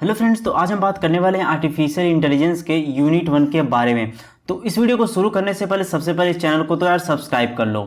Hello friends, तो आज हम बात करने वाले हैं आर्टिफिशियल इंटेलिजेंस के यूनिट 1 के बारे में। तो इस वीडियो को शुरू करने से पहले सबसे पहले इस चैनल को तो यार सब्सक्राइब कर लो,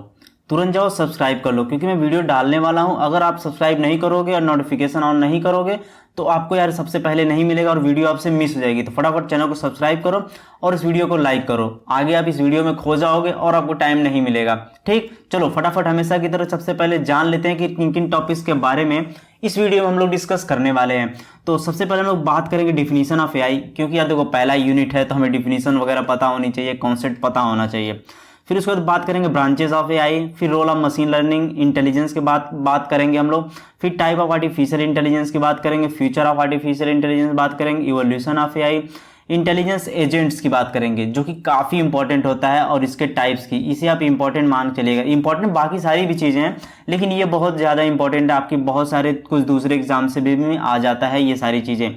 तुरंत जाओ सब्सक्राइब कर लो, क्योंकि मैं वीडियो डालने वाला हूं। अगर आप सब्सक्राइब नहीं करोगे और नोटिफिकेशन ऑन नहीं करोगे तो आपको यार सबसे पहले नहीं मिलेगा और वीडियो आपसे मिस हो जाएगी। तो फटाफट चैनल को सब्सक्राइब करो और इस वीडियो को लाइक करो, आगे आप इस वीडियो में खो जाओगे और आपको टाइम नहीं मिलेगा। ठीक, चलो फटाफट हमेशा की तरह सबसे पहले जान लेते हैं कि किन किन टॉपिक्स के बारे में इस वीडियो में हम लोग डिस्कस करने वाले हैं। तो सबसे पहले हम लोग बात करेंगे डिफिनीशन ऑफ एआई, क्योंकि यार देखो पहला यूनिट है तो हमें डिफिनीशन वगैरह पता होनी चाहिए, कॉन्सेप्ट पता होना चाहिए। फिर उसके बाद बात करेंगे ब्रांचेस ऑफ एआई, फिर role of machine learning intelligence के बात करेंगे हम लोग, फिर टाइप ऑफ आर्टिफिशियल इंटेलिजेंस की बात करेंगे, फ्यूचर ऑफ आर्टिफिशियल इंटेलिजेंस बात करेंगे, evolution of AI, intelligence agents की बात करेंगे जो कि काफ़ी इंपॉर्टेंट होता है और इसके टाइप्स की, इसे आप इंपॉर्टेंट मान चलिएगा। इंपॉर्टेंट बाकी सारी भी चीज़ें हैं लेकिन ये बहुत ज़्यादा इंपॉर्टेंट है, आपकी बहुत सारे कुछ दूसरे एग्जाम से भी आ जाता है ये सारी चीज़ें।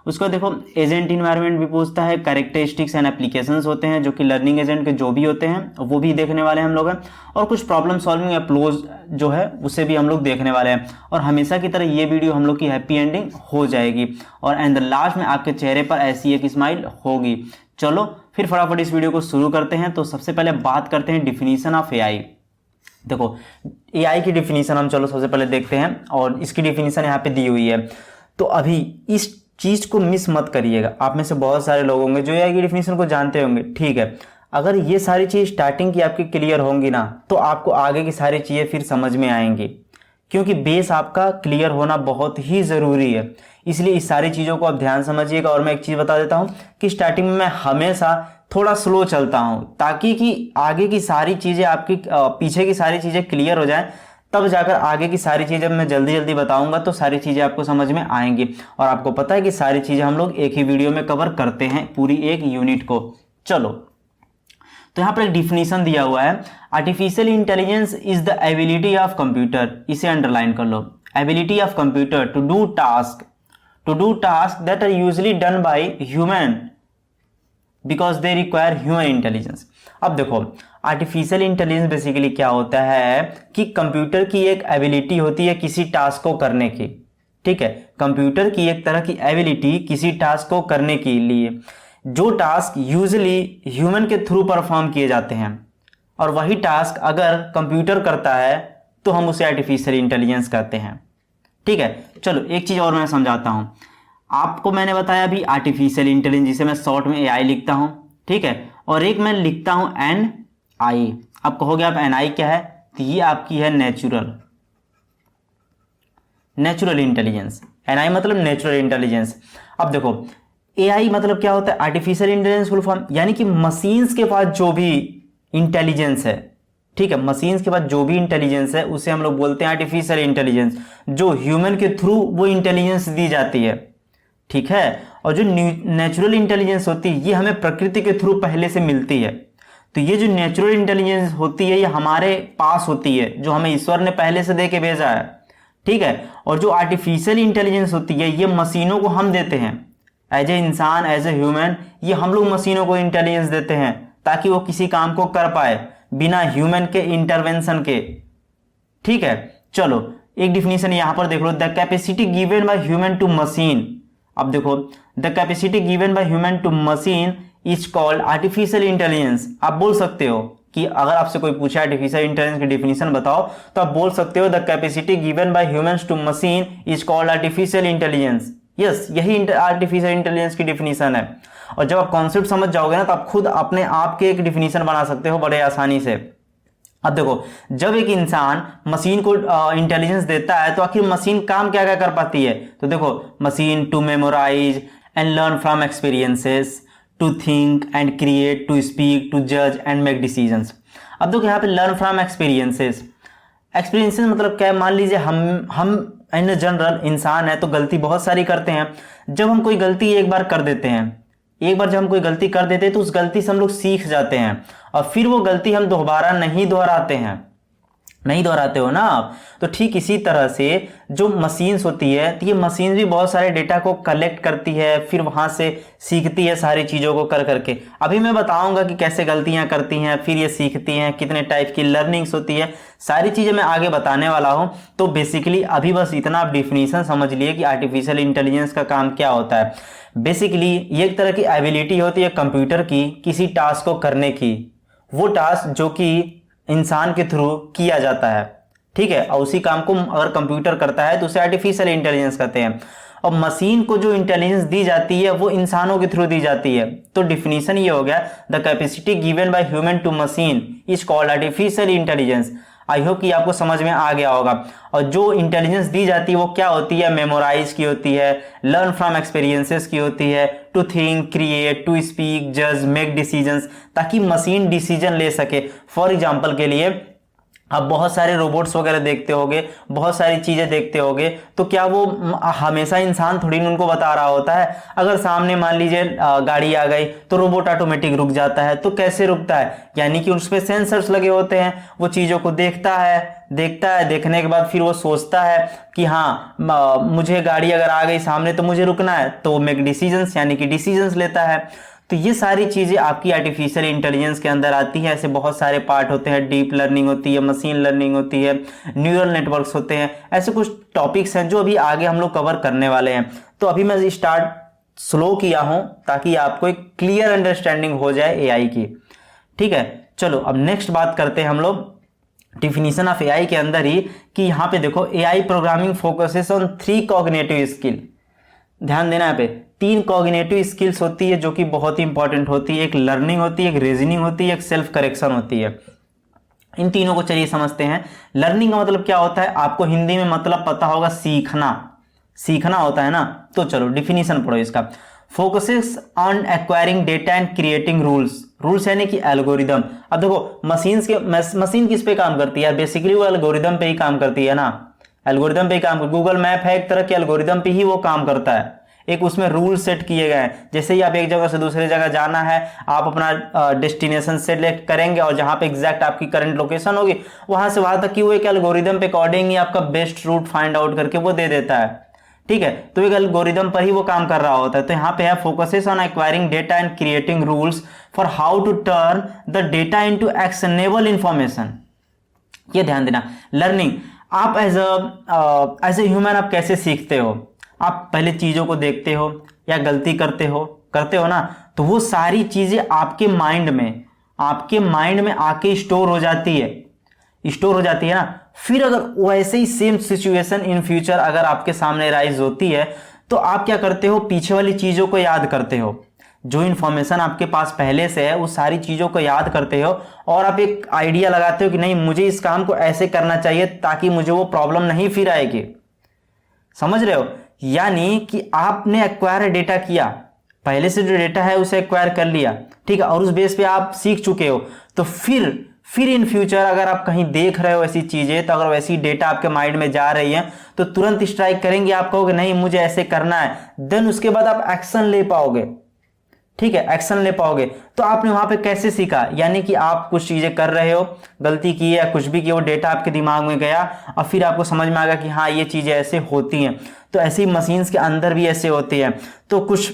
उसको देखो एजेंट इन्वायरमेंट भी पूछता है, कैरेक्टरिस्टिक्स एंड एप्लीकेशंस होते हैं जो कि लर्निंग एजेंट के जो भी होते हैं वो भी देखने वाले हैं हम लोग हैं, और कुछ प्रॉब्लम सॉल्विंग अप्रोच जो है उसे भी हम लोग देखने वाले हैं। और हमेशा की तरह ये वीडियो हम लोग की हैप्पी एंडिंग हो जाएगी और एंड द लास्ट में आपके चेहरे पर ऐसी एक स्माइल होगी। चलो फिर फटाफट इस वीडियो को शुरू करते हैं। तो सबसे पहले बात करते हैं डिफिनीशन ऑफ एआई। देखो एआई की डिफिनीशन हम चलो सबसे पहले देखते हैं और इसकी डिफिनीशन यहाँ पे दी हुई है। तो अभी इस चीज को मिस मत करिएगा, आप में से बहुत सारे लोग होंगे जो एआई की डिफिनीशन को जानते होंगे। ठीक है, अगर ये सारी चीज स्टार्टिंग की आपकी क्लियर होंगी ना तो आपको आगे की सारी चीजें फिर समझ में आएंगी, क्योंकि बेस आपका क्लियर होना बहुत ही जरूरी है। इसलिए इस सारी चीजों को आप ध्यान समझिएगा। और मैं एक चीज बता देता हूं कि स्टार्टिंग में मैं हमेशा थोड़ा स्लो चलता हूं ताकि कि आगे की सारी चीजें आपकी पीछे की सारी चीजें क्लियर हो जाएं, तब जाकर आगे की सारी चीजें मैं जल्दी जल्दी बताऊंगा तो सारी चीजें आपको समझ में आएंगी। और आपको पता है कि सारी चीजें हम लोग एक ही वीडियो में कवर करते हैं, पूरी एक यूनिट को। चलो तो यहाँ पर एक डिफिनीशन दिया हुआ है, artificial intelligence is the ability of computer, इसे अंडरलाइन कर लो, ability of computer to do task that are usually done by human because they require human intelligence. अब देखो आर्टिफिशियल इंटेलिजेंस बेसिकली क्या होता है कि कंप्यूटर की एक एबिलिटी होती है किसी टास्क को करने की। ठीक है, कंप्यूटर की एक तरह की एबिलिटी किसी टास्क को करने के लिए जो टास्क यूजुअली ह्यूमन के थ्रू परफॉर्म किए जाते हैं, और वही टास्क अगर कंप्यूटर करता है तो हम उसे आर्टिफिशियल इंटेलिजेंस कहते हैं। ठीक है, चलो एक चीज और मैं समझाता हूं आपको। मैंने बताया अभी आर्टिफिशियल इंटेलिजेंस, जिसे मैं शॉर्ट में एआई लिखता हूं, ठीक है, और एक मैं लिखता हूं एनआई। अब कहोगे आप एनआई क्या है, तो ये आपकी है नेचुरल इंटेलिजेंस। एनआई मतलब नेचुरल इंटेलिजेंस। अब देखो एआई मतलब क्या होता है, आर्टिफिशियल इंटेलिजेंस फुल फॉर्म, यानी कि मशीन्स के पास जो भी इंटेलिजेंस है, ठीक है, मशीन्स के पास जो भी इंटेलिजेंस है उसे हम लोग बोलते हैं आर्टिफिशियल इंटेलिजेंस, जो ह्यूमन के थ्रू वो इंटेलिजेंस दी जाती है। ठीक है, और जो नेचुरल इंटेलिजेंस होती है ये हमें प्रकृति के थ्रू पहले से मिलती है। तो ये जो नेचुरल इंटेलिजेंस होती है ये हमारे पास होती है, जो हमें ईश्वर ने पहले से दे के भेजा है। ठीक है, और जो आर्टिफिशियल इंटेलिजेंस होती है ये मशीनों को हम देते हैं, एज ए इंसान, एज ए ह्यूमन, ये हम लोग मशीनों को इंटेलिजेंस देते हैं ताकि वो किसी काम को कर पाए बिना ह्यूमन के इंटरवेंशन के। ठीक है, चलो एक डिफिनीशन यहां पर देख लो, the capacity given by human to machine. अब देखो the capacity given by human to machine is called artificial intelligence. आप बोल सकते हो कि अगर आपसे कोई पूछे आर्टिफिशियल इंटेलिजेंस की डिफिनीशन बताओ तो आप बोल सकते हो the capacity given by humans to machine is called artificial intelligence. Yes, यही आर्टिफिशियल इंटेलिजेंस की डिफिनीशन है। और जब आप कॉन्सेप्ट समझ जाओगे ना तो आप खुद अपने आप के एक डिफिनीशन बना सकते हो बड़े आसानी से। अब देखो जब एक इंसान मशीन को इंटेलिजेंस देता है तो आखिर मशीन काम क्या क्या कर पाती है, तो देखो machine to memorise and learn from experiences, to think and create, to speak, to जज एंड मेक डिसीजंस। अब देखो यहाँ पे लर्न फ्रॉम एक्सपीरियंसेस मतलब क्या है, मान लीजिए हम इन जनरल इंसान है तो गलती बहुत सारी करते हैं। जब हम कोई गलती एक बार कर देते हैं, एक बार जब हम कोई गलती कर देते हैं तो उस गलती से हम लोग सीख जाते हैं और फिर वो गलती हम दोबारा नहीं दोहराते हैं। नहीं दोहराते हो ना आप। तो ठीक इसी तरह से जो मशीन्स होती है, तो ये मशीन भी बहुत सारे डेटा को कलेक्ट करती है, फिर वहां से सीखती है सारी चीज़ों को कर करके। अभी मैं बताऊंगा कि कैसे गलतियां करती हैं, फिर ये सीखती हैं, कितने टाइप की लर्निंग्स होती है, सारी चीज़ें मैं आगे बताने वाला हूं। तो बेसिकली अभी बस इतना आप डिफिनीशन समझ लिए कि आर्टिफिशियल इंटेलिजेंस का काम क्या होता है। बेसिकली ये एक तरह की एबिलिटी होती है कंप्यूटर की किसी टास्क को करने की, वो टास्क जो कि इंसान के थ्रू किया जाता है, ठीक है, और उसी काम को अगर कंप्यूटर करता है तो उसे आर्टिफिशियल इंटेलिजेंस कहते हैं। और मशीन को जो इंटेलिजेंस दी जाती है वो इंसानों के थ्रू दी जाती है। तो डिफिनीशन ये हो गया, the capacity given by human to machine is called artificial intelligence. I hope कि आपको समझ में आ गया होगा। और जो इंटेलिजेंस दी जाती है वो क्या होती है, मेमोराइज की होती है, लर्न फ्रॉम एक्सपीरियंसेस की होती है, to think, create, to speak, जज, मेक डिसीजंस, ताकि मशीन डिसीजन ले सके। फॉर एग्जांपल के लिए आप बहुत सारे रोबोट्स वगैरह देखते होगे, बहुत सारी चीजें देखते होगे, तो क्या वो हमेशा इंसान थोड़ी ना उनको बता रहा होता है। अगर सामने मान लीजिए गाड़ी आ गई तो रोबोट ऑटोमेटिक रुक जाता है। तो कैसे रुकता है, यानी कि उस पे सेंसर्स लगे होते हैं, वो चीजों को देखता है, देखने के बाद फिर वो सोचता है कि हाँ मुझे गाड़ी अगर आ गई सामने तो मुझे रुकना है, तो वो मेक डिसीजंस यानी कि डिसीजंस लेता है। तो ये सारी चीजें आपकी आर्टिफिशियल इंटेलिजेंस के अंदर आती है। ऐसे बहुत सारे पार्ट होते हैं, डीप लर्निंग होती है, मशीन लर्निंग होती है, न्यूरल नेटवर्क्स होते हैं, ऐसे कुछ टॉपिक्स हैं जो अभी आगे हम लोग कवर करने वाले हैं। तो अभी मैं स्टार्ट स्लो किया हूं ताकि आपको एक क्लियर अंडरस्टैंडिंग हो जाए एआई की, ठीक है। चलो अब नेक्स्ट बात करते हैं हम लोग डिफिनीशन ऑफ एआई के अंदर ही, कि यहां पे देखो AI programming focuses on 3 cognitive skill. ध्यान देना यहाँ पे 3 कॉग्निटिव स्किल्स होती है जो कि बहुत ही इंपॉर्टेंट होती है। एक लर्निंग होती है, एक रीजनिंग होती है, एक सेल्फ करेक्शन होती है। इन तीनों को चलिए समझते हैं। लर्निंग का मतलब क्या होता है, आपको हिंदी में मतलब पता होगा, सीखना होता है ना। तो चलो डिफिनीशन पढ़ो इसका। Focuses on acquiring data and creating rules यानी कि एल्गोरिदम। अब देखो मशीन किस पे काम करती है, बेसिकली वो एल्गोरिदम पे ही काम करती है ना, एल्गोरिदम पे ही काम। गूगल मैप है एक तरह के एल्गोरिदम पे ही वो काम करता है। एक उसमें रूल सेट किए गए हैं। जैसे ही आप एक जगह से दूसरी जगह जाना है, आप अपना डेस्टिनेशन सेलेक्ट करेंगे और जहां पे एग्जैक्ट आपकी करंट लोकेशन होगी वहां से वहां तक की वो एक एल्गोरिदम पे अकॉर्डिंग ही आपका बेस्ट रूट फाइंड आउट करके वो दे देता है, ठीक है। तो एक एल्गोरिदम पर ही वो काम कर रहा होता है। तो यहाँ पे है focuses on acquiring data and creating rules for how to turn the data into actionable information. ये ध्यान देना। लर्निंग, आप एज ए ह्यूमन आप कैसे सीखते हो, आप पहले चीजों को देखते हो या गलती करते हो ना, तो वो सारी चीजें आपके माइंड में आके स्टोर हो जाती है ना। फिर अगर वैसे ही सेम सिचुएशन इन फ्यूचर अगर आपके सामने राइज होती है तो आप क्या करते हो, पीछे वाली चीजों को याद करते हो। जो इन्फॉर्मेशन आपके पास पहले से है उस सारी चीजों को याद करते हो और आप एक आइडिया लगाते हो कि नहीं मुझे इस काम को ऐसे करना चाहिए ताकि मुझे वो प्रॉब्लम नहीं फिर आएगी। समझ रहे हो, यानी कि आपने एक्वायर डेटा किया, पहले से जो डेटा है उसे एक्वायर कर लिया, ठीक है, और उस बेस पे आप सीख चुके हो। तो फिर इन फ्यूचर अगर आप कहीं देख रहे हो ऐसी चीजें, तो अगर वैसी डेटा आपके माइंड में जा रही है तो तुरंत स्ट्राइक करेंगे, आप कहोगे नहीं मुझे ऐसे करना है, देन उसके बाद आप एक्शन ले पाओगे, ठीक है, एक्शन ले पाओगे। तो आपने वहां पे कैसे सीखा, यानी कि आप कुछ चीजें कर रहे हो, गलती की है या कुछ भी की, वो डेटा आपके दिमाग में गया और फिर आपको समझ में आ गया कि हाँ ये चीजें ऐसे होती हैं। तो ऐसी मशीन्स के अंदर भी ऐसे होती है। तो कुछ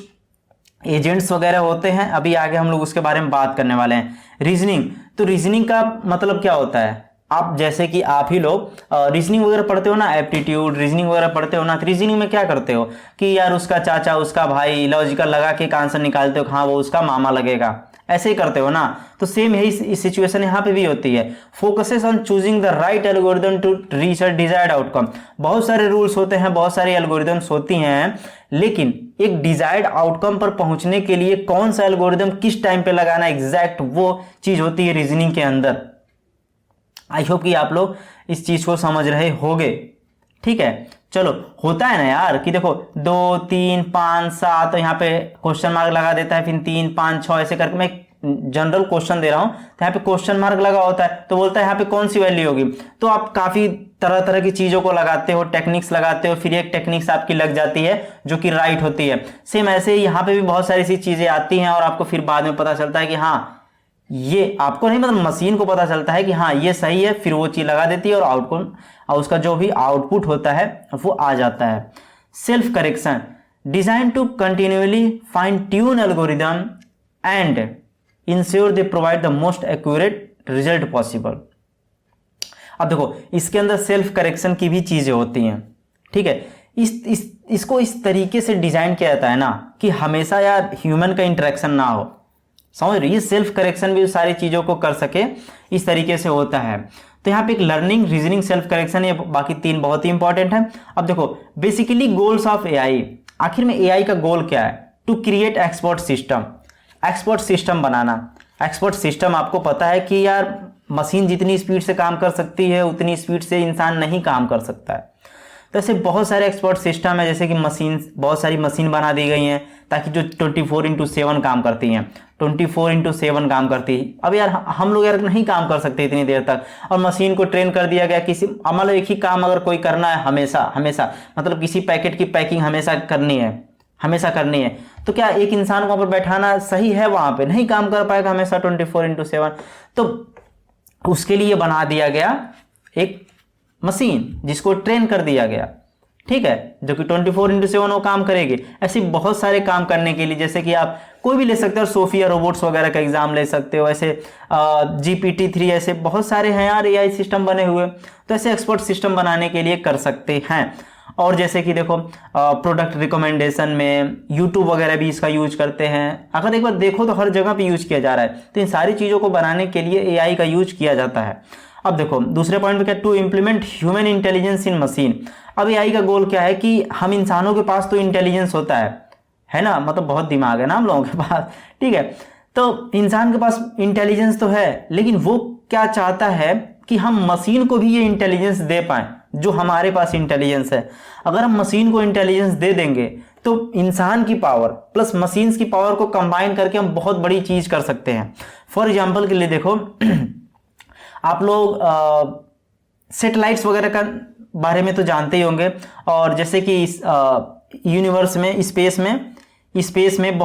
एजेंट्स वगैरह होते हैं, अभी आगे हम लोग उसके बारे में बात करने वाले हैं। रीजनिंग, तो रीजनिंग का मतलब क्या होता है, आप जैसे कि आप ही लोग रीजनिंग वगैरह पढ़ते हो ना, एप्टीट्यूड रीजनिंग वगैरह पढ़ते हो ना, तो रीजनिंग में क्या करते हो कि यार उसका चाचा उसका भाई लॉजिकल लगा के एक आंसर निकालते हो, हाँ वो उसका मामा लगेगा, ऐसे ही करते हो ना। तो सेम यही सिचुएशन यहाँ पे भी होती है। Focuses on choosing the right algorithm to reach a desired outcome. बहुत सारे रूल्स होते हैं, बहुत सारी एल्गोरिदम्स होती हैं, लेकिन एक डिजायर्ड आउटकम पर पहुंचने के लिए कौन सा एल्गोरिदम किस टाइम पे लगाना, एग्जैक्ट वो चीज होती है रीजनिंग के अंदर। आई होप कि आप लोग इस चीज को समझ रहे होगे, ठीक है। चलो, होता है ना यार कि देखो 2 3 5 7 तो यहाँ पे क्वेश्चन मार्क लगा देता है, फिर 3 5 6 ऐसे करके, मैं जनरल क्वेश्चन दे रहा हूं तो यहाँ पे क्वेश्चन मार्क लगा होता है, तो बोलता है यहाँ पे कौन सी वैल्यू होगी। तो आप काफी तरह तरह की चीजों को लगाते हो, टेक्निक्स लगाते हो, फिर एक टेक्निक्स आपकी लग जाती है जो कि राइट होती है। सेम ऐसे ही यहाँ पे भी बहुत सारी सी चीजें आती हैं और आपको फिर बाद में पता चलता है कि हाँ ये आपको नहीं, मतलब मशीन को पता चलता है कि हाँ ये सही है, फिर वो चीज लगा देती है और आउटपुट और उसका जो भी आउटपुट होता है वो आ जाता है। Self correction design to continuously fine tune algorithm and ensure they provide the most accurate result possible. अब देखो इसके अंदर सेल्फ करेक्शन की भी चीजें होती हैं, ठीक है। इसको इस तरीके से डिजाइन किया जाता है ना कि हमेशा यार ह्यूमन का इंटरेक्शन ना हो, समझ रहे, ये सेल्फ करेक्शन भी सारी चीजों को कर सके, इस तरीके से होता है। तो यहाँ पे एक लर्निंग, रीजनिंग, सेल्फ करेक्शन, ये बाकी तीन बहुत ही इंपॉर्टेंट है। अब देखो बेसिकली गोल्स ऑफ एआई, आखिर में एआई का गोल क्या है? To create expert system, expert system बनाना। एक्सपर्ट सिस्टम आपको पता है कि यार मशीन जितनी स्पीड से काम कर सकती है उतनी स्पीड से इंसान नहीं काम कर सकता है। तो ऐसे बहुत सारे एक्सपर्ट सिस्टम है, जैसे कि मशीन, बहुत सारी मशीन बना दी गई हैं ताकि जो 24/7 काम करती हैं, 24/7 काम करती है। अब यार हम लोग यार नहीं काम कर सकते इतनी देर तक, और मशीन को ट्रेन कर दिया गया किसी, मतलब एक ही काम अगर कोई करना है हमेशा हमेशा, मतलब किसी पैकेट की पैकिंग हमेशा करनी है, हमेशा करनी है, तो क्या एक इंसान को वहाँ पर बैठाना सही है? वहाँ पे नहीं काम कर पाएगा हमेशा 24/7। तो उसके लिए बना दिया गया एक मशीन जिसको ट्रेन कर दिया गया, ठीक है, जो कि 24/7 वो काम करेगी। ऐसे बहुत सारे काम करने के लिए, जैसे कि आप कोई भी ले सकते हो, सोफिया रोबोट्स वगैरह का एग्जाम ले सकते हो, ऐसे GPT-3, ऐसे बहुत सारे हैं यार एआई सिस्टम बने हुए। तो ऐसे एक्सपर्ट सिस्टम बनाने के लिए कर सकते हैं। और जैसे कि देखो प्रोडक्ट रिकमेंडेशन में यूट्यूब वगैरह भी इसका यूज करते हैं। अगर एक बार देखो तो हर जगह पे यूज किया जा रहा है। तो इन सारी चीज़ों को बनाने के लिए एआई का यूज किया जाता है। अब देखो दूसरे पॉइंट पे क्या, to implement human intelligence in machine. अब एआई का गोल क्या है कि हम इंसानों के पास तो इंटेलिजेंस होता है ना, मतलब बहुत दिमाग है ना हम लोगों के पास, ठीक है। तो इंसान के पास इंटेलिजेंस तो है, लेकिन वो क्या चाहता है कि हम मशीन को भी ये इंटेलिजेंस दे पाएं जो हमारे पास इंटेलिजेंस है। अगर हम मशीन को इंटेलिजेंस दे देंगे तो इंसान की पावर प्लस मशीन्स की पावर को कंबाइन करके हम बहुत बड़ी चीज कर सकते हैं। फॉर एग्जाम्पल के लिए देखो आप लोग सैटेलाइट्स वगैरह का बारे में तो जानते ही होंगे, और जैसे कि इस यूनिवर्स में, स्पेस में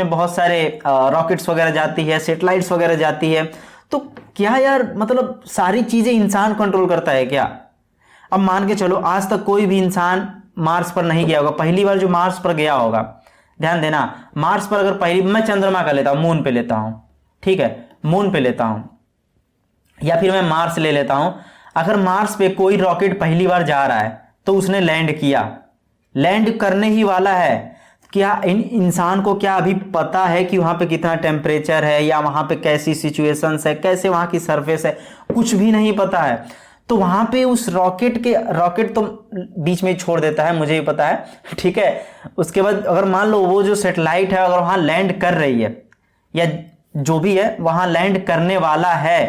बहुत सारे रॉकेट्स वगैरह जाती है, सैटेलाइट्स वगैरह जाती है। तो क्या यार मतलब सारी चीजें इंसान कंट्रोल करता है क्या? अब मान के चलो आज तक कोई भी इंसान मार्स पर नहीं गया होगा, पहली बार जो मार्स पर गया होगा, ध्यान देना, मार्स पर अगर पहली, मैं चंद्रमा का लेता हूं, मून पे लेता हूं, ठीक है, मून पे लेता हूं, या फिर मैं मार्स ले लेता हूं। अगर मार्स पे कोई रॉकेट पहली बार जा रहा है तो उसने लैंड किया, लैंड करने ही वाला है, क्या इंसान को क्या अभी पता है कि वहां पे कितना टेम्परेचर है या वहां पे कैसी सिचुएशंस है, कैसे वहां की सरफेस है, कुछ भी नहीं पता है। तो वहां पे उस रॉकेट तो बीच में छोड़ देता है, मुझे भी पता है, ठीक है। उसके बाद अगर मान लो वो जो सैटेलाइट है अगर वहां लैंड कर रही है या जो भी है वहां लैंड करने वाला है,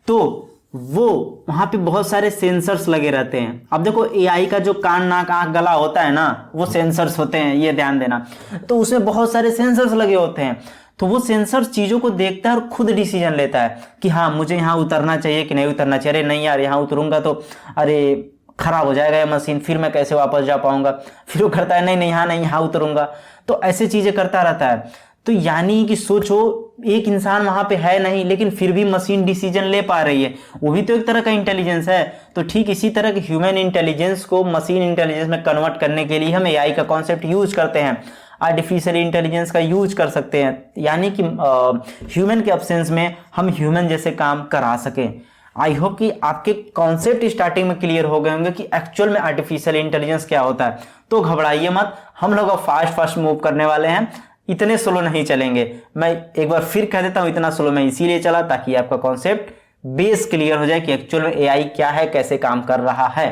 तो वो वहां पे बहुत सारे सेंसर्स लगे रहते हैं। अब देखो एआई का जो कान नाक आंख गला होता है ना, वो सेंसर्स होते हैं, ये ध्यान देना। तो उसमें बहुत सारे सेंसर्स लगे होते हैं, तो वो सेंसर चीजों को देखता है और खुद डिसीजन लेता है कि हाँ मुझे यहाँ उतरना चाहिए कि नहीं उतरना चाहिए। अरे नहीं यार यहाँ उतरूंगा तो अरे खराब हो जाएगा ये मशीन, फिर मैं कैसे वापस जा पाऊंगा। फिर वो करता है नहीं नहीं यहाँ उतरूंगा। तो ऐसे चीजें करता रहता है। तो यानी कि सोचो एक इंसान वहां पे है नहीं, लेकिन फिर भी मशीन डिसीजन ले पा रही है, वो भी तो एक तरह का इंटेलिजेंस है। तो ठीक इसी तरह के ह्यूमन इंटेलिजेंस को मशीन इंटेलिजेंस में कन्वर्ट करने के लिए हम एआई का कॉन्सेप्ट यूज करते हैं, आर्टिफिशियल इंटेलिजेंस का यूज कर सकते हैं, यानी कि ह्यूमन के एब्सेंस में हम ह्यूमन जैसे काम करा सकें। आई होप कि आपके कॉन्सेप्ट स्टार्टिंग में क्लियर हो गए होंगे कि एक्चुअल में आर्टिफिशियल इंटेलिजेंस क्या होता है। तो घबराइए मत, हम लोग अब फास्ट मूव करने वाले हैं, इतने स्लो नहीं चलेंगे। मैं एक बार फिर कह देता हूं, इतना स्लो मैं इसीलिए चला ताकि आपका कॉन्सेप्ट बेस क्लियर हो जाए कि एक्चुअल में एआई क्या है, कैसे काम कर रहा है।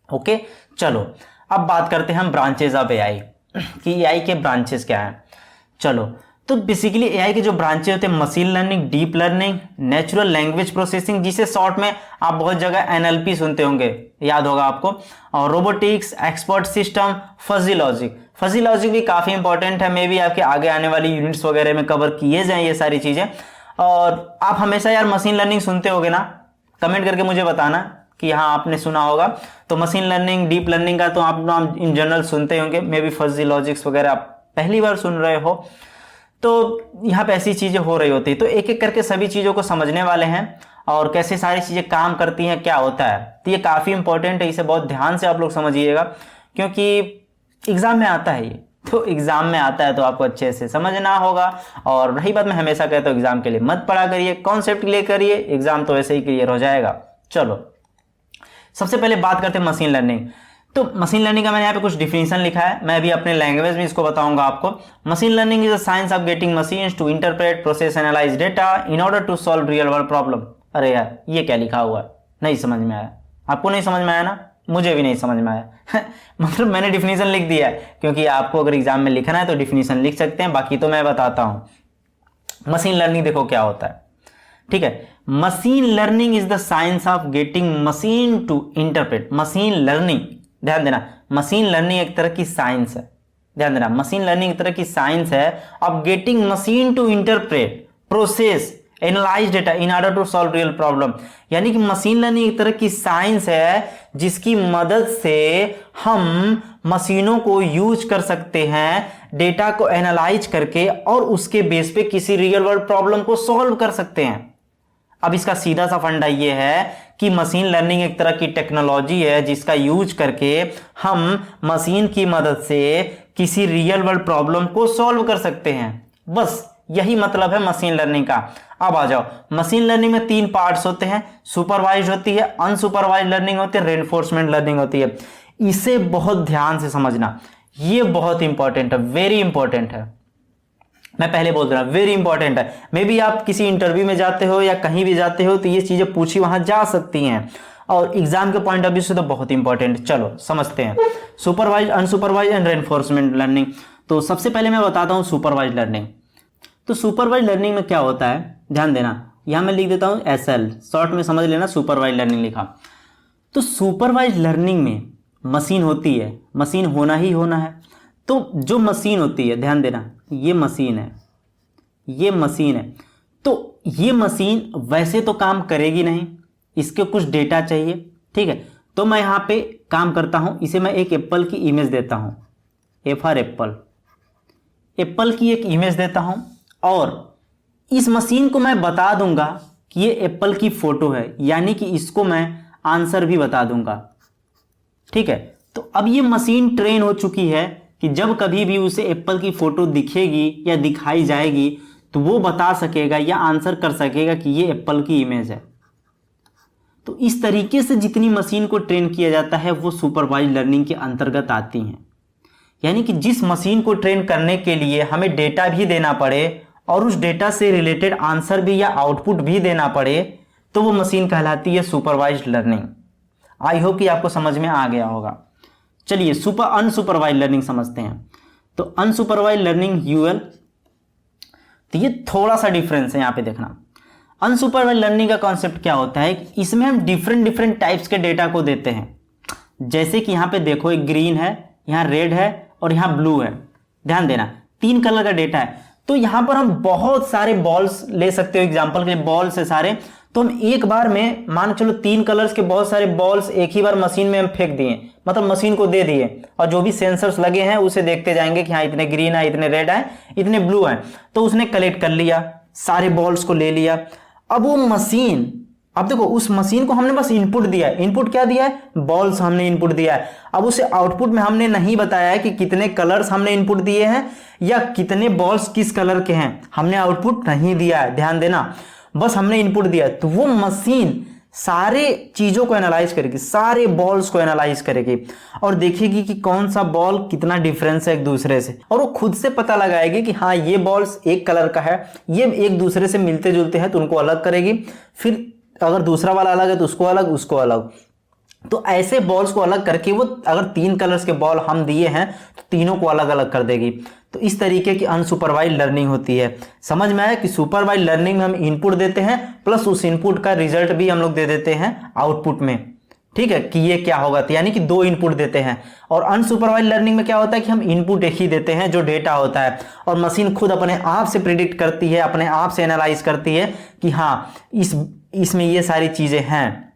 ओके चलो अब बात करते हैं हम ब्रांचेज ऑफ एआई कि एआई के ब्रांचेस क्या हैं। चलो तो बेसिकली एआई के जो ब्रांचेस होते हैं, machine learning, deep learning, natural language processing, जिसे शॉर्ट में आप बहुत जगह एनएलपी सुनते होंगे, याद होगा आपको, और robotics, expert system, fuzzy logic. Fuzzy logic भी काफी इंपॉर्टेंट है, मे भी आपके आगे आने वाली यूनिट्स वगैरह में कवर किए जाएं ये सारी चीजें। और आप हमेशा यार मशीन लर्निंग सुनते होगे ना, कमेंट करके मुझे बताना कि हाँ आपने सुना होगा। तो मशीन लर्निंग, डीप लर्निंग का तो आप नाम इन जनरल सुनते होंगे, मे बी फजी लॉजिक्स वगैरह आप पहली बार सुन रहे हो। तो यहाँ पे ऐसी चीज़ें हो रही होती है। तो एक एक करके सभी चीज़ों को समझने वाले हैं और कैसे सारी चीज़ें काम करती हैं, क्या होता है। तो ये काफ़ी इंपॉर्टेंट है, इसे बहुत ध्यान से आप लोग समझिएगा क्योंकि एग्ज़ाम में आता है ये। तो एग्ज़ाम में आता है तो आपको अच्छे से समझना होगा। और रही बात, मैं हमेशा कहता हूँ एग्ज़ाम के लिए मत पढ़ा करिए, कॉन्सेप्ट के लिए करिए, एग्ज़ाम तो ऐसे ही क्लियर हो जाएगा। चलो सबसे पहले बात करते हैं मशीन लर्निंग। तो मशीन लर्निंग का मैंने यहाँ पे कुछ डिफिनेशन लिखा है, मैं अभी अपने लैंग्वेज में इसको बताऊंगा आपको। Machine learning is the science of getting machines to interpret, process, analyse data in order to solve real world problem. अरे यार ये क्या लिखा हुआ है, नहीं समझ में आया? आपको नहीं समझ में आया ना, मुझे भी नहीं समझ में आया मतलब मैंने डिफिनीशन लिख दिया है, क्योंकि आपको अगर एग्जाम में लिखना है तो डिफिनीशन लिख सकते हैं, बाकी तो मैं बताता हूं। मशीन लर्निंग देखो क्या होता है, ठीक है। Machine learning is the science of getting machine to interpret. Machine learning, ध्यान देना, मशीन लर्निंग एक तरह की साइंस है, ध्यान देना, मशीन लर्निंग एक तरह की साइंस है of getting machine to interpret, process, analyse data in order to solve real problem. यानी कि मशीन लर्निंग एक तरह की साइंस है जिसकी मदद से हम मशीनों को यूज कर सकते हैं डेटा को एनालाइज करके और उसके बेस पे किसी रियल वर्ल्ड प्रॉब्लम को सॉल्व कर सकते हैं। अब इसका सीधा सा फंडा यह है कि मशीन लर्निंग एक तरह की टेक्नोलॉजी है जिसका यूज करके हम मशीन की मदद से किसी रियल वर्ल्ड प्रॉब्लम को सॉल्व कर सकते हैं। बस यही मतलब है मशीन लर्निंग का। अब आ जाओ, मशीन लर्निंग में 3 पार्ट्स होते हैं, सुपरवाइज होती है, अनसुपरवाइज लर्निंग होती है, रेनफोर्समेंट लर्निंग होती है। इसे बहुत ध्यान से समझना, ये बहुत इंपॉर्टेंट है, वेरी इंपॉर्टेंट है। मैं पहले बोल रहा हूं वेरी इंपॉर्टेंट है। मे बी आप किसी इंटरव्यू में जाते हो या कहीं भी जाते हो तो ये चीजें पूछी वहां जा सकती हैं, और एग्जाम के पॉइंट ऑफ व्यू से तो बहुत इंपॉर्टेंट। चलो समझते हैं supervise, unsupervise and reinforcement learning. तो सबसे पहले मैं बताता हूं सुपरवाइज लर्निंग। तो सुपरवाइज लर्निंग में क्या होता है, ध्यान देना, यहां मैं लिख देता हूं SL, शॉर्ट में समझ लेना, सुपरवाइज लर्निंग लिखा। तो सुपरवाइज लर्निंग में मशीन होती है, मशीन होना ही होना है। तो जो मशीन होती है, ध्यान देना, ये मशीन है, ये मशीन है। तो ये मशीन वैसे तो काम करेगी नहीं, इसके कुछ डेटा चाहिए, ठीक है। तो मैं यहाँ पे काम करता हूँ, इसे मैं एक एप्पल की इमेज देता हूँ, A फॉर एप्पल, एप्पल की एक इमेज देता हूँ, और इस मशीन को मैं बता दूंगा कि ये एप्पल की फोटो है, यानी कि इसको मैं आंसर भी बता दूंगा, ठीक है। तो अब ये मशीन ट्रेन हो चुकी है कि जब कभी भी उसे एप्पल की फोटो दिखेगी या दिखाई जाएगी तो वो बता सकेगा या आंसर कर सकेगा कि ये एप्पल की इमेज है। तो इस तरीके से जितनी मशीन को ट्रेन किया जाता है वो सुपरवाइज लर्निंग के अंतर्गत आती हैं। यानी कि जिस मशीन को ट्रेन करने के लिए हमें डेटा भी देना पड़े और उस डेटा से रिलेटेड आंसर भी या आउटपुट भी देना पड़े तो वो मशीन कहलाती है सुपरवाइज लर्निंग। आई होप कि आपको समझ में आ गया होगा। चलिए अनसुपरवाइज लर्निंग समझते हैं। तो अनसुपरवाइज लर्निंग UL, तो ये थोड़ा सा डिफरेंस है, यहाँ पे देखना। अनसुपरवाइज लर्निंग का कॉन्सेप्ट क्या होता है, इसमें हम डिफरेंट टाइप्स के डेटा को देते हैं। जैसे कि यहाँ पे देखो, एक ग्रीन है, यहाँ रेड है और यहाँ ब्लू है, ध्यान देना, 3 कलर का डेटा है। तो यहाँ पर हम बहुत सारे बॉल्स ले सकते हो, एग्जाम्पल के लिए बॉल्स है सारे, तो हम एक बार में मान चलो 3 कलर्स के बहुत सारे बॉल्स एक ही बार मशीन में हम फेंक दिए, मतलब मशीन को दे दिए, और जो भी सेंसर्स लगे हैं उसे देखते जाएंगे कि हाँ इतने ग्रीन है, इतने रेड है, इतने ब्लू है। तो उसने कलेक्ट कर लिया, सारे बॉल्स को ले लिया। अब वो मशीन, अब देखो उस मशीन को हमने बस इनपुट दिया है। इनपुट क्या दिया है, बॉल्स हमने इनपुट दिया है। अब उसे आउटपुट में हमने नहीं बताया है कि कितने कलर्स हमने इनपुट दिए हैं या कितने बॉल्स किस कलर के हैं, हमने आउटपुट नहीं दिया है, ध्यान देना, बस हमने इनपुट दिया। तो वो मशीन सारे चीजों को एनालाइज करेगी, सारे बॉल्स को एनालाइज करेगी और देखेगी कि कौन सा बॉल कितना डिफरेंस है एक दूसरे से, और वो खुद से पता लगाएगी कि हाँ ये बॉल्स एक कलर का है, ये एक दूसरे से मिलते जुलते हैं, तो उनको अलग करेगी। फिर अगर दूसरा वाला अलग है तो उसको अलग, उसको अलग। तो ऐसे बॉल्स को अलग करके वो, अगर 3 कलर्स के बॉल हम दिए हैं तो तीनों को अलग अलग कर देगी। तो इस तरीके की अनसुपरवाइज लर्निंग होती है। समझ में आया कि सुपरवाइज लर्निंग में हम इनपुट देते हैं प्लस उस इनपुट का रिजल्ट भी हम लोग दे देते हैं आउटपुट में, ठीक है, कि ये क्या होगा, तो यानी कि 2 इनपुट देते हैं। और अनसुपरवाइज लर्निंग में क्या होता है कि हम इनपुट एक ही देते हैं जो डेटा होता है, और मशीन खुद अपने आप से प्रिडिक्ट करती है, अपने आप से एनालाइज करती है कि हाँ इसमें ये सारी चीजें हैं।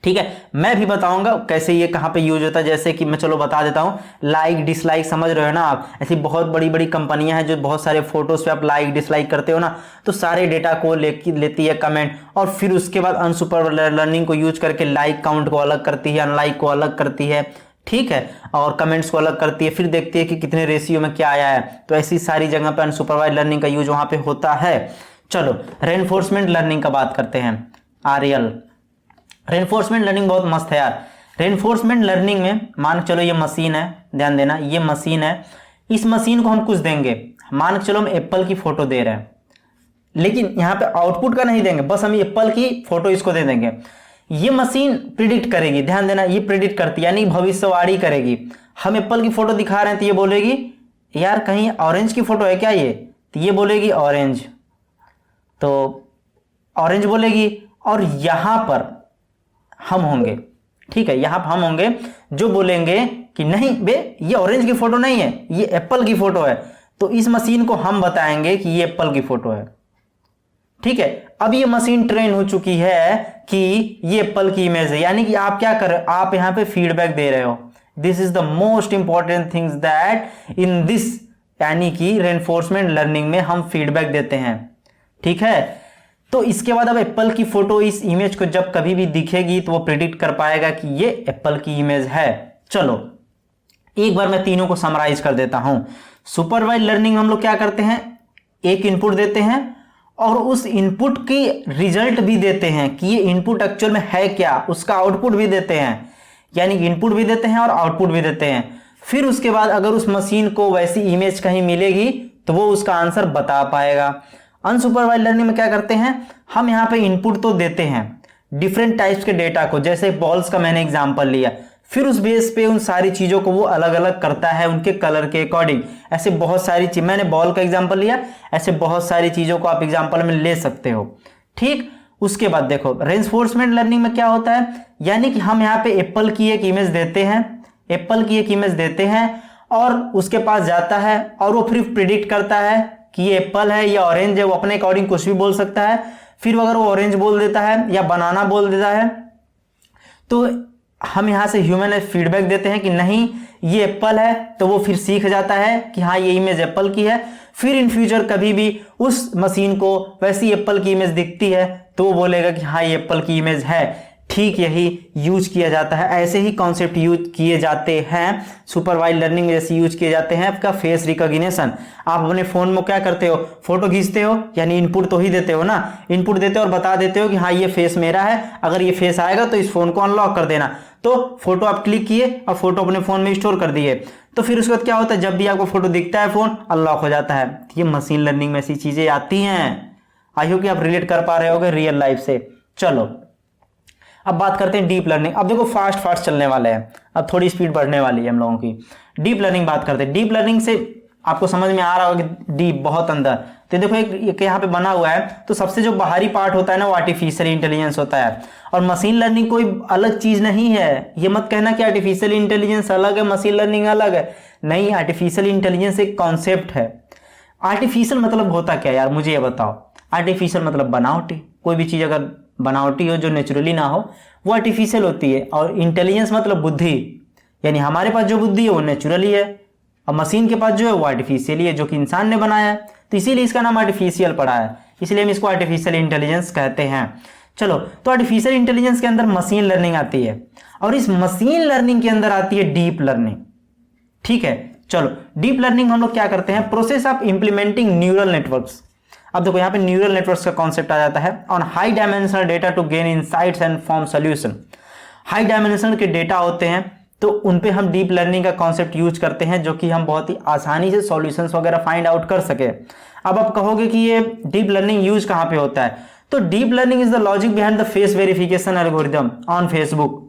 ठीक है, मैं भी बताऊंगा कैसे ये कहाँ पे यूज होता है। जैसे कि मैं चलो बता देता हूँ, लाइक डिसलाइक समझ रहे हो ना आप। ऐसी बहुत बड़ी बड़ी कंपनियां हैं जो बहुत सारे फोटोज पे आप लाइक डिसलाइक करते हो ना, तो सारे डेटा को लेती है कमेंट, और फिर उसके बाद अनसुपर लर्निंग को यूज करके लाइक काउंट को अलग करती है, अनलाइक को अलग करती है, ठीक है, और कमेंट्स को अलग करती है, फिर देखती है कि कितने रेशियो में क्या आया है। तो ऐसी सारी जगह पे अनसुपरवाइज्ड लर्निंग का यूज वहां पे होता है। चलो रेनफोर्समेंट लर्निंग का बात करते हैं, आरएल। रेनफोर्समेंट लर्निंग बहुत मस्त है यार। रेनफोर्समेंट लर्निंग में मान के चलो ये मशीन है, ध्यान देना ये मशीन है, इस मशीन को हम कुछ देंगे, मान के चलो हम एप्पल की फोटो दे रहे हैं, लेकिन यहाँ पे आउटपुट का नहीं देंगे, बस हम एप्पल की फोटो इसको दे देंगे। ये मशीन प्रिडिक्ट करेगी, ध्यान देना ये प्रिडिक्ट करती है, यानी भविष्यवाणी करेगी। हम एप्पल की फोटो दिखा रहे हैं तो ये बोलेगी यार कहीं ऑरेंज की फोटो है क्या ये, तो ये बोलेगी ऑरेंज, तो ऑरेंज बोलेगी। और यहां पर हम होंगे, ठीक है, यहां पर हम होंगे जो बोलेंगे कि नहीं बे ये ऑरेंज की फोटो नहीं है, ये एप्पल की फोटो है। तो इस मशीन को हम बताएंगे कि ये एप्पल की फोटो है, ठीक है। अब ये मशीन ट्रेन हो चुकी है कि ये एप्पल की इमेज है, यानी कि आप क्या कर रहे हो, आप यहां पे फीडबैक दे रहे हो। This is the most important things that in this, यानी कि रेनफोर्समेंट लर्निंग में हम फीडबैक देते हैं, ठीक है। तो इसके बाद अब एप्पल की फोटो इस इमेज को जब कभी भी दिखेगी तो वो प्रिडिक्ट कर पाएगा कि ये एप्पल की इमेज है। चलो एक बार मैं तीनों को समराइज कर देता हूं। सुपरवाइज्ड लर्निंग हम लोग क्या करते हैं, एक इनपुट देते हैं और उस इनपुट की रिजल्ट भी देते हैं कि ये इनपुट एक्चुअल में है क्या, उसका आउटपुट भी देते हैं, यानी इनपुट भी देते हैं और आउटपुट भी देते हैं। फिर उसके बाद अगर उस मशीन को वैसी इमेज कहीं मिलेगी तो वो उसका आंसर बता पाएगा। अनसुपरवाइज्ड लर्निंग में क्या करते हैं, हम यहाँ पे इनपुट तो देते हैं डिफरेंट टाइप्स के डेटा को, जैसे बॉल्स का मैंने एग्जांपल लिया, फिर उस बेस पे उन सारी चीजों को वो अलग अलग करता है उनके कलर के अकॉर्डिंग। ऐसे बहुत सारी चीज, मैंने बॉल का एग्जांपल लिया, ऐसे बहुत सारी चीजों को आप एग्जांपल में ले सकते हो, ठीक। उसके बाद देखो रेनफोर्समेंट लर्निंग में क्या होता है, यानी कि हम यहाँ पे एप्पल की एक इमेज देते हैं, एप्पल की एक इमेज देते हैं और उसके पास जाता है और वो फिर प्रिडिक्ट करता है कि ये एप्पल है या ऑरेंज है, वो अपने अकॉर्डिंग कुछ भी बोल सकता है। फिर अगर वो ऑरेंज बोल देता है या बनाना बोल देता है तो हम यहां से ह्यूमन फीडबैक देते हैं कि नहीं ये एप्पल है, तो वो फिर सीख जाता है कि हाँ ये इमेज एप्पल की है। फिर इन फ्यूचर कभी भी उस मशीन को वैसी एप्पल की इमेज दिखती है तो वो बोलेगा कि हाँ ये एप्पल की इमेज है। ठीक यही यूज किया जाता है, ऐसे ही कॉन्सेप्ट यूज किए जाते हैं सुपरवाइज्ड लर्निंग में, जैसे यूज किए जाते हैं आपका फेस रिकॉग्निशन। आप अपने फोन में क्या करते हो, फोटो खींचते हो, यानी इनपुट तो ही देते हो ना, इनपुट देते हो और बता देते हो कि हाँ ये फेस मेरा है, अगर ये फेस आएगा तो इस फोन को अनलॉक कर देना। तो फोटो आप क्लिक किए और फोटो अपने फोन में स्टोर कर दिए, तो फिर उसके बाद क्या होता है, जब भी आपको फोटो दिखता है फोन अनलॉक हो जाता है। ये मशीन लर्निंग में ऐसी चीजें आती हैं। आई होप कि आप रिलेट कर पा रहे होगे रियल लाइफ से। चलो अब बात करते हैं डीप लर्निंग। अब देखो फास्ट चलने वाले हैं, अब थोड़ी स्पीड बढ़ने वाली है हम लोगों की। डीप लर्निंग बात करते हैं। डीप लर्निंग से आपको समझ में आ रहा होगा कि डीप बहुत अंदर, तो देखो एक यहाँ पे बना हुआ है, तो सबसे जो बाहरी पार्ट होता है ना वो आर्टिफिशियल इंटेलिजेंस होता है। और मशीन लर्निंग कोई अलग चीज नहीं है, ये मत कहना कि आर्टिफिशियल इंटेलिजेंस अलग है मशीन लर्निंग अलग है, नहीं, आर्टिफिशियल इंटेलिजेंस एक कॉन्सेप्ट है। आर्टिफिशियल मतलब होता क्या यार, मुझे ये बताओ। आर्टिफिशियल मतलब बनावटी, कोई भी चीज अगर बनावटी हो जो नेचुरली ना हो वो आर्टिफिशियल होती है। और इंटेलिजेंस मतलब बुद्धि, यानी हमारे पास जो बुद्धि है वो नेचुरली है और मशीन के पास जो है वो आर्टिफिशियली है, जो कि इंसान ने बनाया है, तो इसीलिए इसका नाम आर्टिफिशियल पड़ा है, इसलिए हम इसको आर्टिफिशियल इंटेलिजेंस कहते हैं। चलो तो आर्टिफिशियल इंटेलिजेंस के अंदर मशीन लर्निंग आती है और इस मशीन लर्निंग के अंदर आती है डीप लर्निंग, ठीक है। चलो डीप लर्निंग हम लोग क्या करते हैं, process of implementing neural networks. अब देखो यहाँ पे न्यूरल नेटवर्क्स का कॉन्सेप्ट आ जाता है, on high dimensional data to gain insights and form solution. High dimensional के डेटा होते हैं तो उन पे हम डीप लर्निंग का कॉन्सेप्ट यूज करते हैं, जो कि हम बहुत ही आसानी से सॉल्यूशंस वगैरह फाइंड आउट कर सके। अब आप कहोगे कि ये डीप लर्निंग यूज कहाँ पे होता है, तो deep learning is the logic behind the face verification algorithm on Facebook.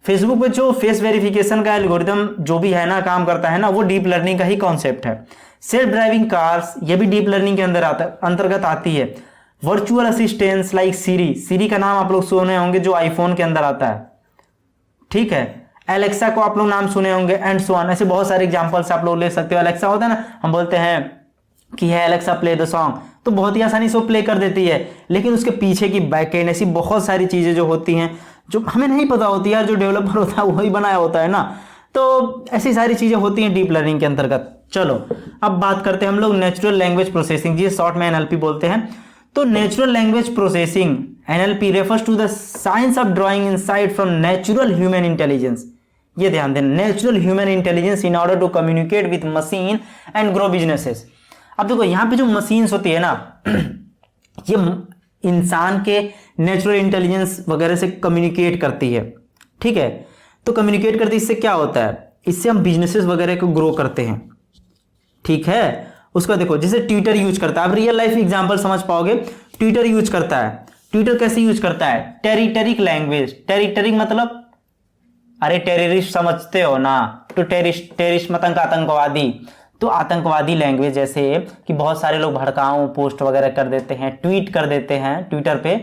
Facebook पे जो फेस वेरिफिकेशन का एल्गोरिथम जो भी है ना काम करता है ना, वो डीप लर्निंग का ही कॉन्सेप्ट है। सेल्फ ड्राइविंग कार्स ये भी डीप लर्निंग के अंतर्गत आती है। वर्चुअल असिस्टेंट्स लाइक सीरी, सीरी का नाम आप लोग सुने होंगे जो आईफोन के अंदर आता है, ठीक है। एलेक्सा को आप लोग नाम सुने होंगे एंड सो ऑन, ऐसे बहुत सारे एग्जांपल्स आप लोग ले सकते हो। एलेक्सा होता है ना, हम बोलते हैं कि है एलेक्सा प्ले द सॉन्ग, तो बहुत ही आसानी से वो प्ले कर देती है, लेकिन उसके पीछे की बैकएंड ऐसी बहुत सारी चीजें जो होती हैं जो हमें नहीं पता होती यार, जो डेवलपर होता है वही बनाया होता है ना। तो ऐसी सारी चीज़ें होती हैं डीप लर्निंग के अंतर्गत। चलो अब बात करते हैं हम लोग नेचुरल लैंग्वेज प्रोसेसिंग, जिसे शॉर्ट में एनएलपी बोलते हैं। तो natural language processing NLP refers to the science of drawing insight from natural human intelligence. ये ध्यान देना, natural human intelligence in order to communicate with machine and grow businesses. अब देखो यहाँ पे जो मशीन्स होती है ना ये इंसान के नेचुरल इंटेलिजेंस वगैरह से कम्युनिकेट करती है, ठीक है। तो कम्युनिकेट करती है, इससे क्या होता है, इससे हम बिजनेसेस वगैरह को ग्रो करते हैं, ठीक है। उसका देखो जैसे ट्विटर यूज करता है, आप रियल लाइफ एग्जांपल समझ पाओगे। ट्विटर यूज करता है, ट्विटर कैसे यूज करता है, टेरिटरिक लैंग्वेज। टेरिटरिक मतलब अरे टेररिस्ट समझते हो ना, तो टेररिस्ट मतलब आतंकवादी। तो आतंकवादी लैंग्वेज, जैसे कि बहुत सारे लोग भड़काऊ पोस्ट वगैरह कर देते हैं, ट्वीट कर देते हैं ट्विटर पे।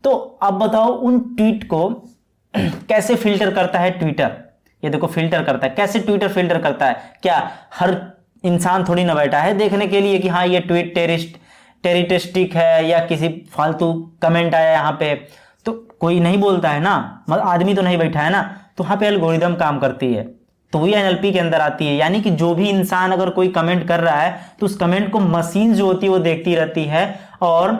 तो अब बताओ उन ट्वीट को कैसे फिल्टर करता है ट्विटर। ये देखो फिल्टर करता है, कैसे ट्विटर फिल्टर करता है। क्या हर इंसान थोड़ी ना बैठा है देखने के लिए कि हाँ ये ट्वीट टेररिस्टिक है या किसी फालतू कमेंट आया यहाँ पे, तो कोई नहीं बोलता है ना, मतलब आदमी तो नहीं बैठा है ना। तो वहाँ पे एल्गोरिदम काम करती है, तो वही एनएलपी के अंदर आती है। यानी कि जो भी इंसान अगर कोई कमेंट कर रहा है तो उस कमेंट को मशीन जो होती है वो देखती रहती है और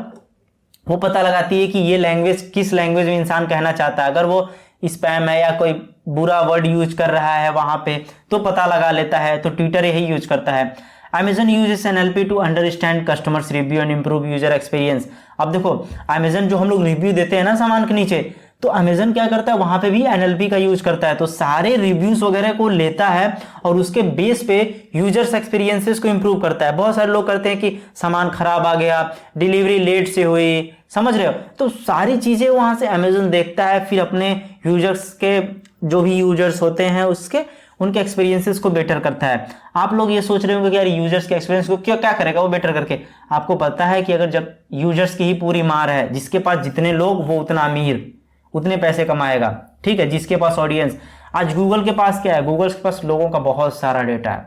वो पता लगाती है कि ये लैंग्वेज किस लैंग्वेज में इंसान कहना चाहता है। अगर वो स्पैम है या कोई बुरा वर्ड यूज कर रहा है वहां पे तो पता लगा लेता है। तो ट्विटर यही यूज करता है। Amazon uses NLP to understand customers review and improve user experience। अब देखो Amazon जो हम लोग रिव्यू देते हैं ना सामान के नीचे, तो Amazon क्या करता है वहां पे भी NLP का यूज करता है। तो सारे रिव्यूज वगैरह को लेता है और उसके बेस पे यूजर्स एक्सपीरियंसेस को इंप्रूव करता है। बहुत सारे लोग करते हैं कि सामान खराब आ गया, डिलीवरी लेट से हुई, समझ रहे हो। तो सारी चीजें वहां से Amazon देखता है, फिर अपने यूजर्स के जो भी यूजर्स होते हैं उसके उनके एक्सपीरियंसेस को बेटर करता है। आप लोग ये सोच रहे होंगे कि यार यूजर्स के एक्सपीरियंस को क्या करेगा वो बेटर करके। आपको पता है कि अगर जब यूजर्स की ही पूरी मार है, जिसके पास जितने लोग वो उतना अमीर, उतने पैसे कमाएगा, ठीक है। जिसके पास ऑडियंस, आज गूगल के पास क्या है, गूगल के पास लोगों का बहुत सारा डेटा है,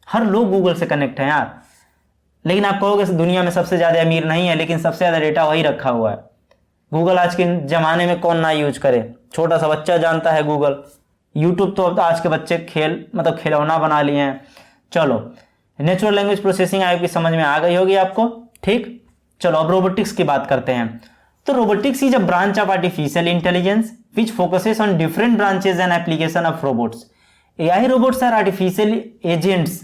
हर लोग गूगल से कनेक्ट है यार। लेकिन आप कहोगे दुनिया में सबसे ज्यादा अमीर नहीं है, लेकिन सबसे ज्यादा डेटा वही रखा हुआ है। गूगल आज के जमाने में कौन ना यूज करे, छोटा सा बच्चा जानता है गूगल। यूट्यूब तो अब आज के बच्चे खिलौना बना लिए हैं। चलो नेचुरल लैंग्वेज प्रोसेसिंग आपकी समझ में आ गई होगी आपको, ठीक। चलो अब रोबोटिक्स की बात करते हैं। तो robotics is a branch of artificial intelligence which focuses on different branches and application of robots. AI robots are artificial agents.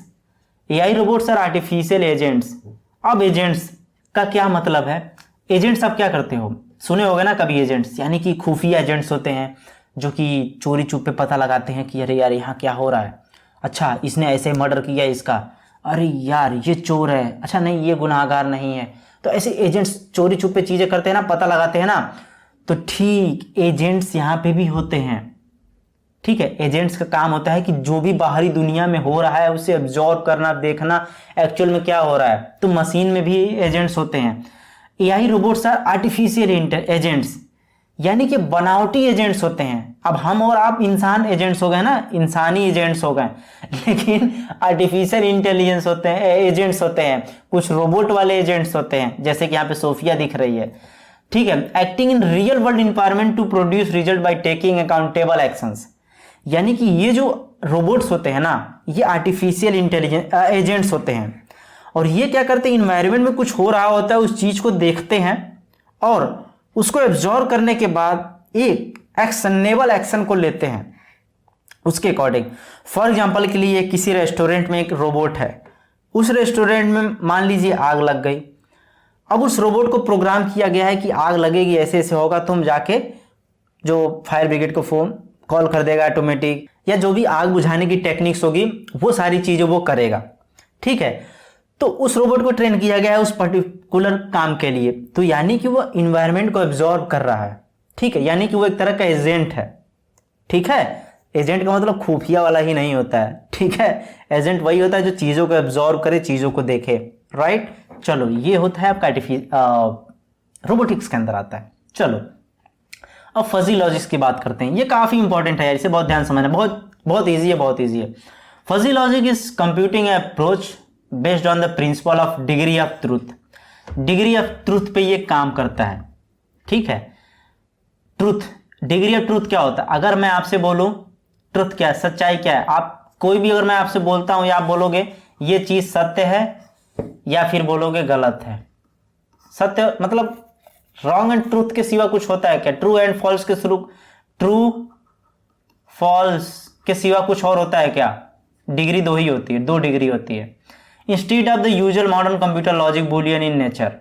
AI robots are artificial agents. अब एजेंट्स का क्या मतलब है, एजेंट्स आप क्या करते हो, सुने होगे ना कभी एजेंट्स, यानी कि खुफिया एजेंट्स होते हैं जो कि चोरी चुप पे पता लगाते हैं कि अरे यार यहाँ क्या हो रहा है, अच्छा इसने ऐसे मर्डर किया इसका, अरे यार ये चोर है, अच्छा नहीं ये गुनाहगार नहीं है। तो ऐसे एजेंट्स चोरी छुप पे चीजें करते हैं ना, पता लगाते हैं ना। तो ठीक एजेंट्स यहाँ पे भी होते हैं, ठीक है। एजेंट्स का काम होता है कि जो भी बाहरी दुनिया में हो रहा है उसे ऑब्जर्व करना, देखना एक्चुअल में क्या हो रहा है। तो मशीन में भी एजेंट्स होते हैं। AI robots are artificial agents, यानी कि बनावटी एजेंट्स होते हैं। अब हम और आप इंसान एजेंट्स हो गए ना, इंसानी एजेंट्स हो गए, लेकिन आर्टिफिशियल इंटेलिजेंस होते हैं, एजेंट्स होते हैं, कुछ रोबोट वाले एजेंट्स होते हैं, जैसे कि यहाँ पे सोफिया दिख रही है, ठीक है। Acting in real world environment to produce result by taking accountable actions. यानी कि ये जो रोबोट्स होते हैं ना, ये आर्टिफिशियल इंटेलिजेंस एजेंट्स होते हैं और ये क्या करते हैं, इन्वायरमेंट में कुछ हो रहा होता है उस चीज को देखते हैं और उसको एब्जॉर्व करने के बाद एक एक्शनेबल एक्शन को लेते हैं उसके अकॉर्डिंग। फॉर एग्जांपल के लिए किसी रेस्टोरेंट में एक रोबोट है, उस रेस्टोरेंट में मान लीजिए आग लग गई। अब उस रोबोट को प्रोग्राम किया गया है कि आग लगेगी ऐसे ऐसे होगा, तुम जाके जो फायर ब्रिगेड को फोन कॉल कर देगा ऑटोमेटिक, या जो भी आग बुझाने की टेक्निक्स होगी वो सारी चीजें वो करेगा, ठीक है। तो उस रोबोट को ट्रेन किया गया है उस पर्टिकुलर काम के लिए। तो यानी कि वो इन्वायरमेंट को एब्जॉर्ब कर रहा है, ठीक है। यानी कि वो एक तरह का एजेंट है, ठीक है। एजेंट का मतलब खुफिया वाला ही नहीं होता है, ठीक है। एजेंट वही होता है जो चीजों को एब्जॉर्ब करे, चीजों को देखे, राइट। चलो ये होता है आपका रोबोटिक्स के अंदर आता है। चलो अब फजी लॉजिक्स की बात करते हैं। ये काफी इंपॉर्टेंट है यार, इसे बहुत ध्यान समझना, बहुत ईजी है, बहुत ईजी है। Fuzzy logic is computing approach based on the principle of degree of truth. Degree of truth पे ये काम करता है, ठीक है। ट्रूथ डिग्री ऑफ ट्रूथ क्या होता है? अगर मैं आपसे बोलूं ट्रुथ क्या है, सच्चाई क्या है, आप कोई भी अगर मैं आपसे बोलता हूं या आप बोलोगे ये चीज सत्य है या फिर बोलोगे गलत है। सत्य मतलब रॉन्ग एंड ट्रूथ के सिवा कुछ होता है क्या? ट्रू एंड फॉल्स के शुरू, ट्रू फॉल्स के सिवा कुछ और होता है क्या? डिग्री दो ही होती है, 2 डिग्री होती है। Instead of the usual modern computer logic Boolean in nature,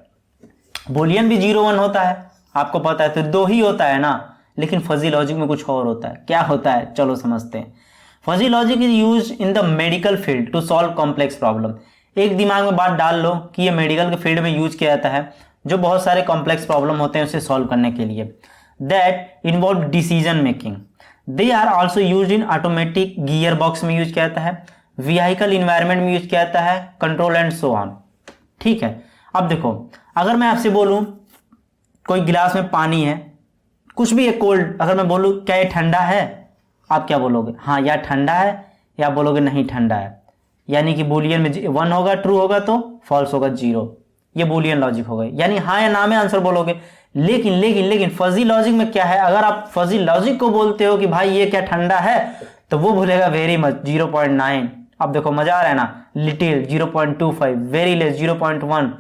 Boolean भी 0 1 होता है, आपको पता है, तो 2 ही होता है ना। लेकिन फजी लॉजिक में कुछ और होता है। क्या होता है चलो समझते हैं। Fuzzy logic is use in the medical field to solve complex problem. एक दिमाग में बात डाल लो कि ये मेडिकल के फील्ड में यूज किया जाता है, जो बहुत सारे कॉम्प्लेक्स प्रॉब्लम होते हैं उसे सॉल्व करने के लिए। That involve decision making. They are also use in automatic gear box में यूज किया जाता है, व्हीकल इन्वायरमेंट में यूज किया जाता है, कंट्रोल एंड सो ऑन। ठीक है, अब देखो अगर मैं आपसे बोलूं कोई गिलास में पानी है, कुछ भी है कोल्ड, अगर मैं बोलूं क्या ये ठंडा है, आप क्या बोलोगे? हाँ या ठंडा है, या बोलोगे नहीं ठंडा है। यानी कि बुलियन में 1 होगा, ट्रू होगा तो फॉल्स होगा 0। ये बुलियन लॉजिक हो गई, यानी हाँ या ना में आंसर बोलोगे। लेकिन लेकिन लेकिन फजी लॉजिक में क्या है? अगर आप फजी लॉजिक को बोलते हो कि भाई ये क्या ठंडा है, तो वो बोलेगा वेरी मच 0.9। अब देखो मजा आ रहा है ना, लिटिल 0.25, वेरी लेस 0.1,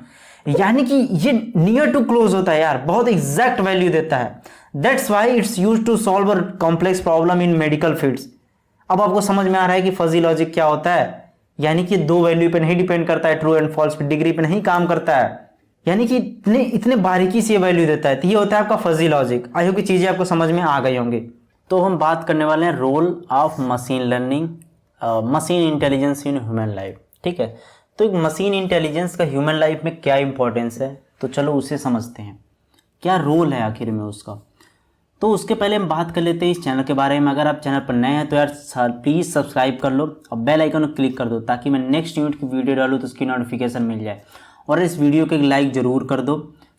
यानी कि ये नियर टू क्लोज होता है यार, बहुत एग्जैक्ट वैल्यू देता है। That's why it's use to solve a complex problem in medical fields. अब आपको समझ में आ रहा है कि फजी लॉजिक क्या होता है, यानी कि 2 वैल्यू पे नहीं डिपेंड करता है, ट्रू एंड फॉल्स पे, डिग्री पे नहीं काम करता है, यानी कि इतने बारीकी से ये वैल्यू देता है। तो ये होता है आपका फजी लॉजिक। आई होप कि चीजें आपको समझ में आ गई होंगी। तो हम बात करने वाले हैं role of machine learning, machine intelligence in human life. ठीक है, तो एक मशीन इंटेलिजेंस का ह्यूमन लाइफ में क्या इंपॉर्टेंस है, तो चलो उसे समझते हैं, क्या रोल है आखिर में उसका। तो उसके पहले हम बात कर लेते हैं इस चैनल के बारे में। अगर आप चैनल पर नए हैं तो यार प्लीज़ सब्सक्राइब कर लो और बेल आइकन को क्लिक कर दो, ताकि मैं नेक्स्ट यूट्यूब की वीडियो डालूँ तो उसकी नोटिफिकेशन मिल जाए। और इस वीडियो को एक लाइक ज़रूर कर दो,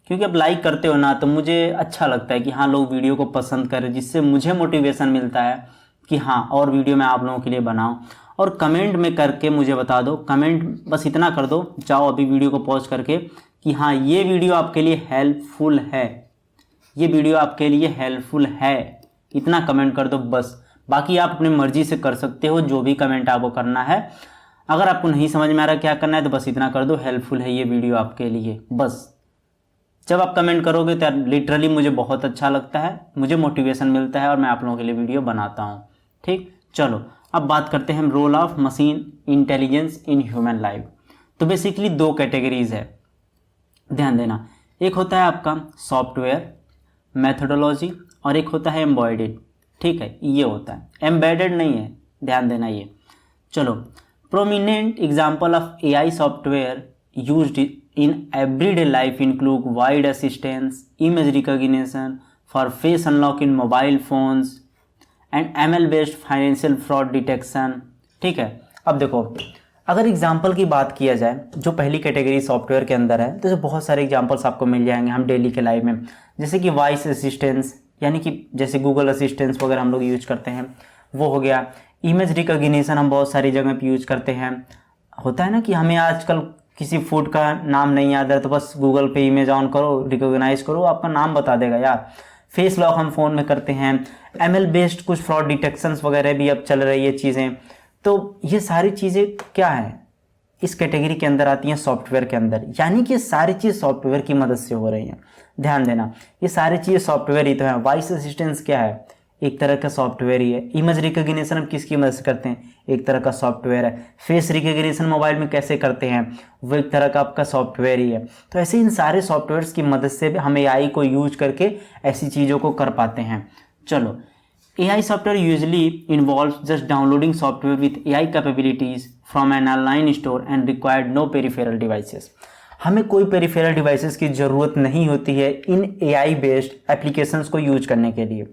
क्योंकि अब लाइक करते हो ना तो मुझे अच्छा लगता है कि हाँ लोग वीडियो को पसंद करें, जिससे मुझे मोटिवेशन मिलता है कि हाँ और वीडियो मैं आप लोगों के लिए बनाऊँ। और कमेंट में करके मुझे बता दो, कमेंट बस इतना कर दो, जाओ अभी वीडियो को पॉज करके, कि हाँ ये वीडियो आपके लिए हेल्पफुल है, ये वीडियो आपके लिए हेल्पफुल है, इतना कमेंट कर दो बस। बाकी आप अपनी मर्जी से कर सकते हो जो भी कमेंट आपको करना है। अगर आपको नहीं समझ में आ रहा क्या करना है तो बस इतना कर दो, हेल्पफुल है ये वीडियो आपके लिए, बस। जब आप कमेंट करोगे तो लिटरली मुझे बहुत अच्छा लगता है, मुझे मोटिवेशन मिलता है और मैं आप लोगों के लिए वीडियो बनाता हूँ। ठीक, चलो अब बात करते हैं हम role of machine intelligence in human life. तो बेसिकली 2 कैटेगरीज है, ध्यान देना। एक होता है आपका सॉफ्टवेयर मेथोडोलॉजी और एक होता है एम्बेडेड। ठीक है, ये होता है, एम्बेडेड नहीं है, ध्यान देना ये। चलो, prominent example of AI software used in everyday life include wide assistance, image recognition for face unlock in mobile phones and ML based financial fraud detection. ठीक है, अब देखो अगर एग्जाम्पल की बात किया जाए, जो पहली कैटेगरी सॉफ्टवेयर के अंदर है, तो जो बहुत सारे एग्जाम्पल्स आपको मिल जाएंगे हम डेली के लाइफ में, जैसे कि वॉइस असिस्टेंस, यानी कि जैसे गूगल असिस्टेंस वगैरह हम लोग यूज करते हैं, वो हो गया। इमेज रिकॉग्निशन हम बहुत सारी जगह पे यूज करते हैं। होता है ना कि हमें आजकल किसी फूड का नाम नहीं याद है तो बस गूगल पे इमेज ऑन करो, रिकॉग्नाइज करो, आपका नाम बता देगा यार। फेस लॉक हम फ़ोन में करते हैं, ML बेस्ड कुछ फ्रॉड डिटेक्शंस वगैरह भी अब चल रही है चीज़ें। तो ये सारी चीज़ें क्या है, इस कैटेगरी के अंदर आती हैं सॉफ्टवेयर के अंदर, यानी कि सारी चीज़ सॉफ्टवेयर की मदद से हो रही हैं। ध्यान देना, ये सारी चीज़ें सॉफ्टवेयर ही तो है। वॉइस असिस्टेंस क्या है, एक तरह का सॉफ्टवेयर ही है। इमेज रिकॉग्निशन हम किसकी मदद से करते हैं, एक तरह का सॉफ्टवेयर है। फेस रिकॉग्निशन मोबाइल में कैसे करते हैं, वो एक तरह का आपका सॉफ्टवेयर ही है। तो ऐसे इन सारे सॉफ्टवेयर्स की मदद से हम AI को यूज करके ऐसी चीज़ों को कर पाते हैं। चलो, AI software usually involves just downloading software with AI capabilities from an online store and required no peripheral devices. हमें कोई पेरिफेरल डिवाइसेस की ज़रूरत नहीं होती है इन AI बेस्ड एप्लीकेशंस को यूज करने के लिए।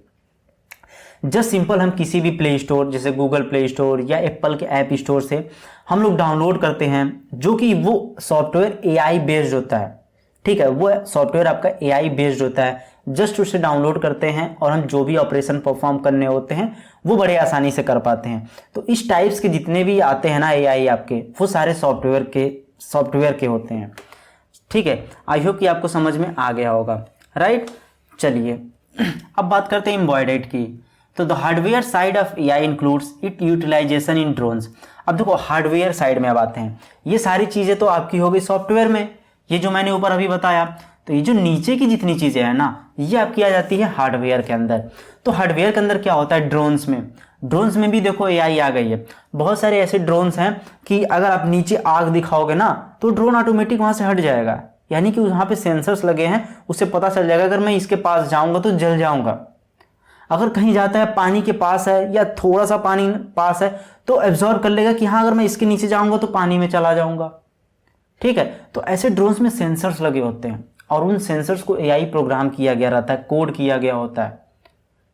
जस्ट सिंपल हम किसी भी प्ले स्टोर जैसे गूगल प्ले स्टोर या एप्पल के ऐप स्टोर से हम लोग डाउनलोड करते हैं, जो कि वो सॉफ्टवेयर AI बेस्ड होता है। ठीक है, वो सॉफ्टवेयर आपका AI बेस्ड होता है। जस्ट उसे डाउनलोड करते हैं और हम जो भी ऑपरेशन परफॉर्म करने होते हैं वो बड़े आसानी से कर पाते हैं। तो इस टाइप्स के जितने भी आते हैं ना AI आपके, वो सारे सॉफ्टवेयर के होते हैं। ठीक है, आई होप कि आपको समझ में आ गया होगा, राइट। चलिए, अब बात करते हैं एम्बॉयडेड की। तो the hardware side of AI includes it utilisation in drones. अब देखो हार्डवेयर साइड में अब आते हैं, ये सारी चीज़ें तो आपकी हो गई सॉफ्टवेयर में, ये जो मैंने ऊपर अभी बताया। तो ये जो नीचे की जितनी चीज़ें हैं ना, ये आपकी आ जाती है हार्डवेयर के अंदर। तो हार्डवेयर के अंदर क्या होता है, ड्रोन्स में भी देखो एआई आ गई है। बहुत सारे ऐसे ड्रोन्स हैं कि अगर आप नीचे आग दिखाओगे ना तो ड्रोन ऑटोमेटिक वहाँ से हट जाएगा, यानी कि वहाँ पे सेंसर्स लगे हैं, उससे पता चल जाएगा अगर मैं इसके पास जाऊँगा तो जल जाऊँगा। अगर कहीं जाता है पानी के पास है या थोड़ा सा पानी पास है तो एब्जॉर्ब कर लेगा कि हाँ अगर मैं इसके नीचे जाऊँगा तो पानी में चला जाऊँगा। ठीक है, तो ऐसे ड्रोन्स में सेंसर्स लगे होते हैं और उन सेंसर्स को एआई प्रोग्राम किया गया रहता है, कोड किया गया होता है।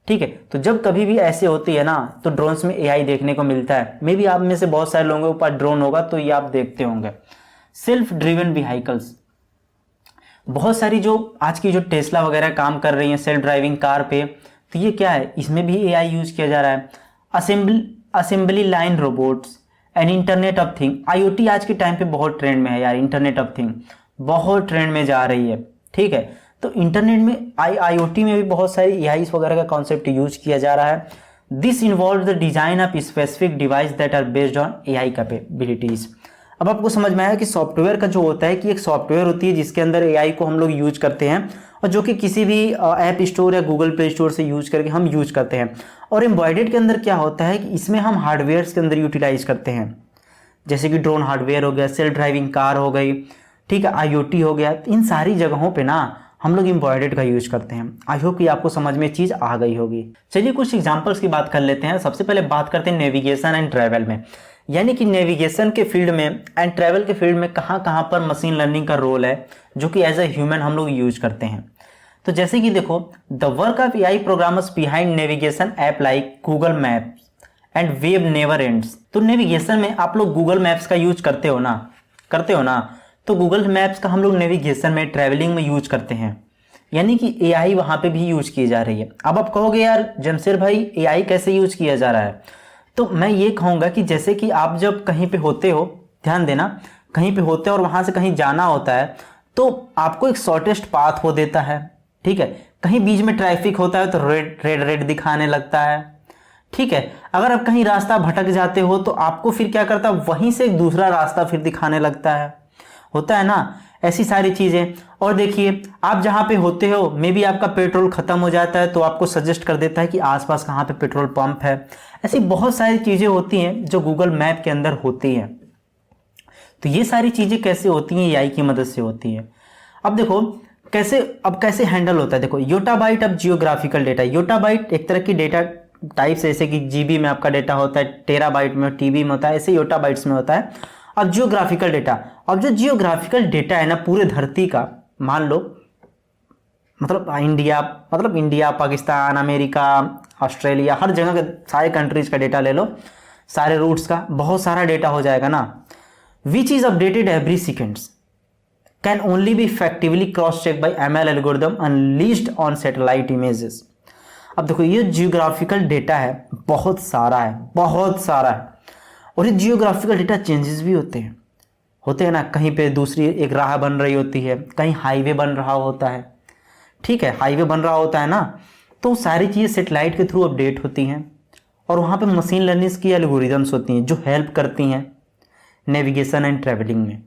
ठीक है, तो जब कभी भी ऐसे होती है ना तो ड्रोन्स में एआई देखने को मिलता है। मे बी आप में से बहुत सारे लोगों के पास ड्रोन होगा तो ये आप देखते होंगे। सेल्फ ड्रिवन व्हीकल्स, बहुत सारी जो आज की जो टेस्ला वगैरह काम कर रही हैं सेल्फ ड्राइविंग कार पे, तो ये क्या है, इसमें भी एआई यूज किया जा रहा है। Assembly line robots and internet of thing, IoT आज के टाइम पे बहुत ट्रेंड में है यार, इंटरनेट ऑफ थिंग बहुत ट्रेंड में जा रही है। ठीक है, तो इंटरनेट में आईओटी में भी बहुत सारी एआई वगैरह का कॉन्सेप्ट यूज किया जा रहा है। This involve the design of specific device that are based on AI capabilities. अब आपको समझ में आया कि सॉफ्टवेयर का जो होता है कि एक सॉफ्टवेयर होती है जिसके अंदर एआई को हम लोग यूज करते हैं और जो कि किसी भी ऐप स्टोर या गूगल प्ले स्टोर से यूज करके हम यूज करते हैं। और एम्बॉयडेड के अंदर क्या होता है कि इसमें हम हार्डवेयर के अंदर यूटिलाइज करते हैं, जैसे कि ड्रोन हार्डवेयर हो गया, सेल्फ ड्राइविंग कार हो गई, ठीक है, आईओटी हो गया। इन सारी जगहों पे ना हम लोग एम्बॉयडेड का यूज करते हैं। आई होप कि आपको समझ में चीज़ आ गई होगी। चलिए कुछ एग्जांपल्स की बात कर लेते हैं। सबसे पहले बात करते हैं नेविगेशन एंड ट्रैवल में, यानी कि नेविगेशन के फील्ड में एंड ट्रैवल के फील्ड में कहाँ कहाँ पर मशीन लर्निंग का रोल है जो कि एज ए ह्यूमन हम लोग यूज करते हैं। तो जैसे कि देखो, the work of AI programmers behind navigation app like Google maps and web never ends. तो नेविगेशन में आप लोग गूगल मैप्स का यूज करते हो ना, तो गूगल मैप्स का हम लोग नेविगेशन में, ट्रैवलिंग में यूज करते हैं, यानी कि एआई वहाँ पे भी यूज की जा रही है। अब आप कहोगे यार जमशेद भाई एआई कैसे यूज किया जा रहा है, तो मैं ये कहूँगा कि जैसे कि आप जब कहीं पे होते हो, ध्यान देना, कहीं पे होते हो और वहाँ से कहीं जाना होता है तो आपको एक शॉर्टेस्ट पाथ वो देता है। ठीक है, कहीं बीच में ट्रैफिक होता है तो रेड दिखाने लगता है। ठीक है, अगर आप कहीं रास्ता भटक जाते हो तो आपको फिर क्या करता है, वहीं से एक दूसरा रास्ता फिर दिखाने लगता है, होता है ना, ऐसी सारी चीज़ें। और देखिए आप जहाँ पे होते हो मे बी आपका पेट्रोल ख़त्म हो जाता है तो आपको सजेस्ट कर देता है कि आसपास कहाँ पे पेट्रोल पंप है। ऐसी बहुत सारी चीज़ें होती हैं जो गूगल मैप के अंदर होती हैं। तो ये सारी चीज़ें कैसे होती हैं, एआई की मदद से होती हैं। अब देखो कैसे हैंडल होता है। देखो yottabyte of geographical data, yottabyte एक तरह की डेटा टाइप्स, जैसे कि जीबी में आपका डेटा होता है, टेराबाइट में, टीबी में होता है, ऐसे योटाबाइट्स में होता है। अब जियोग्राफिकल डेटा, अब जो जियोग्राफिकल डेटा है ना पूरे धरती का, मान लो मतलब इंडिया, पाकिस्तान, अमेरिका, ऑस्ट्रेलिया, हर जगह के सारे कंट्रीज का डेटा ले लो, सारे रूट्स का, बहुत सारा डेटा हो जाएगा ना। Which is updated every seconds can only be effectively cross check by ML algorithm unleashed on satellite images. अब देखो ये जियोग्राफिकल डेटा है, बहुत सारा है, और ये जियोग्राफिकल डेटा चेंजेस भी होते हैं ना, कहीं पे दूसरी एक राह बन रही होती है, कहीं हाईवे बन रहा होता है। ठीक है, हाईवे बन रहा होता है ना, तो सारी चीज़ें सेटेलाइट के थ्रू अपडेट होती हैं और वहाँ पे मशीन लर्निंग की एल्गोरिदम्स होती हैं जो हेल्प करती हैं नेविगेशन एंड ट्रैवलिंग में।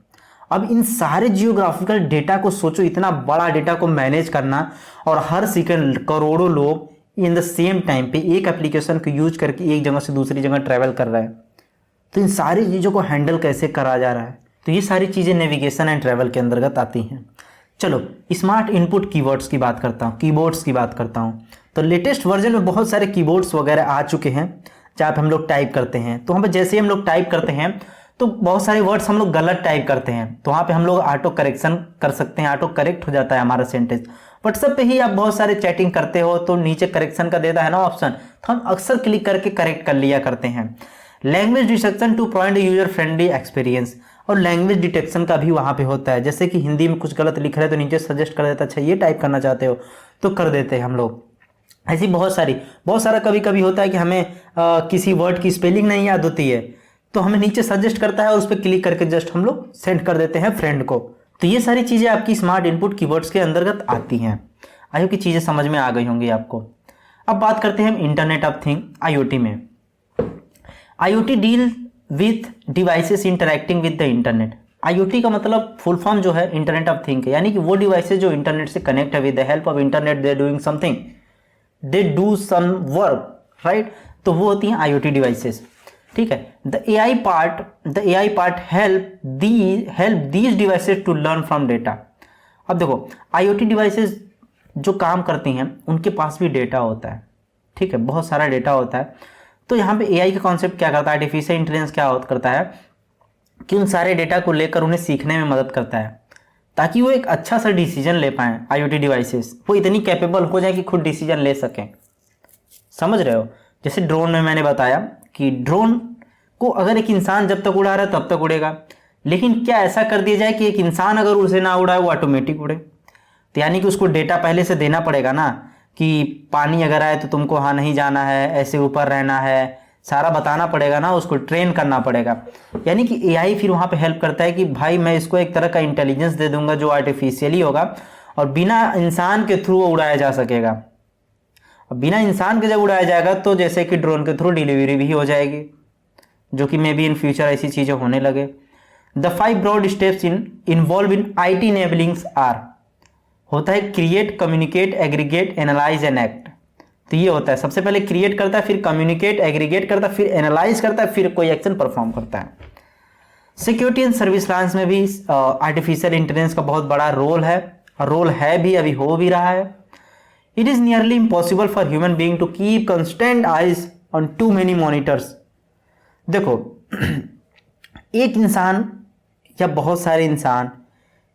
अब इन सारे जियोग्राफिकल डेटा को सोचो, इतना बड़ा डेटा को मैनेज करना और हर सेकंड करोड़ों लोग इन द सेम टाइम पे एक एप्लीकेशन को यूज करके एक जगह से दूसरी जगह ट्रैवल कर रहे हैं, तो इन सारी चीज़ों को हैंडल कैसे करा जा रहा है। तो ये सारी चीज़ें नेविगेशन एंड ट्रैवल के अंतर्गत आती हैं। चलो स्मार्ट इनपुट कीवर्ड्स की बात करता हूँ, कीबोर्ड्स की बात करता हूँ। तो लेटेस्ट वर्जन में बहुत सारे कीबोर्ड्स वगैरह आ चुके हैं जहाँ पे हम लोग टाइप करते हैं। तो हम जैसे ही हम लोग टाइप करते हैं तो बहुत सारे वर्ड्स हम लोग गलत टाइप करते हैं, तो वहाँ पे हम लोग ऑटो करेक्शन कर सकते हैं, ऑटो करेक्ट हो जाता है हमारा सेंटेंस। व्हाट्सएप पे ही आप बहुत सारे चैटिंग करते हो तो नीचे करेक्शन का देता है ना ऑप्शन, तो हम अक्सर क्लिक करके करेक्ट कर लिया करते हैं। Language detection to provide user friendly experience, और लैंग्वेज डिटेक्शन का भी वहाँ पे होता है, जैसे कि हिंदी में कुछ गलत लिख रहे हैं तो नीचे सजेस्ट कर देता है, अच्छा ये टाइप करना चाहते हो तो कर देते हैं हम लोग। ऐसी बहुत सारा कभी कभी होता है कि हमें किसी वर्ड की स्पेलिंग नहीं याद होती है तो हमें नीचे सजेस्ट करता है और उस पर क्लिक करके जस्ट हम लोग सेंड कर देते हैं फ्रेंड को। तो ये सारी चीज़ें आपकी स्मार्ट इनपुट कीवर्ड्स के अंतर्गत आती हैं। आई होप कि चीज़ें समझ में आ गई होंगी आपको। अब बात करते हैं हम इंटरनेट ऑफ थिंग IoT में। IoT deal with devices interacting with the internet. IoT का मतलब फुल फॉर्म जो है इंटरनेट ऑफ थिंग है, यानी कि वो डिवाइसेस जो इंटरनेट से कनेक्ट है, with the help of internet they doing something, they do some work, right. तो वो होती हैं IoT डिवाइसेस, ठीक है। The AI part help these devices to learn from data. अब देखो IoT डिवाइसेस जो काम करती हैं उनके पास भी डेटा होता है, ठीक है, बहुत सारा डेटा होता है। तो यहाँ पे AI का कॉन्सेप्ट क्या करता है, आर्टिफिशियल इंटेलिजेंस क्या करता है कि उन सारे डेटा को लेकर उन्हें सीखने में मदद करता है, ताकि वो एक अच्छा सा डिसीजन ले पाएँ। IoT डिवाइसेस वो इतनी कैपेबल हो जाए कि खुद डिसीजन ले सकें, समझ रहे हो। जैसे ड्रोन में मैंने बताया कि ड्रोन को अगर एक इंसान जब तक उड़ा रहा है तब तक उड़ेगा, लेकिन क्या ऐसा कर दिया जाए कि एक इंसान अगर उसे ना उड़ाए वो ऑटोमेटिक उड़े। तो यानी कि उसको डेटा पहले से देना पड़ेगा ना, कि पानी अगर आए तो तुमको वहाँ नहीं जाना है, ऐसे ऊपर रहना है, सारा बताना पड़ेगा ना, उसको ट्रेन करना पड़ेगा। यानी कि AI फिर वहाँ पे हेल्प करता है कि भाई मैं इसको एक तरह का इंटेलिजेंस दे दूंगा जो आर्टिफिशियली होगा और बिना इंसान के थ्रू उड़ाया जा सकेगा। अब बिना इंसान के जब उड़ाया जाएगा तो जैसे कि ड्रोन के थ्रू डिलीवरी भी हो जाएगी, जो कि मे बी इन फ्यूचर ऐसी चीज़ें होने लगे। The 5 broad steps involve in IT enablings are, होता है create, communicate, aggregate, analyse and act. तो ये होता है, सबसे पहले क्रिएट करता है, फिर कम्युनिकेट, एग्रीगेट करता है, फिर एनालाइज करता है, फिर कोई एक्शन परफॉर्म करता है। सिक्योरिटी एंड सर्विस लाइन्स में भी आर्टिफिशियल इंटेलिजेंस का बहुत बड़ा रोल है भी, अभी हो भी रहा है। It is nearly impossible for human being to keep constant eyes on too many monitors. देखो एक इंसान या बहुत सारे इंसान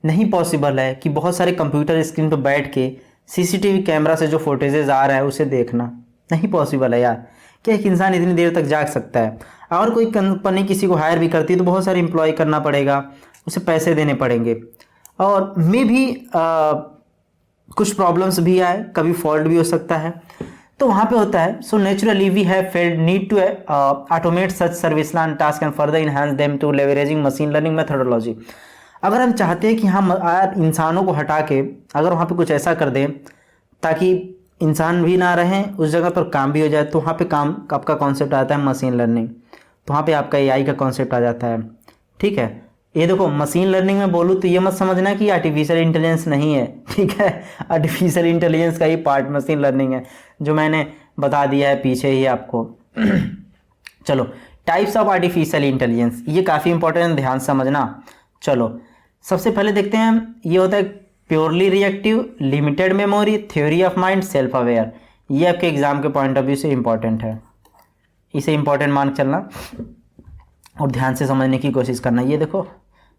नहीं पॉसिबल है कि बहुत सारे कंप्यूटर स्क्रीन पर बैठ के CCTV कैमरा से जो फुटेजेस आ रहा है उसे देखना नहीं पॉसिबल है यार। क्या एक इंसान इतनी देर तक जाग सकता है? और कोई कंपनी किसी को हायर भी करती है तो बहुत सारे एम्प्लॉय करना पड़ेगा, उसे पैसे देने पड़ेंगे, और मे भी कुछ प्रॉब्लम्स भी आए, कभी फॉल्ट भी हो सकता है, तो वहाँ पे होता है। So naturally we have felt need to automate such service line task and further enhance them to leveraging machine learning methodology. अगर हम चाहते हैं कि हम इंसानों को हटा के अगर वहाँ पे कुछ ऐसा कर दें ताकि इंसान भी ना रहें, उस जगह पर काम भी हो जाए, तो वहाँ पे काम आपका कॉन्सेप्ट आता है मशीन लर्निंग। तो वहाँ पे आपका AI का कॉन्सेप्ट आ जाता है, ठीक है। ये देखो मशीन लर्निंग में बोलूँ तो ये मत समझना कि आर्टिफिशियल इंटेलिजेंस नहीं है, ठीक है। आर्टिफिशियल इंटेलिजेंस का ही पार्ट मशीन लर्निंग है, जो मैंने बता दिया है पीछे ही आपको। चलो टाइप्स ऑफ आर्टिफिशियल इंटेलिजेंस, ये काफ़ी इंपॉर्टेंट है, ध्यान समझना। चलो सबसे पहले देखते हैं हम, ये होता है purely reactive, limited memory, theory of mind, self aware. ये आपके एग्जाम के पॉइंट ऑफ व्यू से इंपॉर्टेंट है, इसे इंपॉर्टेंट मान चलना और ध्यान से समझने की कोशिश करना। ये देखो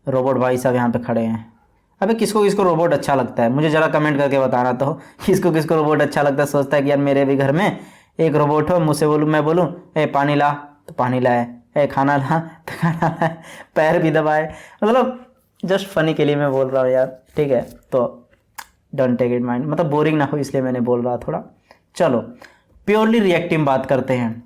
रोबोट भाई साहब यहाँ पे खड़े हैं। अबे किसको किसको रोबोट अच्छा लगता है, मुझे ज़रा कमेंट करके बताना तो, किसको किसको रोबोट अच्छा लगता है। सोचता है कि यार मेरे भी घर में एक रोबोट हो, मुझसे बोलूँ, मैं बोलूँ ए पानी ला तो पानी लाए, ए खाना ला तो खाना लाए, पैर भी दबाए, मतलब जस्ट फनी के लिए मैं बोल रहा हूँ यार, ठीक है। तो डोंट टेक इट माइंड, मतलब बोरिंग ना हो इसलिए मैंने बोल रहा थोड़ा। चलो प्योरली रिएक्टिव बात करते हैं।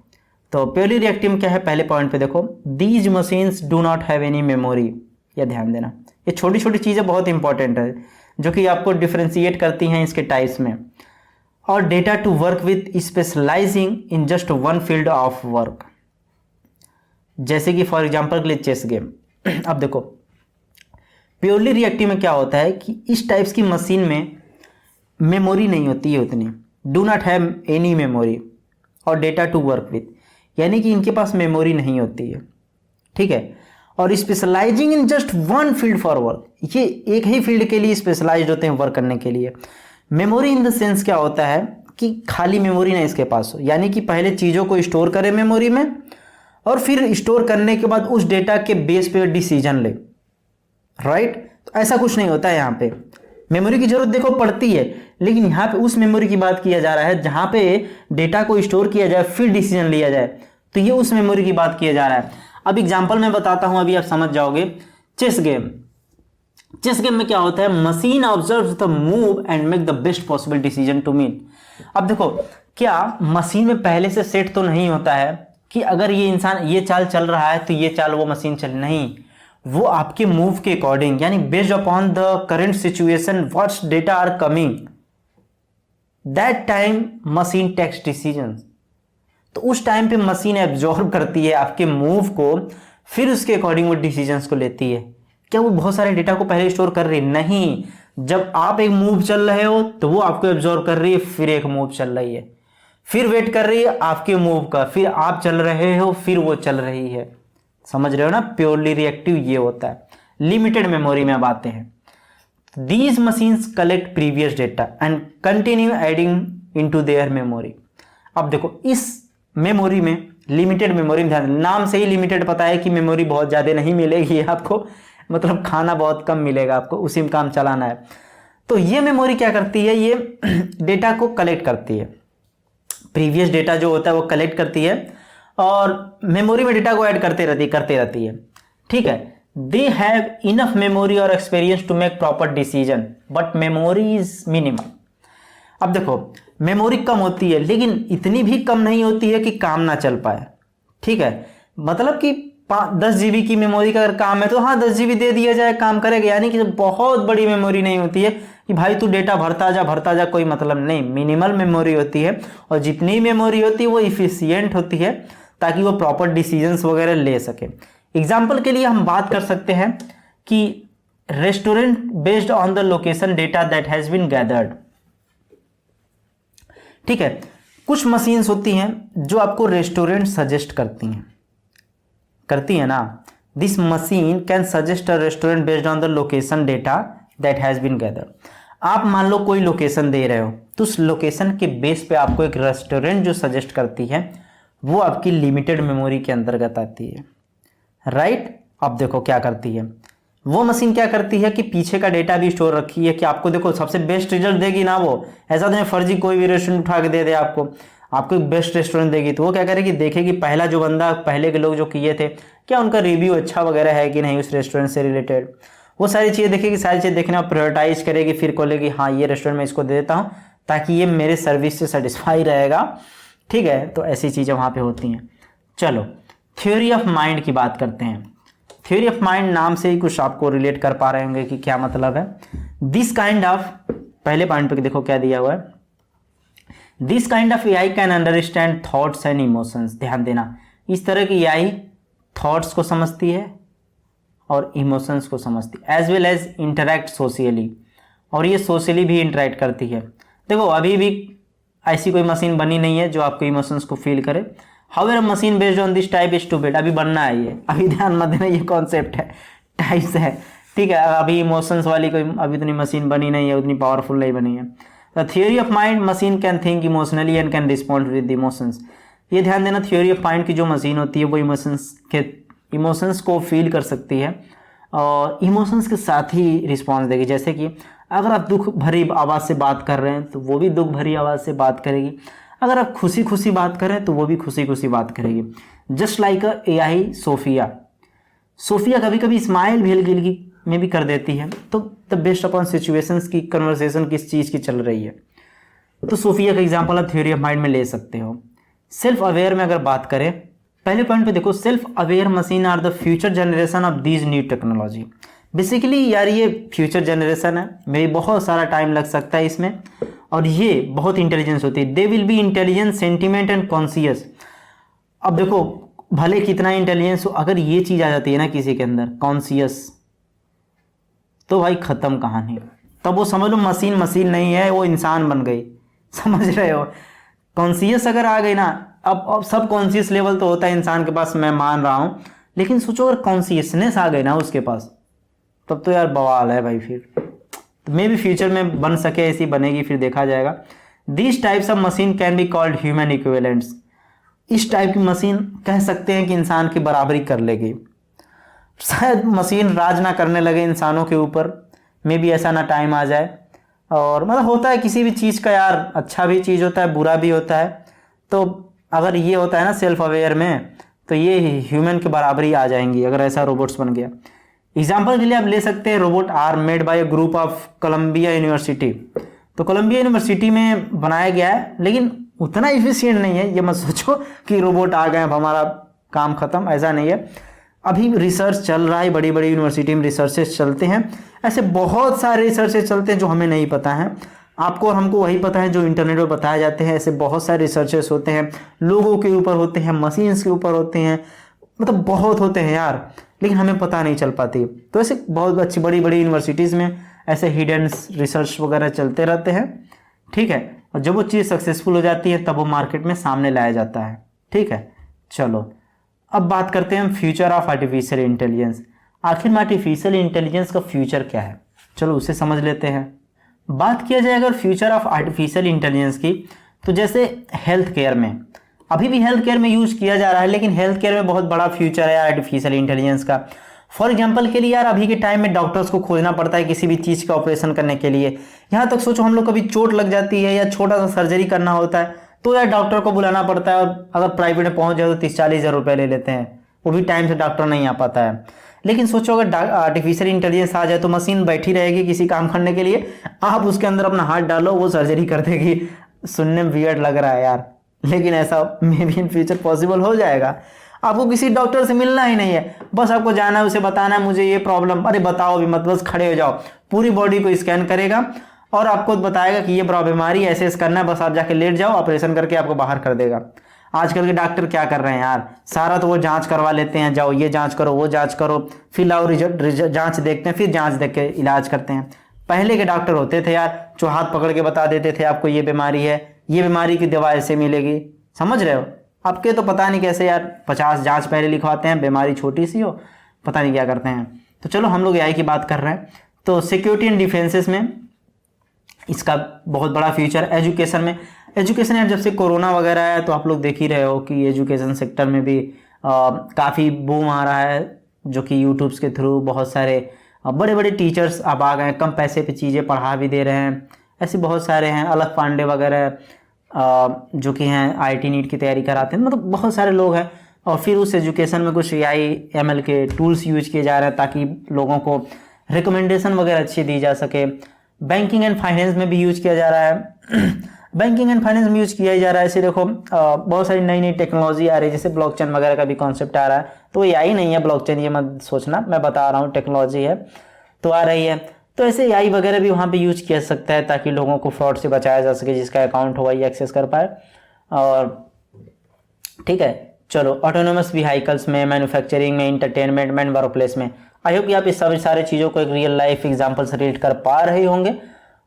तो प्योरली रिएक्टिव क्या है, पहले पॉइंट पे देखो, these machines do not have any memory. यह ध्यान देना, ये छोटी छोटी चीज़ें बहुत इंपॉर्टेंट है जो कि आपको डिफ्रेंशिएट करती हैं इसके टाइप्स में। और data to work with specialising in just one field of work, जैसे कि फॉर एग्जाम्पल के लिए चेस गेम। अब देखो प्योरली रिएक्टिव में क्या होता है कि इस टाइप्स की मशीन में मेमोरी नहीं होती है उतनी, do not have any memory, और डेटा टू वर्क विथ, यानी कि इनके पास मेमोरी नहीं होती है, ठीक है। और specialising in just one field for work, ये एक ही फील्ड के लिए स्पेशलाइज्ड होते हैं वर्क करने के लिए। मेमोरी इन द सेंस क्या होता है कि खाली मेमोरी ना इसके पास हो, यानी कि पहले चीज़ों को स्टोर करे मेमोरी में और फिर स्टोर करने के बाद उस डेटा के बेस पे डिसीजन ले, राइट। तो ऐसा कुछ नहीं होता है यहाँ पे। मेमोरी की जरूरत देखो पड़ती है, लेकिन यहाँ पे उस मेमोरी की बात किया जा रहा है जहाँ पे डेटा को स्टोर किया जाए फिर डिसीजन लिया जाए, तो ये उस मेमोरी की बात किया जा रहा है। अब एग्जांपल मैं बताता हूँ, अभी आप समझ जाओगे। चेस गेम में क्या होता है, machine observe the move and make the best possible decision to mean. अब देखो क्या मशीन में पहले से सेट तो नहीं होता है कि अगर ये इंसान ये चाल चल रहा है तो ये चाल वो मशीन चल, नहीं, वो आपके मूव के अकॉर्डिंग, यानी based upon the current situation what's data are coming, that time machine takes decisions. तो उस टाइम पे मशीन एब्जॉर्ब करती है आपके मूव को, फिर उसके अकॉर्डिंग वो डिसीजंस को लेती है। क्या वो बहुत सारे डेटा को पहले स्टोर कर रही है? नहीं, जब आप एक मूव चल रहे हो तो वो आपको एब्जॉर्ब कर रही है, फिर एक मूव चल रही है, फिर वेट कर रही है आपके मूव का, फिर आप चल रहे हो, फिर वो चल रही है। समझ रहे हो ना? प्योरली रिएक्टिव ये होता है। लिमिटेड मेमोरी में अब आते हैं। These machines collect previous data and continue adding into their memory. अब देखो इस मेमोरी में, लिमिटेड मेमोरी में, ध्यान, नाम से ही लिमिटेड पता है कि मेमोरी बहुत ज़्यादा नहीं मिलेगी आपको, मतलब खाना बहुत कम मिलेगा आपको, उसी में काम चलाना है। तो ये मेमोरी क्या करती है? ये डेटा को कलेक्ट करती है, प्रीवियस डेटा जो होता है वो कलेक्ट करती है और मेमोरी में डेटा को ऐड करते रहती है। ठीक है, दे हैव इनफ मेमोरी और experience to make proper decision but memory is minimum. अब देखो मेमोरी कम होती है लेकिन इतनी भी कम नहीं होती है कि काम ना चल पाए। ठीक है, मतलब कि 10 GB की मेमोरी का अगर काम है तो हाँ 10 GB दे दिया जाए, काम करेगा। यानी कि बहुत बड़ी मेमोरी नहीं होती है कि भाई तू डेटा भरता जा, कोई मतलब नहीं। मिनिमल मेमोरी होती है और जितनी मेमोरी होती है वो इफिशियंट होती है ताकि वो प्रॉपर डिसीजंस वगैरह ले सके। एग्जाम्पल के लिए हम बात कर सकते हैं कि restaurant based on the location data that has been gathered. ठीक है, कुछ मशीन्स होती हैं जो आपको रेस्टोरेंट सजेस्ट करती है ना। This machine can suggest a restaurant based on the location data that has been gathered. आप मान लो कोई लोकेशन दे रहे हो तो उस लोकेशन के बेस पे आपको एक रेस्टोरेंट जो सजेस्ट करती है वो आपकी लिमिटेड मेमोरी के अंतर्गत आती है, राइट। अब देखो क्या करती है वो मशीन, क्या करती है कि पीछे का डेटा भी स्टोर रखी है कि आपको देखो सबसे बेस्ट रिजल्ट देगी ना वो। ऐसा नहीं फर्जी कोई भी रेस्टोरेंट उठा के दे दे आपको एक बेस्ट रेस्टोरेंट देगी। तो वो क्या करेगी, देखेगी पहला जो बंदा, पहले के लोग जो किए थे, क्या उनका रिव्यू अच्छा वगैरह है कि नहीं उस रेस्टोरेंट से रिलेटेड। वो सारी चीज़ें देखेगी, सारी चीज़ देखने और प्रायोरिटाइज करेगी, फिर खोलेगी हाँ ये रेस्टोरेंट मैं इसको दे देता हूँ ताकि ये मेरे सर्विस से सेटिस्फाई रहेगा। ठीक है, तो ऐसी चीज़ें वहाँ पे होती हैं। चलो थ्योरी ऑफ माइंड की बात करते हैं। थ्योरी ऑफ माइंड नाम से ही कुछ आपको रिलेट कर पा रहे होंगे कि क्या मतलब है। दिस काइंड ऑफ, पहले पॉइंट पे देखो क्या दिया हुआ है, this kind of AI can understand thoughts and emotions. ध्यान देना, इस तरह की AI थॉट्स को समझती है और इमोशंस को समझती है, as well as interact socially, और ये सोशली भी इंटरैक्ट करती है। देखो अभी भी ऐसी कोई मशीन बनी नहीं है जो आपको इमोशंस को फील करे। However machine based on this type is stupid, अभी बनना है ये, अभी ध्यान मत देना, ये कॉन्सेप्ट है, टाइप्स है। ठीक है, अभी इमोशंस वाली कोई अभी इतनी मशीन बनी नहीं है, उतनी पावरफुल नहीं बनी है। The theory of mind, machine can think emotionally and can respond with emotions. ये ध्यान देना, थ्योरी ऑफ माइंड की जो मशीन होती है वो इमोशंस को फील कर सकती है और इमोशंस के साथ ही रिस्पॉन्स देगी। जैसे कि अगर आप दुख भरी आवाज़ से बात कर रहे हैं तो वो भी दुख भरी आवाज़ से बात करेगी, अगर आप खुशी खुशी बात करें तो वो भी खुशी खुशी बात करेगी। Just like a AI Sophia कभी कभी स्माइल भी में भी कर देती है। तो द बेस्ट अपॉन सिचुएशंस की कन्वर्सेशन किस चीज़ की चल रही है, तो सोफिया का एग्जांपल आप थ्योरी ऑफ माइंड में ले सकते हो। सेल्फ अवेयर में अगर बात करें, पहले पॉइंट पे देखो, self aware machine are the future generation of these new technology. Basically यार ये फ्यूचर जनरेशन है, मेरी बहुत सारा टाइम लग सकता है इसमें, और ये बहुत इंटेलिजेंस होती है। They will be intelligent, sentiment and conscious. अब देखो भले कितना इंटेलिजेंस हो, अगर ये चीज़ आ जाती है ना किसी के अंदर, कॉन्शियस, तो भाई ख़त्म कहानी। तब वो समझ लो मशीन नहीं है, वो इंसान बन गई। समझ रहे हो? कॉन्शियस अगर आ गई ना, अब सब कॉन्शियस लेवल तो होता है इंसान के पास, मैं मान रहा हूँ, लेकिन सोचो अगर कॉन्शियसनेस आ गई ना उसके पास, तब तो यार बवाल है भाई। फिर तो मे भी फ्यूचर में बन सके, ऐसी बनेगी, फिर देखा जाएगा। This types of machine can be called human equivalents. इस टाइप की मशीन कह सकते हैं कि इंसान की बराबरी कर लेगी। शायद मशीन राज ना करने लगे इंसानों के ऊपर, मे भी ऐसा ना टाइम आ जाए। और मतलब होता है किसी भी चीज़ का यार, अच्छा भी चीज़ होता है, बुरा भी होता है। तो अगर ये होता है ना सेल्फ अवेयर में, तो ये ह्यूमन की बराबरी आ जाएंगी अगर ऐसा रोबोट्स बन गया। एग्जाम्पल के लिए आप ले सकते हैं, robot are made by a group of Columbia University. तो कोलंबिया यूनिवर्सिटी में बनाया गया है, लेकिन उतना इफिशियंट नहीं है। ये मत सोचो कि रोबोट आ गए अब हमारा काम खत्म, ऐसा नहीं है। अभी रिसर्च चल रहा है, बड़ी बड़ी यूनिवर्सिटी में रिसर्चेस चलते हैं, ऐसे बहुत सारे रिसर्चेस चलते हैं जो हमें नहीं पता है। आपको और हमको वही पता है जो इंटरनेट पर बताए जाते हैं। ऐसे बहुत सारे रिसर्चर्स होते हैं, लोगों के ऊपर होते हैं, मशीन्स के ऊपर होते हैं, मतलब बहुत होते हैं यार, लेकिन हमें पता नहीं चल पाती। तो ऐसे बहुत अच्छी बड़ी बड़ी यूनिवर्सिटीज़ में ऐसे हिडन रिसर्च वगैरह चलते रहते हैं, ठीक है। और जब वो चीज़ सक्सेसफुल हो जाती है तब वो मार्केट में सामने लाया जाता है, ठीक है। चलो अब बात करते हैं हम फ्यूचर ऑफ आर्टिफिशियल इंटेलिजेंस। आखिर में आर्टिफिशियल इंटेलिजेंस का फ्यूचर क्या है, चलो उसे समझ लेते हैं। बात किया जाए अगर फ्यूचर ऑफ आर्टिफिशियल इंटेलिजेंस की, तो जैसे हेल्थ केयर में, अभी भी हेल्थ केयर में यूज़ किया जा रहा है, लेकिन हेल्थ केयर में बहुत बड़ा फ्यूचर है आर्टिफिशियल इंटेलिजेंस का। फॉर एग्जांपल के लिए यार, अभी के टाइम में डॉक्टर्स को खोजना पड़ता है किसी भी चीज़ का ऑपरेशन करने के लिए। यहाँ तक सोचो, हम लोग कभी चोट लग जाती है या छोटा सा सर्जरी करना होता है तो यार डॉक्टर को बुलाना पड़ता है, और अगर प्राइवेट में पहुँच जाए तो 30-40 हज़ार रुपये ले लेते हैं, वो भी टाइम से डॉक्टर नहीं आ पाता है। लेकिन सोचो अगर आर्टिफिशियल इंटेलिजेंस आ जाए तो मशीन बैठी रहेगी किसी काम करने के लिए, आप उसके अंदर अपना हाथ डालो, वो सर्जरी कर देगी। सुनने में वियर्ड लग रहा है यार, लेकिन ऐसा may be in future possible हो जाएगा। आपको किसी डॉक्टर से मिलना ही नहीं है, बस आपको जाना है, उसे बताना है मुझे ये प्रॉब्लम, अरे बताओ भी मत, बस खड़े हो जाओ, पूरी बॉडी को स्कैन करेगा और आपको बताएगा कि ये बीमारी ऐसे ऐसे करना है, बस आप जाके लेट जाओ, ऑपरेशन करके आपको बाहर कर देगा। आजकल के डॉक्टर क्या कर रहे हैं यार, सारा तो वो जांच करवा लेते हैं, जाओ ये जांच करो, वो जांच करो, फिर लाओ रिजल्ट, जांच देखते हैं, फिर जांच देख के इलाज करते हैं। पहले के डॉक्टर होते थे यार, जो हाथ पकड़ के बता देते थे आपको ये बीमारी है, ये बीमारी की दवा ऐसे मिलेगी, समझ रहे हो। आपके तो पता नहीं कैसे यार 50 जांच पहले लिखवाते हैं, बीमारी छोटी सी हो, पता नहीं क्या करते हैं। तो चलो हम लोग एआई की बात कर रहे हैं, तो सिक्योरिटी एंड डिफेंसेस में इसका बहुत बड़ा फ्यूचर। एजुकेशन में, एजुकेशन यार जब से कोरोना वगैरह है तो आप लोग देख ही रहे हो कि एजुकेशन सेक्टर में भी काफ़ी बूम आ रहा है, जो कि यूट्यूब्स के थ्रू बहुत सारे बड़े बड़े टीचर्स अब आ गए, कम पैसे पे चीज़ें पढ़ा भी दे रहे हैं। ऐसे बहुत सारे हैं, अलग पांडे वगैरह जो कि हैं आईटी नीट की तैयारी कराते हैं, मतलब बहुत सारे लोग हैं। और फिर उस एजुकेशन में कुछ एआई एमएल के टूल्स यूज किए जा रहे हैं ताकि लोगों को रिकमेंडेशन वगैरह अच्छी दी जा सके। बैंकिंग एंड फाइनेंस में भी यूज किया जा रहा है बैंकिंग एंड फाइनेंस में यूज किया ही जा रहा है। ऐसे देखो बहुत सारी नई नई टेक्नोलॉजी आ रही है, जैसे ब्लॉकचेन वगैरह का भी कॉन्सेप्ट आ रहा है। तो एआई नहीं है ब्लॉकचेन, ये मत सोचना, मैं बता रहा हूँ टेक्नोलॉजी है तो आ रही है। तो ऐसे एआई वगैरह भी वहाँ पे यूज किया सकता है ताकि लोगों को फ्रॉड से बचाया जा सके, जिसका अकाउंट हो वही एक्सेस कर पाए। और ठीक है, चलो ऑटोनोमस व्हीकल्स में, मैन्युफैक्चरिंग में, इंटरटेनमेंट में, वर्क प्लेस में, आई होप कि आप इस सभी सारे चीज़ों को एक रियल लाइफ एग्जाम्पल से रिलेट कर पा रहे होंगे।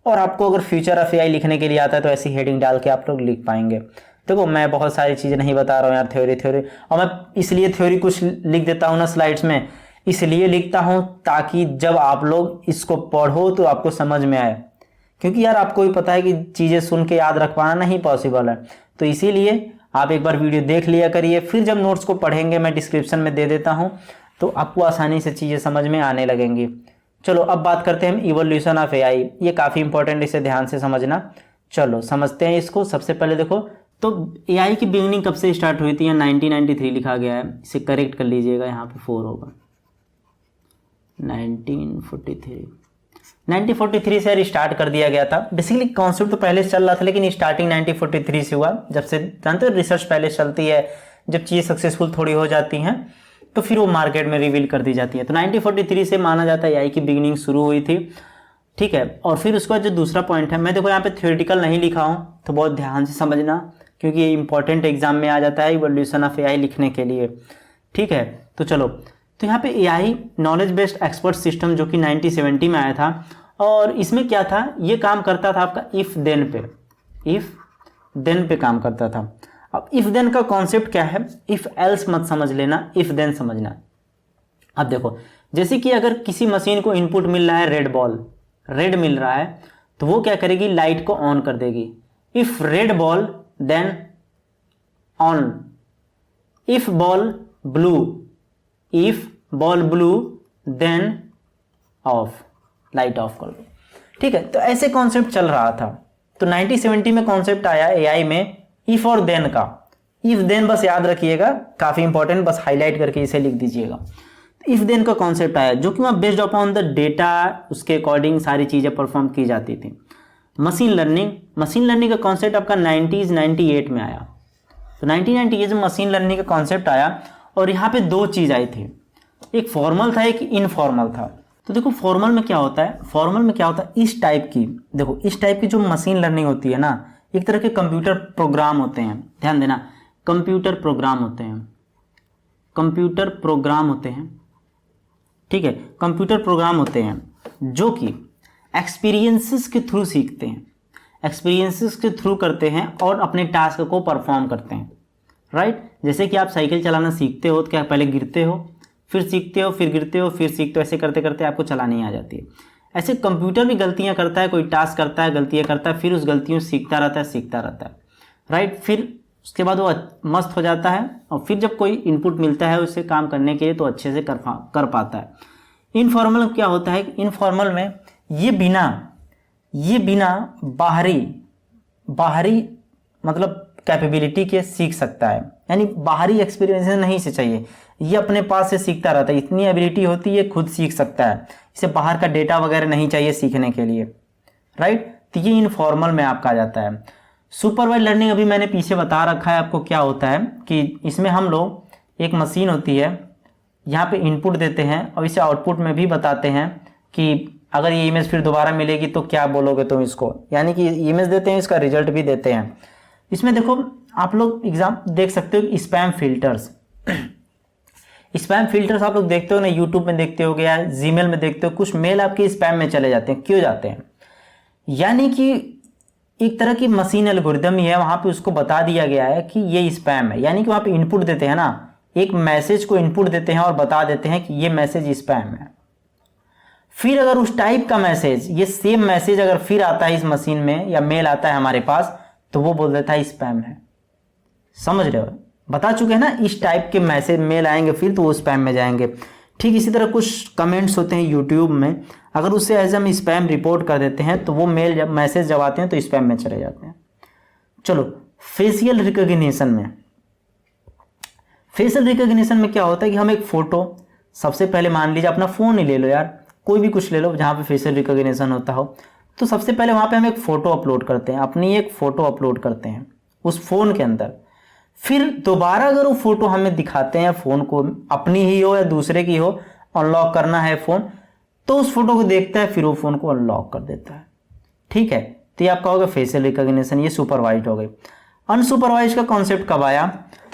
और आपको अगर फ्यूचर ऑफ एआई लिखने के लिए आता है तो ऐसी हेडिंग डाल के आप लोग लिख पाएंगे। देखो मैं बहुत सारी चीज़ें नहीं बता रहा हूँ यार, थ्योरी, और मैं इसलिए थ्योरी कुछ लिख देता हूँ ना स्लाइड्स में, इसलिए लिखता हूँ ताकि जब आप लोग इसको पढ़ो तो आपको समझ में आए, क्योंकि यार आपको भी पता है कि चीज़ें सुन के याद रख पाना नहीं पॉसिबल है। तो इसीलिए आप एक बार वीडियो देख लिया करिए, फिर जब नोट्स को पढ़ेंगे मैं डिस्क्रिप्शन में दे देता हूँ तो आपको आसानी से चीज़ें समझ में आने लगेंगी। चलो अब बात करते हैं हम इवोल्यूशन ऑफ एआई, ये काफ़ी इंपॉर्टेंट, इसे ध्यान से समझना। चलो समझते हैं इसको। सबसे पहले देखो तो एआई की बिगनिंग कब से स्टार्ट हुई थी, या 1993 लिखा गया है, इसे करेक्ट कर लीजिएगा, यहाँ पे 4 होगा। 1943 से स्टार्ट कर दिया गया था। बेसिकली कॉन्सेप्ट तो पहले से चल रहा था, लेकिन स्टार्टिंग 1943 से हुआ। जब से जानते हो रिसर्च पहले चलती है, जब चीज़ें सक्सेसफुल थोड़ी हो जाती हैं तो फिर वो मार्केट में रिवील कर दी जाती है। तो 1943 से माना जाता है एआई की बिगिनिंग शुरू हुई थी, ठीक है। और फिर उसके बाद जो दूसरा पॉइंट है, मैं देखो यहाँ पे थ्योरेटिकल नहीं लिखा हूँ तो बहुत ध्यान से समझना, क्योंकि ये इंपॉर्टेंट एग्जाम में आ जाता है इवोल्यूशन ऑफ एआई लिखने के लिए, ठीक है। तो चलो, तो यहाँ पे AI knowledge based expert system जो कि 1970 में आया था, और इसमें क्या था, ये काम करता था आपका इफ देन पे काम करता था। अब इफ देन का कॉन्सेप्ट क्या है, इफ एल्स मत समझ लेना, इफ देन समझना। अब देखो जैसे कि अगर किसी मशीन को इनपुट मिल रहा है रेड मिल रहा है, तो वो क्या करेगी, लाइट को ऑन कर देगी। If red ball then on, if ball blue then off, light off कर दो, ठीक है। तो ऐसे कॉन्सेप्ट चल रहा था। तो 1970 में कॉन्सेप्ट आया एआई में इफ और देन का। इफ देन बस याद रखिएगा, काफी इंपॉर्टेंट, बस हाईलाइट करके इसे लिख दीजिएगा। इफ देन का कॉन्सेप्ट आया, जो कि वहाँ बेस्ड अपॉन द डेटा, उसके अकॉर्डिंग सारी चीजें परफॉर्म की जाती थी। मशीन लर्निंग का कॉन्सेप्ट आपका 98 में आया। तो 1998 में मशीन लर्निंग का कॉन्सेप्ट आया, और यहाँ पे 2 चीज आई थी, एक फॉर्मल था एक इनफॉर्मल था। तो तो देखो फॉर्मल में क्या होता है, फॉर्मल में क्या होता है, इस टाइप की, देखो इस टाइप की जो मशीन लर्निंग होती है ना, एक तरह के कंप्यूटर प्रोग्राम होते हैं, ध्यान देना, कंप्यूटर प्रोग्राम होते हैं, कंप्यूटर प्रोग्राम होते हैं, ठीक है, कंप्यूटर प्रोग्राम होते हैं जो कि एक्सपीरियंसेस के थ्रू सीखते हैं, एक्सपीरियंसेस के थ्रू करते हैं और अपने टास्क को परफॉर्म करते हैं, राइट। जैसे कि आप साइकिल चलाना सीखते हो तो क्या पहले गिरते हो, फिर सीखते हो, फिर गिरते हो, फिर सीखते हो, ऐसे करते करते आपको चलानी आ जाती है। ऐसे कंप्यूटर भी गलतियां करता है, कोई टास्क करता है, गलतियां करता है, फिर उस गलतियों से सीखता रहता है, सीखता रहता है, राइट। फिर उसके बाद वो मस्त हो जाता है और फिर जब कोई इनपुट मिलता है उससे काम करने के लिए तो अच्छे से कर पाता है। इनफॉर्मल क्या होता है, इनफॉर्मल में ये बिना बाहरी मतलब कैपेबिलिटी के सीख सकता है, यानी बाहरी एक्सपीरियंस नहीं से चाहिए, ये अपने पास से सीखता रहता है, इतनी एबिलिटी होती है खुद सीख सकता है, इसे बाहर का डेटा वगैरह नहीं चाहिए सीखने के लिए, राइट। तो ये इनफॉर्मल में आपका आ जाता है। सुपरवाइज लर्निंग अभी मैंने पीछे बता रखा है आपको क्या होता है कि इसमें हम लोग एक मशीन होती है, यहाँ पे इनपुट देते हैं और इसे आउटपुट में भी बताते हैं कि अगर ये इमेज फिर दोबारा मिलेगी तो क्या बोलोगे तुम इसको, यानी कि इमेज देते हैं, इसका रिजल्ट भी देते हैं। इसमें देखो आप लोग एग्जाम देख सकते हो, स्पैम फिल्टर्स, स्पैम फिल्टर्स आप लोग देखते हो ना, यूट्यूब में देखते हो या जीमेल में देखते हो, कुछ मेल आपके स्पैम में चले जाते हैं, क्यों जाते हैं, यानी कि एक तरह की मशीन एल्गोरिदम ही है, वहां पे उसको बता दिया गया है कि ये स्पैम है, यानी कि वहां पे इनपुट देते हैं ना, एक मैसेज को इनपुट देते हैं और बता देते हैं कि ये मैसेज स्पैम है। फिर अगर उस टाइप का मैसेज, ये सेम मैसेज अगर फिर आता है इस मशीन में या मेल आता है हमारे पास, तो वो बोल देता है स्पैम है। समझ रहे हो, बता चुके हैं ना, इस टाइप के मैसेज मेल आएंगे फिर तो वो स्पैम में जाएंगे। ठीक इसी तरह कुछ कमेंट्स होते हैं यूट्यूब में, अगर उससे एज हम स्पैम रिपोर्ट कर देते हैं तो वो मेल जब मैसेज जब आते हैं तो स्पैम में चले जाते हैं। चलो फेशियल रिकॉग्निशन में, फेशियल रिकॉग्निशन में क्या होता है कि हम एक फोटो, सबसे पहले मान लीजिए अपना फ़ोन ही ले लो यार, कोई भी कुछ ले लो जहाँ पे फेशियल रिकॉग्निशन होता हो, तो सबसे पहले वहाँ पे हम एक फ़ोटो अपलोड करते हैं, अपनी एक फ़ोटो अपलोड करते हैं उस फ़ोन के अंदर। फिर दोबारा अगर वो फ़ोटो हमें दिखाते हैं, फ़ोन को अपनी ही हो या दूसरे की हो, अनलॉक करना है फ़ोन, तो उस फोटो को देखता है, फिर वो फ़ोन को अनलॉक कर देता है। ठीक है, तो ये आपका होगा फेशियल रिकॉग्निशन, ये सुपरवाइज्ड हो गई। अनसुपरवाइज का कॉन्सेप्ट कब आया,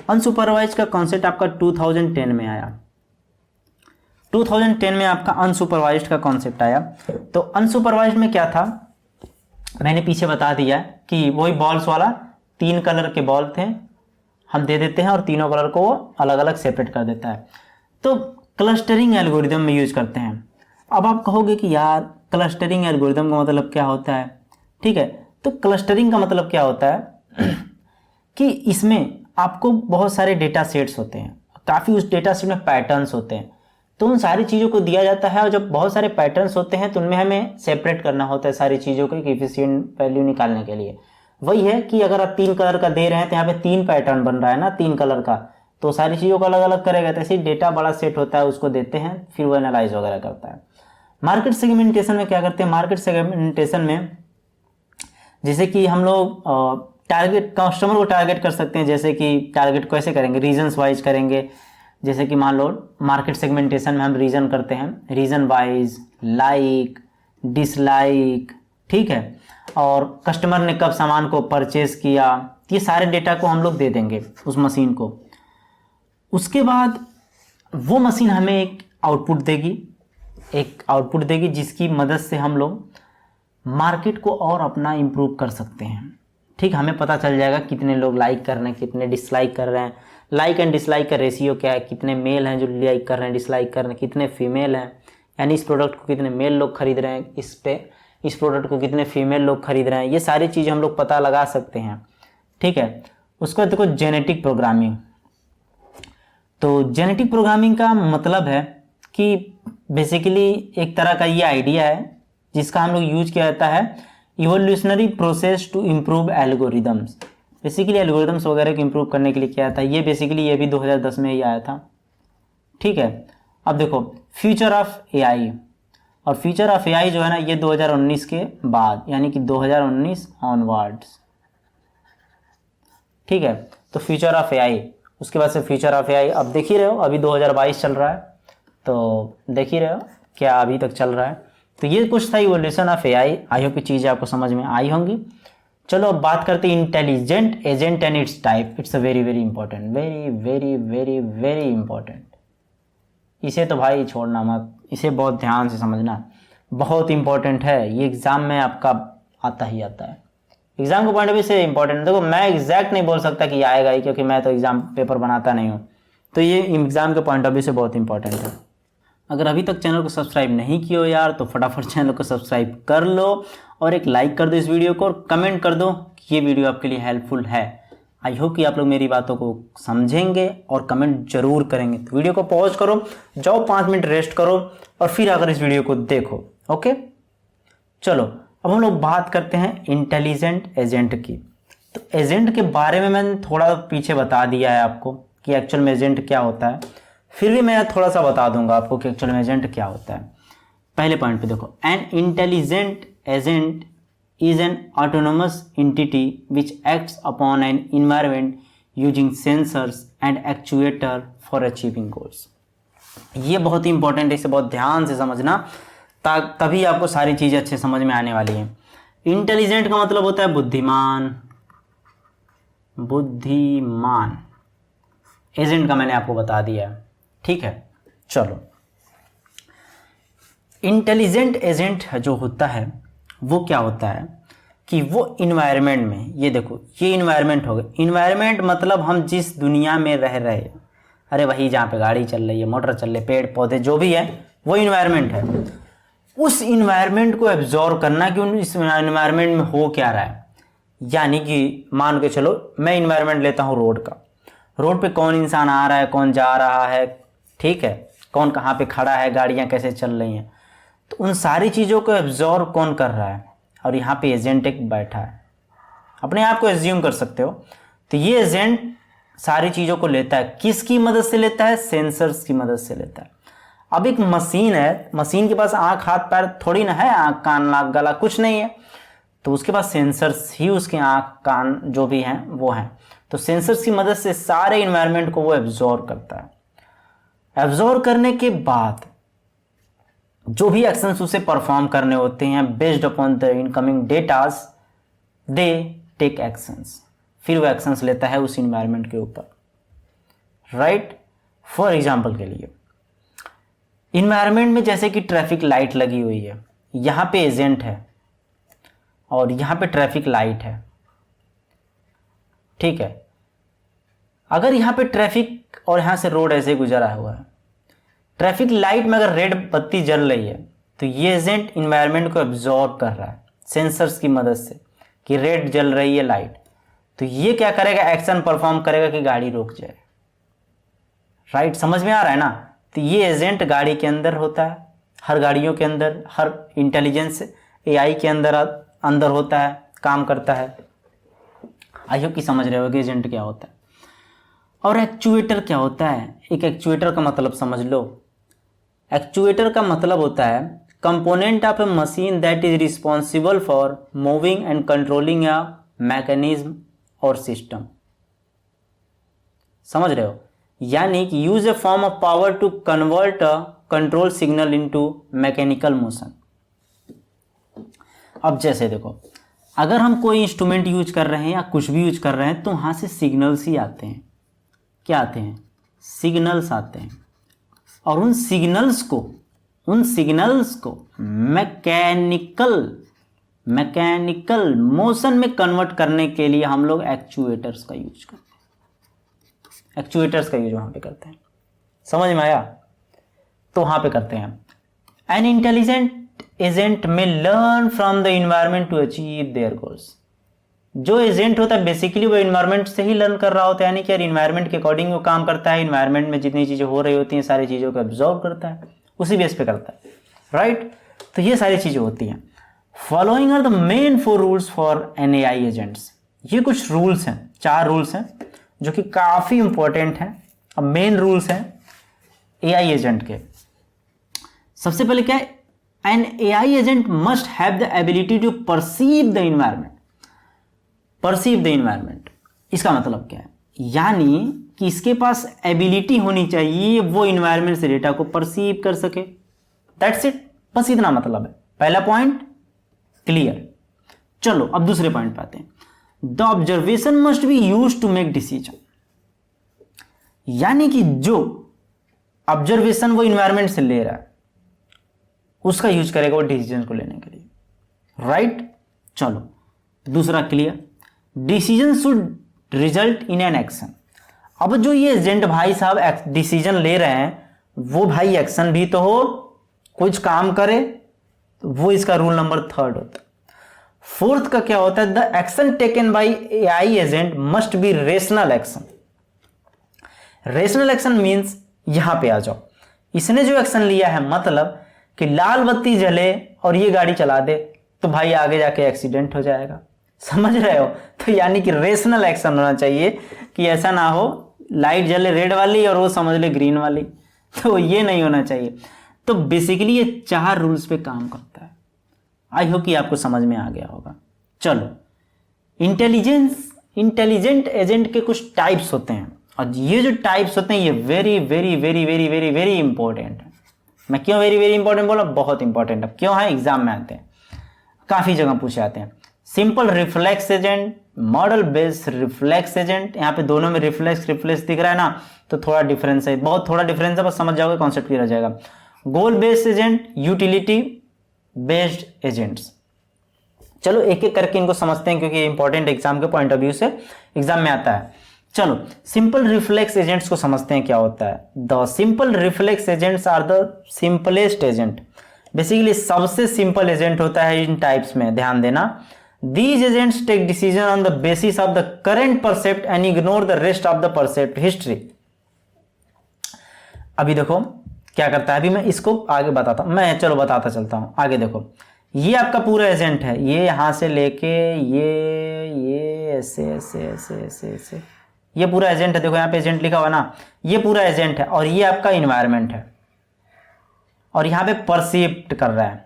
अनसुपरवाइज का कॉन्सेप्ट आपका 2010 में आया, 2010 में आपका अनसुपरवाइज्ड का कॉन्सेप्ट आया। तो अनसुपरवाइज्ड में क्या था, मैंने पीछे बता दिया कि वही बॉल्स वाला, 3 कलर के बॉल थे, हम दे देते हैं और तीनों कलर को वो अलग अलग सेपरेट कर देता है। तो क्लस्टरिंग एल्गोरिदम में यूज करते हैं। अब आप कहोगे कि यार क्लस्टरिंग एल्गोरिदम का मतलब क्या होता है, ठीक है, तो क्लस्टरिंग का मतलब क्या होता है कि इसमें आपको बहुत सारे डेटा सेट्स होते हैं, काफ़ी उस डेटा सेट में पैटर्न्स होते हैं, तो उन सारी चीज़ों को दिया जाता है और जब बहुत सारे पैटर्न्स होते हैं तो उनमें हमें सेपरेट करना होता है सारी चीज़ों को एक एफिशिएंट वैल्यू निकालने के लिए। वही है कि अगर आप 3 कलर का दे रहे हैं तो यहाँ पे 3 पैटर्न बन रहा है ना, 3 कलर का, तो सारी चीज़ों को अलग अलग करेगा, तो ऐसे डेटा बड़ा सेट होता है, उसको देते हैं, फिर वो एनालाइज वगैरह करता है। मार्केट सेगमेंटेशन में क्या करते हैं, मार्केट सेगमेंटेशन में जैसे कि हम लोग टारगेट कस्टमर को टारगेट कर सकते हैं, जैसे कि टारगेट कैसे करेंगे, रीजन्स वाइज करेंगे। जैसे कि मान लो मार्केट सेगमेंटेशन में हम रीजन करते हैं, रीजन वाइज, लाइक, डिसलाइक, ठीक है, और कस्टमर ने कब सामान को परचेज किया, ये सारे डेटा को हम लोग दे देंगे उस मशीन को। उसके बाद वो मशीन हमें एक आउटपुट देगी, जिसकी मदद से हम लोग मार्केट को और अपना इम्प्रूव कर सकते हैं। ठीक, हमें पता चल जाएगा कितने लोग लाइक कर रहे हैं, कितने डिसलाइक कर रहे हैं, लाइक एंड डिसलाइक का रेशियो क्या है, कितने मेल हैं जो लाइक कर रहे हैं, डिसलाइक कर रहे हैं, कितने फीमेल हैं, यानी इस प्रोडक्ट को कितने मेल लोग खरीद रहे हैं, इस प्रोडक्ट को कितने फीमेल लोग खरीद रहे हैं, ये सारी चीज़ें हम लोग पता लगा सकते हैं। ठीक है, उसके बाद देखो जेनेटिक प्रोग्रामिंग। तो जेनेटिक प्रोग्रामिंग का मतलब है कि बेसिकली एक तरह का ये आइडिया है जिसका हम लोग यूज किया जाता है evolutionary process to improve algorithms. Basically algorithms वगैरह को इम्प्रूव करने के लिए किया था ये, बेसिकली ये भी 2010 में ही आया था। ठीक है, अब देखो फ्यूचर ऑफ एआई, और फ्यूचर ऑफ एआई जो है ना ये 2019 के बाद, यानी कि 2019 ऑनवर्ड्स। ठीक है, तो फ्यूचर ऑफ एआई, उसके बाद से फ्यूचर ऑफ एआई, अब देख ही रहे हो अभी 2022 चल रहा है, तो देख ही रहे हो क्या अभी तक चल रहा है। तो ये कुछ था evolution of AI. I hope की चीज़ें आपको समझ में आई होंगी। चलो अब बात करते हैं intelligent agent and it's type. It's a very very important, very very very very important. इसे तो भाई छोड़ना मत, इसे बहुत ध्यान से समझना, बहुत इंपॉर्टेंट है। ये एग्ज़ाम में आपका आता ही आता है, एग्ज़ाम के पॉइंट ऑफ व्यू से इंपॉर्टेंट। देखो मैं एग्जैक्ट नहीं बोल सकता कि आएगा ही, क्योंकि मैं तो एग्ज़ाम पेपर बनाता नहीं हूँ, तो ये एग्ज़ाम के पॉइंट ऑफ व्यू से बहुत इंपॉर्टेंट है। अगर अभी तक चैनल को सब्सक्राइब नहीं किया हो यार, तो फटाफट चैनल को सब्सक्राइब कर लो और एक लाइक कर दो इस वीडियो को, और कमेंट कर दो कि ये वीडियो आपके लिए हेल्पफुल है। आई होप कि आप लोग मेरी बातों को समझेंगे और कमेंट जरूर करेंगे। तो वीडियो को पॉज करो, जाओ 5 मिनट रेस्ट करो और फिर अगर इस वीडियो को देखो। ओके, चलो अब हम लोग बात करते हैं इंटेलिजेंट एजेंट की। तो एजेंट के बारे में मैंने थोड़ा पीछे बता दिया है आपको कि एक्चुअल में एजेंट क्या होता है, फिर भी मैं थोड़ा सा बता दूंगा आपको कि एक्चुअल में एजेंट क्या होता है। पहले पॉइंट पे देखो, N intelligent agent is an autonomous entity which acts upon an environment using sensors and actuator for achieving goals। ये बहुत ही इंपॉर्टेंट है, इसे बहुत ध्यान से समझना, तभी आपको सारी चीज़ें अच्छे समझ में आने वाली हैं। इंटेलिजेंट का मतलब होता है बुद्धिमान, बुद्धिमान। एजेंट का मैंने आपको बता दिया है, ठीक है। चलो, इंटेलिजेंट एजेंट जो होता है वो क्या होता है कि वो इन्वायरमेंट में, ये देखो ये इन्वायरमेंट हो गया। इन्वायरमेंट मतलब हम जिस दुनिया में रह रहे हैं, अरे वही जहाँ पे गाड़ी चल रही है, मोटर चल रही है, पेड़ पौधे जो भी है वो इन्वायरमेंट है। उस इन्वायरमेंट को एब्जॉर्व करना कि उन इस इन्वायरमेंट में हो क्या रहा है। यानी कि मान के चलो मैं इन्वायरमेंट लेता हूँ रोड का, रोड पे कौन इंसान आ रहा है, कौन जा रहा है, ठीक है, कौन कहाँ पे खड़ा है, गाड़ियाँ कैसे चल रही हैं, तो उन सारी चीज़ों को एब्जॉर्व कौन कर रहा है। और यहाँ पे एजेंट एक बैठा है, अपने आप को एज्यूम कर सकते हो। तो ये एजेंट सारी चीज़ों को लेता है, किसकी मदद से लेता है, सेंसर्स की मदद से लेता है। अब एक मशीन है, मशीन के पास आँख हाथ पैर थोड़ी ना है, आँख कान नाक गला कुछ नहीं है, तो उसके पास सेंसर्स ही उसके आँख कान जो भी हैं वो हैं। तो सेंसर्स की मदद से सारे इन्वायरमेंट को वो एब्जॉर्व करता है। एब्जॉर्व करने के बाद जो भी एक्शंस उसे परफॉर्म करने होते हैं, based upon the incoming datas they take actions, फिर वो एक्शंस लेता है उस इन्वायरमेंट के ऊपर, राइट। फॉर एग्जांपल के लिए इन्वायरमेंट में जैसे कि ट्रैफिक लाइट लगी हुई है, यहाँ पे एजेंट है और यहाँ पे ट्रैफिक लाइट है, ठीक है। अगर यहाँ पे ट्रैफिक और यहाँ से रोड ऐसे गुजरा हुआ है, ट्रैफिक लाइट में अगर रेड बत्ती जल रही है तो ये एजेंट इन्वायरमेंट को एब्जॉर्ब कर रहा है सेंसर्स की मदद से कि रेड जल रही है लाइट, तो ये क्या करेगा, एक्शन परफॉर्म करेगा कि गाड़ी रुक जाए, राइट। समझ में आ रहा है ना। तो ये एजेंट गाड़ी के अंदर होता है, हर गाड़ियों के अंदर, हर इंटेलिजेंस एआई के अंदर होता है, काम करता है। आई होप कि समझ रहे हो कि एजेंट क्या होता है। और एक्चुएटर क्या होता है, एक एक्चुएटर का मतलब समझ लो। एक्चुएटर का मतलब होता है component of a machine that is responsible for moving and controlling a mechanism और सिस्टम। समझ रहे हो, यानी कि use a form of power to convert a control signal into mechanical motion. अब जैसे देखो, अगर हम कोई इंस्ट्रूमेंट यूज कर रहे हैं या कुछ भी यूज कर रहे हैं तो वहां से सिग्नल्स ही आते हैं। क्या आते हैं, सिग्नल्स आते हैं। और उन सिग्नल्स को मैकेनिकल मोशन में कन्वर्ट करने के लिए हम लोग एक्चुएटर्स का यूज करते हैं। एक्चुएटर्स का यूज वहां पे करते हैं। समझ में आया। तो वहां पे करते हैं। An intelligent agent may learn from the environment to achieve their goals. जो एजेंट होता है बेसिकली वो इन्वायरमेंट से ही लर्न कर रहा होता है, यानी कि यार इन्वायरमेंट के अकॉर्डिंग वो काम करता है। इन्वायरमेंट में जितनी चीज़ें हो रही होती हैं सारी चीज़ों को एब्जॉर्व करता है, उसी बेस पे करता है, राइट। तो ये सारी चीज़ें होती हैं। Following are the main 4 rules for an AI agents. ये कुछ रूल्स हैं, 4 रूल्स हैं जो कि काफ़ी इंपॉर्टेंट हैं। अब मेन रूल्स हैं एआई एजेंट के। सबसे पहले क्या है, an AI agent must have the ability to perceive the environment. Perceive the environment, इसका मतलब क्या है, यानी कि इसके पास एबिलिटी होनी चाहिए वो इन्वायरमेंट से डेटा को परसीव कर सके। दैट्स इट, बस इतना मतलब है। पहला पॉइंट क्लियर। चलो अब दूसरे पॉइंट पे आते हैं। The observation must be use to make decision, यानी कि जो ऑब्जर्वेशन वो इन्वायरमेंट से ले रहा है उसका यूज करेगा वो डिसीजन को लेने के लिए, राइट। चलो दूसरा clear, decision should result in an action. अब जो ये एजेंट भाई साहब डिसीजन ले रहे हैं वो भाई एक्शन भी तो हो, कुछ काम करे, तो वो इसका रूल नंबर 3 होता है। 4th का क्या होता है, the action taken by AI agent must be rational action. Rational action means यहां पे आ जाओ, इसने जो एक्शन लिया है मतलब कि लाल बत्ती जले और ये गाड़ी चला दे तो भाई आगे जाके एक्सीडेंट हो जाएगा, समझ रहे हो। तो यानी कि रेशनल एक्शन होना चाहिए कि ऐसा ना हो लाइट जले रेड वाली और वो समझ ले ग्रीन वाली, तो ये नहीं होना चाहिए। तो बेसिकली ये 4 रूल्स पे काम करता है। आई होप कि आपको समझ में आ गया होगा। चलो इंटेलिजेंट एजेंट के कुछ टाइप्स होते हैं और ये जो टाइप्स होते हैं ये very very very very very very important है। मैं क्यों वेरी वेरी इंपॉर्टेंट बोला, बहुत इंपॉर्टेंट है। क्यों है, एग्जाम में आते हैं, काफी जगह पूछे आते हैं। Simple reflex agent, model based reflex agent, यहाँ पे दोनों में रिफ्लेक्स दिख रहा है ना, तो थोड़ा डिफरेंस है, बहुत थोड़ा डिफरेंस है, बस समझ जाओगे कॉन्सेप्ट क्लियर हो जाएगा। गोल based agent, utility based agents. चलो एक एक करके इनको समझते हैं क्योंकि इंपॉर्टेंट एग्जाम के पॉइंट ऑफ व्यू से एग्जाम में आता है। चलो सिंपल रिफ्लेक्स एजेंट्स को समझते हैं क्या होता है। The simple reflex agents are the simplest agent, basically सबसे सिंपल एजेंट होता है इन टाइप्स में, ध्यान देना। These agents take decision on the basis of the current percept and ignore the rest of the percept history. अभी देखो क्या करता है, अभी मैं इसको आगे बताता हूं, मैं चलो बताता चलता हूं आगे। देखो ये आपका पूरा एजेंट है, ये यहां से लेके ये ऐसे ऐसे ऐसे ऐसे ऐसे, ये पूरा एजेंट है। देखो यहाँ पे एजेंट लिखा हुआ ना, ये पूरा एजेंट है और ये आपका इन्वायरमेंट है और यहाँ पे परसीप्ट कर रहा है।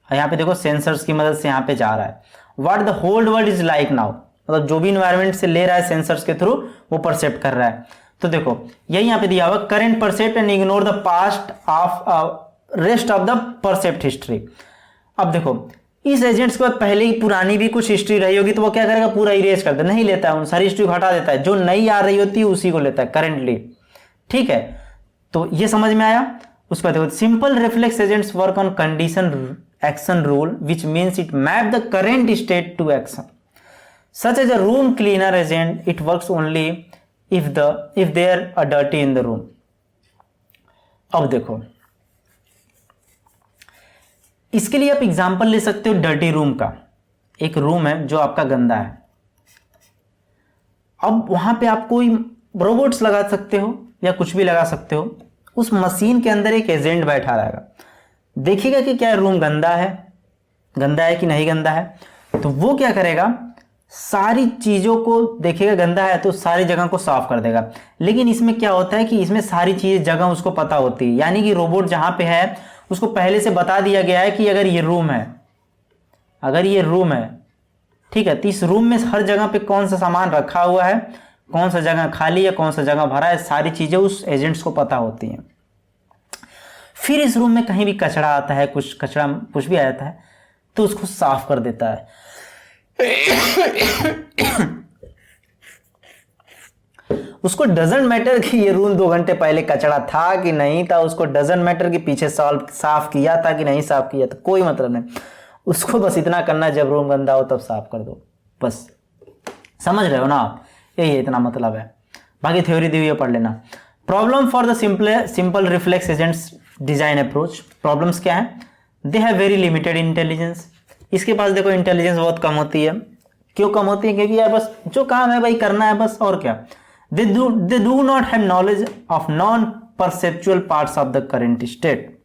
यहाँ पे देखो सेंसर्स की मदद से यहाँ पे जा रहा है। What the whole world is like now, मतलब जो भी इन्वायरमेंट से ले रहा है सेंसर्स के थ्रू वो परसेप्ट कर रहा है। तो देखो यही यहाँ पे दिया हुआ, current percept and ignore the past of rest of the percept history. अब देखो इस एजेंट्स के बाद पहले ही पुरानी भी कुछ हिस्ट्री रही होगी तो वो क्या करेगा, पूरा इरेज कर देता, नहीं लेता है, उन सारी हिस्ट्री को हटा देता है, जो नई आ रही होती है उसी को लेता है करेंटली, ठीक है। तो ये समझ में आया। उसके बाद देखो simple reflex agents work on condition action rule, which means it map the current state to action. Such as a room cleaner agent, it works only if there are dirty in the room. अब देखो इसके लिए आप example ले सकते हो dirty room का। एक रूम है जो आपका गंदा है, अब वहां पे आप कोई रोबोट्स लगा सकते हो या कुछ भी लगा सकते हो। उस मशीन के अंदर एक एजेंट बैठा रहेगा, देखिएगा कि क्या रूम गंदा है कि नहीं गंदा है, तो वो क्या करेगा, सारी चीज़ों को देखेगा, गंदा है तो सारी जगह को साफ कर देगा। लेकिन इसमें क्या होता है कि इसमें सारी चीज़ें जगह उसको पता होती है, यानी कि रोबोट जहाँ पे है उसको पहले से बता दिया गया है कि अगर ये रूम है, ठीक है, तो इस रूम में हर जगह पे कौन सा सामान रखा हुआ है, कौन सा जगह खाली है, कौन सा जगह भरा है, सारी चीज़ें उस एजेंट्स को पता होती हैं। फिर इस रूम में कहीं भी कचरा आता है, कुछ भी आ जाता है तो उसको साफ कर देता है। उसको डजंट मैटर कि ये रूम 2 घंटे पहले कचरा था कि नहीं था, उसको डजंट मैटर कि पीछे साफ किया था कि नहीं साफ किया था, कोई मतलब नहीं। उसको बस इतना करना, जब रूम गंदा हो तब साफ कर दो, बस। समझ रहे हो ना आप, यही इतना मतलब है। बाकी थ्योरी दी हुई है, पढ़ लेना। Problem for the simple reflex agents design approach. Problems क्या है, they have very limited intelligence. इसके पास देखो इंटेलिजेंस बहुत कम होती है। क्यों कम होती है, क्योंकि यार बस जो काम है भाई करना है बस, और क्या। They do not have knowledge of non perceptual parts of the current state,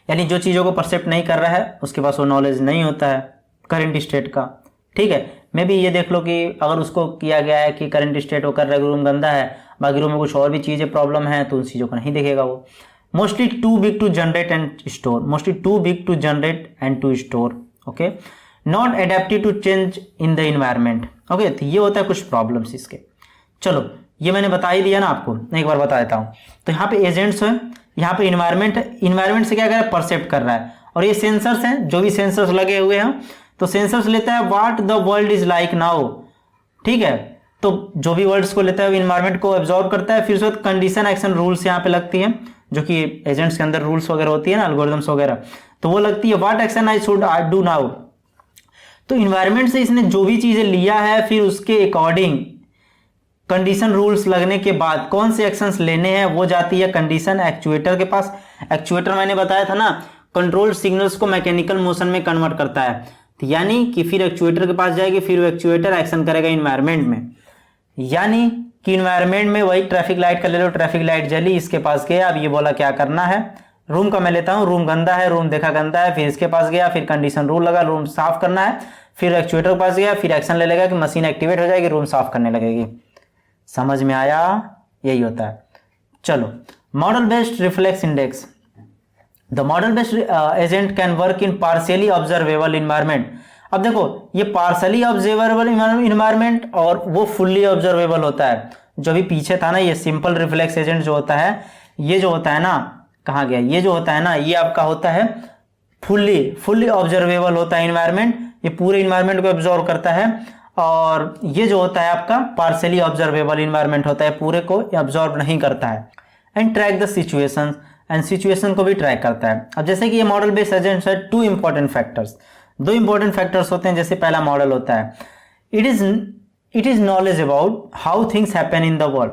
यानी जो चीज़ों को परसेप्ट नहीं कर रहा है उसके पास वो नॉलेज नहीं होता है करेंट स्टेट का, ठीक है। मे भी ये देख लो कि अगर उसको किया गया है कि करंट स्टेट वो कर रहा है, रूम गंदा है, बाकी रूम में कुछ और भी चीज़ें प्रॉब्लम है, तो उन चीज़ों को नहीं देखेगा वो। Mostly too big to generate and to store, okay. Not adaptive to change in the environment, okay. तो ये होता है कुछ प्रॉब्लम्स इसके। चलो ये मैंने बता ही दिया ना आपको, एक बार बता देता हूँ। तो यहाँ पे एजेंट्स हैं, यहाँ पे इन्वायरमेंट से क्या कर रहा है, परसेप्ट कर रहा है। और ये सेंसर्स हैं, जो भी सेंसर्स लगे हुए हैं, तो सेंसर्स लेता है what the world is like now, ठीक है। तो जो भी वर्ड्स को लेता है वो इन्वायरमेंट को एब्जॉर्ब करता है। फिर उसके बाद कंडीशन एक्शन रूल्स यहाँ पे लगती है, जो कि एजेंट्स के अंदर रूल्स वगैरह होती है ना, एल्गोरिथम्स वगैरह, तो वो लगती है what action I should do now. तो इन्वायरमेंट से इसने जो भी चीजें लिया है, फिर उसके अकॉर्डिंग कंडीशन रूल्स लगने के बाद कौन से एक्शंस लेने हैं वो जाती है कंडीशन एक्चुएटर के पास। एक्चुएटर मैंने बताया था ना, कंट्रोल सिग्नल्स को मैकेनिकल मोशन में कन्वर्ट करता है, तो यानी कि फिर एक्चुएटर के पास जाएगी, फिर वो एक्चुएटर एक्शन करेगा इन्वायरमेंट में। यानी कि इन्वायरमेंट में वही ट्रैफिक लाइट का ले लो, ट्रैफिक लाइट जली, इसके पास गया, अब ये बोला क्या करना है। रूम का मैं लेता हूँ, रूम गंदा है, रूम देखा गंदा है, फिर इसके पास गया, फिर कंडीशन रूल लगा, रूम साफ करना है, फिर एक्चुएटर के पास गया, फिर एक्शन ले लेगा कि मशीन एक्टिवेट हो जाएगी, रूम साफ करने लगेगी। समझ में आया, यही होता है। चलो, model based reflex index. The model based agent can work in partially observable environment. अब देखो, ये पार्शियली ऑब्जर्वेबल इन्वायरमेंट और वो फुल्ली ऑब्जर्वेबल होता है। जो भी पीछे था ना, ये सिंपल रिफ्लेक्स एजेंट जो होता है, ये जो होता है ना, कहाँ गया, ये जो होता है ना, ये आपका होता है फुल्ली ऑब्जर्वेबल होता है इन्वायरमेंट, ये पूरे इन्वायरमेंट को ऑब्जर्व करता है। और ये जो होता है आपका पार्शियली ऑब्जर्वेबल इन्वायरमेंट होता है, पूरे को ऑब्जर्व नहीं करता है। And track the situation, and situation को भी ट्रैक करता है। अब जैसे कि ये मॉडल बेस्ड एजेंट्स है, दो इंपॉर्टेंट फैक्टर्स होते हैं। जैसे पहला मॉडल होता है, it is knowledge about how things happen in the world,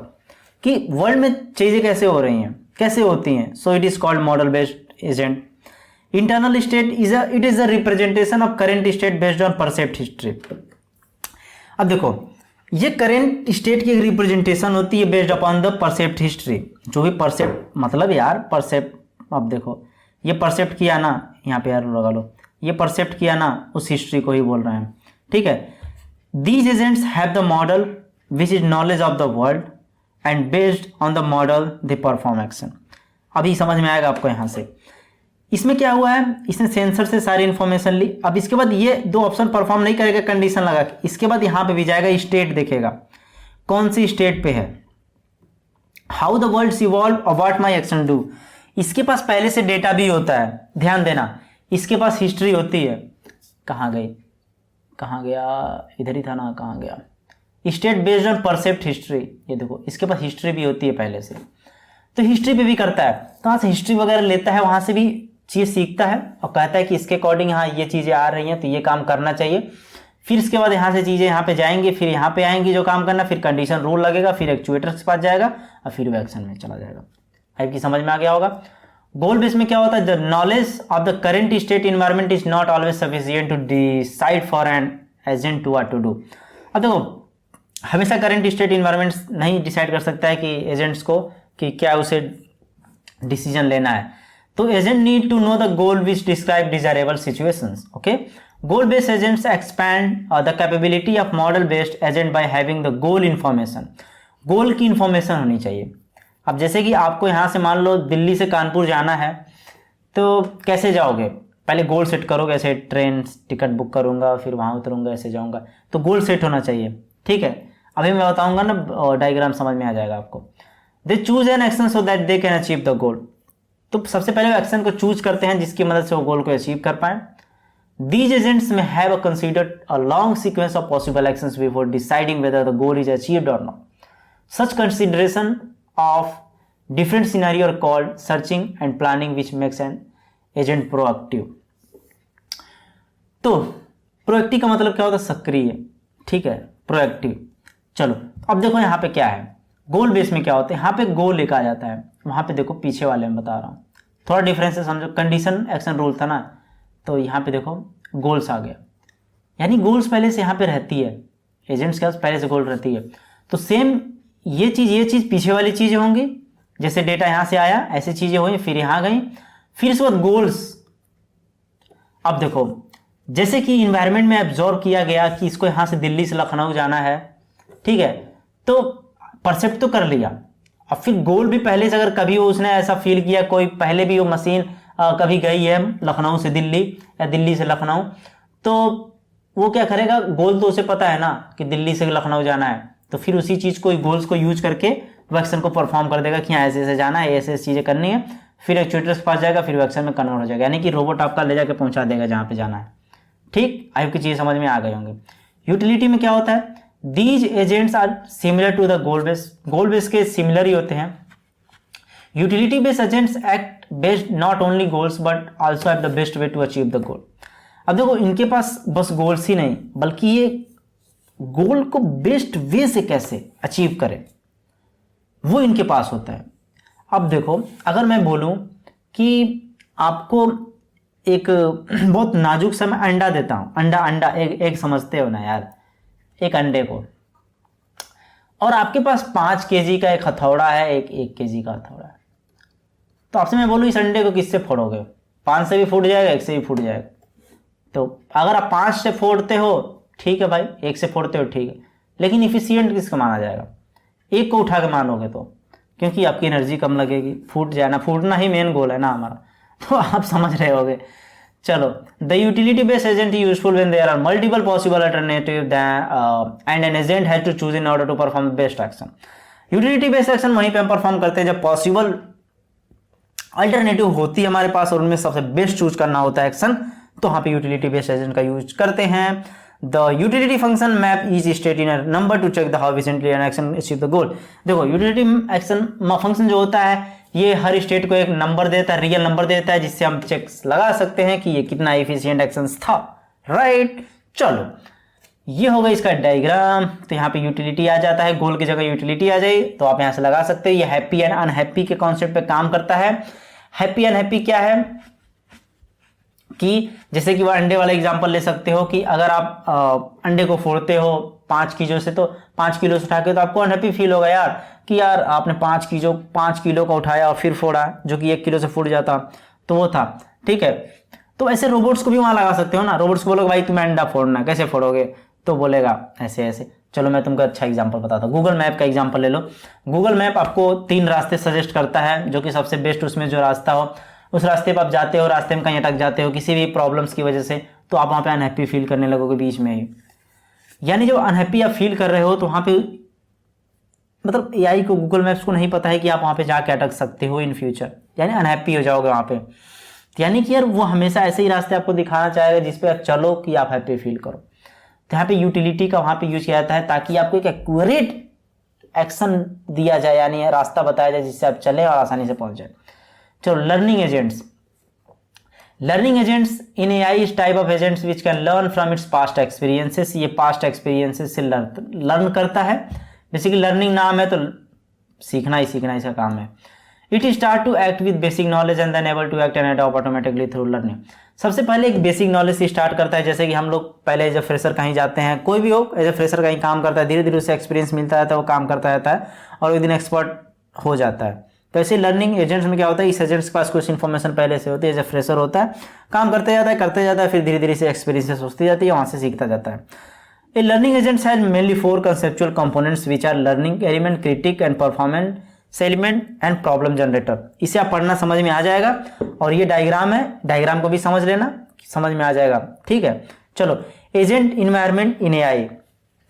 कि वर्ल्ड में चीजें कैसे हो रही हैं, कैसे होती हैं। So it is called model based agent. Internal state it is a representation of current state based on percept history. अब देखो, ये करेंट स्टेट की रिप्रेजेंटेशन होती है based upon the percept history. जो भी परसेप्ट, मतलब यार परसेप्ट, अब देखो ये परसेप्ट किया ना, यहाँ पे यार लगा लो, ये परसेप्ट किया ना, उस हिस्ट्री को ही बोल रहे हैं, ठीक है। These agents have the model which is knowledge of the world and based on the model they perform action. अभी समझ में आएगा आपको। यहाँ से इसमें क्या हुआ है, इसने सेंसर से सारी इंफॉर्मेशन ली। अब इसके बाद ये दो ऑप्शन परफॉर्म नहीं करेगा कंडीशन लगा के, इसके बाद यहाँ पे भी जाएगा, स्टेट देखेगा कौन सी स्टेट पे है। हाउ द वर्ल्ड इवॉल्व और व्हाट माई एक्शन डू। इसके पास पहले से डेटा भी होता है, ध्यान देना, इसके पास हिस्ट्री होती है। कहाँ गई, कहाँ गया, इधर ही था ना, कहाँ गया, state based on percept history. ये देखो, इसके पास हिस्ट्री भी होती है पहले से, तो हिस्ट्री पे भी करता है। कहाँ से हिस्ट्री वगैरह लेता है, वहां से भी चीज सीखता है और कहता है कि इसके अकॉर्डिंग हाँ ये चीजें आ रही हैं तो ये काम करना चाहिए। फिर इसके बाद यहाँ से चीजें यहाँ पे जाएंगी, फिर यहाँ पे आएंगी जो काम करना, फिर कंडीशन रूल लगेगा, फिर एक्चुएटर के पास जाएगा और फिर वो एक्शन में चला जाएगा। आपकी समझ में आ गया होगा। गोल बेस में क्या होता है, the knowledge of the current state environment is not always sufficient to decide for an agent to what to do. अब देखो, हमेशा करेंट स्टेट इन्वायरमेंट नहीं डिसाइड कर सकता है कि एजेंट्स को कि क्या उसे डिसीजन लेना है। तो agent need to know the goal which describe desirable situations. Okay, goal based agents expand the capability of model based agent by having the goal information. Goal की इन्फॉर्मेशन होनी चाहिए। अब जैसे कि आपको यहाँ से मान लो दिल्ली से कानपुर जाना है, तो कैसे जाओगे, पहले गोल सेट करोगे, ऐसे ट्रेन टिकट बुक करूँगा, फिर वहाँ उतरूँगा, ऐसे जाऊँगा, तो गोल सेट होना चाहिए, ठीक है। अभी मैं बताऊँगा ना, डायग्राम समझ में आ जाएगा आपको। They choose an action so that they can achieve the गोल। तो सबसे पहले वो एक्शन को चूज करते हैं जिसकी मदद से वो गोल को अचीव कर पाए। These agents may have considered a long sequence of possible actions before deciding whether the goal is achieved or not. Such consideration of different scenarios are called searching and planning, which makes an agent proactive. तो proactive का मतलब क्या होता है, सक्रिय, ठीक है, proactive. चलो अब देखो यहाँ पे क्या है, गोल बेस में क्या होता है, यहाँ पे गोल लेकर आ जाता है, वहाँ पे देखो पीछे वाले में बता रहा हूँ, थोड़ा डिफरेंस है समझो। कंडीशन एक्शन रूल था ना, तो यहाँ पे देखो गोल्स आ गया, यानी गोल्स पहले से यहाँ पे रहती है, एजेंट्स के पास पहले से गोल रहती है। तो सेम ये चीज़ पीछे वाली चीज़ें होंगी, जैसे डेटा यहाँ से आया ऐसी चीज़ें हुई, फिर यहाँ गई, फिर इसके बाद गोल्स। अब देखो जैसे कि इन्वायरमेंट में एब्जॉर्व किया गया कि इसको यहाँ से दिल्ली से लखनऊ जाना है, ठीक है, तो परसेप्ट तो कर लिया। अब फिर गोल भी पहले से अगर कभी उसने ऐसा फील किया, कोई पहले भी वो मशीन कभी गई है लखनऊ से दिल्ली या दिल्ली से लखनऊ, तो वो क्या करेगा, गोल तो उसे पता है ना कि दिल्ली से लखनऊ जाना है, तो फिर उसी चीज़ को, गोल्स को यूज करके वो एक्शन को परफॉर्म कर देगा कि यहाँ ऐसे ऐसे जाना है, ऐसे ऐसे चीज़ें करनी है, फिर एक्चुएटर्स के पास जाएगा, फिर वो एक्शन में कन्वर्ट हो जाएगा, यानी कि रोबोट आपका ले जाके पहुंचा देगा जहाँ पे जाना है। ठीक, आई होप की चीज़ समझ में आ गई होंगे। यूटिलिटी में क्या होता है, these agents are similar to the goal base के सिमिलर ही होते हैं। Utility based agents act based not only goals but also have the best way to achieve the goal. अब देखो इनके पास बस गोल्स ही नहीं, बल्कि ये गोल को बेस्ट वे से कैसे अचीव करें वो इनके पास होता है। अब देखो अगर मैं बोलूं कि आपको एक बहुत नाजुक सा मैं अंडा देता हूं, अंडा एक समझते हो ना यार, एक अंडे को, और आपके पास 5 केजी का एक हथौड़ा है, एक केजी का हथौड़ा है, तो आपसे मैं बोलूं इस अंडे को किससे फोड़ोगे? 5 से भी फूट जाएगा, 1 से भी फूट जाएगा। तो अगर आप 5 से फोड़ते हो ठीक है भाई, 1 से फोड़ते हो ठीक है, लेकिन इफिशियंट किसका माना जाएगा? 1 को उठा के मानोगे तो, क्योंकि आपकी एनर्जी कम लगेगी, फूट जाए ना, फूटना ही मेन गोल है ना हमारा। तो आप समझ रहे होगे। चलो, the utility based agent is useful when there are multiple possible alternative and an agent has to choose in order to perform best action. Utility based action वहीं पे हम परफॉर्म करते हैं जब पॉसिबल अल्टरनेटिव होती है हमारे पास और उनमें सबसे बेस्ट चूज करना होता है एक्शन, तो वहाँ पे यूटिलिटी बेस्ड एजेंट का यूज करते हैं। The utility function map each state in number to check the how efficiently an action achieve the goal. देखो यूटिलिटी एक्शन फंक्शन जो होता है ये हर स्टेट को एक नंबर देता है, रियल नंबर देता है, जिससे हम चेक्स लगा सकते हैं कि ये कितना एफिशिएंट एक्शन था। राइट, चलो ये होगा इसका डायग्राम। तो यहाँ पे यूटिलिटी आ जाता है, गोल की जगह यूटिलिटी आ जाए तो आप यहाँ से लगा सकते हैं। ये हैप्पी एंड अनहैप्पी के कॉन्सेप्ट पे काम करता है। हैप्पी अनहैप्पी क्या है कि जैसे कि वो अंडे वाला एग्जांपल ले सकते हो कि अगर आप अंडे को फोड़ते हो 5 किलो से, तो 5 किलो से उठा के तो आपको अनहैप्पी फील होगा यार कि यार आपने 5 किलो का उठाया और फिर फोड़ा, जो कि 1 किलो से फूट जाता, तो वो था। ठीक है, तो ऐसे रोबोट्स को भी वहां लगा सकते हो ना। रोबोट्स को बोलोगे भाई तुम्हें अंडा फोड़ना, कैसे फोड़ोगे? तो बोलेगा ऐसे ऐसे। चलो मैं तुमको अच्छा एग्जांपल बताता हूँ, गूगल मैप का एग्जांपल ले लो। गूगल मैप आपको 3 रास्ते सजेस्ट करता है, जो कि सबसे बेस्ट उसमें जो रास्ता हो उस रास्ते पर आप जाते हो, रास्ते में कहीं अटक जाते हो किसी भी प्रॉब्लम्स की वजह से, तो आप वहाँ पे अनहैप्पी फील करने लगोगे बीच में ही। यानी जब अनहैप्पी आप फील कर रहे हो तो वहाँ पे मतलब एआई को, गूगल मैप्स को नहीं पता है कि आप वहाँ पे जाके अटक सकते हो इन फ्यूचर, यानी अनहैप्पी हो जाओगे वहाँ पे। यानी कि यार वो हमेशा ऐसे ही रास्ते आपको दिखाना चाहेगा जिसपे आप चलो कि आप हैप्पी फील करो। तो यहाँ पे यूटिलिटी का वहाँ पे यूज किया जाता है ताकि आपको एक एक्यूरेट एक्शन दिया जाए, यानी रास्ता बताया जाए जिससे आप चले और आसानी से पहुँच जाए। चलो, learning agents in AI is type of agents which can learn from its past experiences. ये पास्ट एक्सपीरियंसेस से लर्न करता है। बेसिकली लर्निंग नाम है तो सीखना ही इसका काम है। It start to act with basic knowledge and then able to act and adopt automatically through learning. सबसे पहले एक बेसिक नॉलेज से स्टार्ट करता है, जैसे कि हम लोग पहले एज ए फ्रेशर कहीं जाते हैं, कोई भी हो एज ए फ्रेशर कहीं काम करता है, धीरे धीरे उसे एक्सपीरियंस मिलता रहता है, वो काम करता रहता है और एक दिन एक्सपर्ट हो जाता है। तो ऐसे लर्निंग एजेंट्स में क्या होता है, इस एजेंट्स के पास कुछ इन्फॉर्मेशन पहले से होती है, एज ए फ्रेशर होता है, काम करते जाता है, फिर धीरे धीरे से एक्सपीरियंसेस होती जाती है, वहाँ से सीखता जाता है। A learning agents has mainly 4 conceptual components which are learning element, critic and performance element and problem generator. इसे आप पढ़ना समझ में आ जाएगा और ये डायग्राम है, डायग्राम को भी समझ लेना, समझ में आ जाएगा। ठीक है, चलो एजेंट इन्वायरमेंट इन एआई।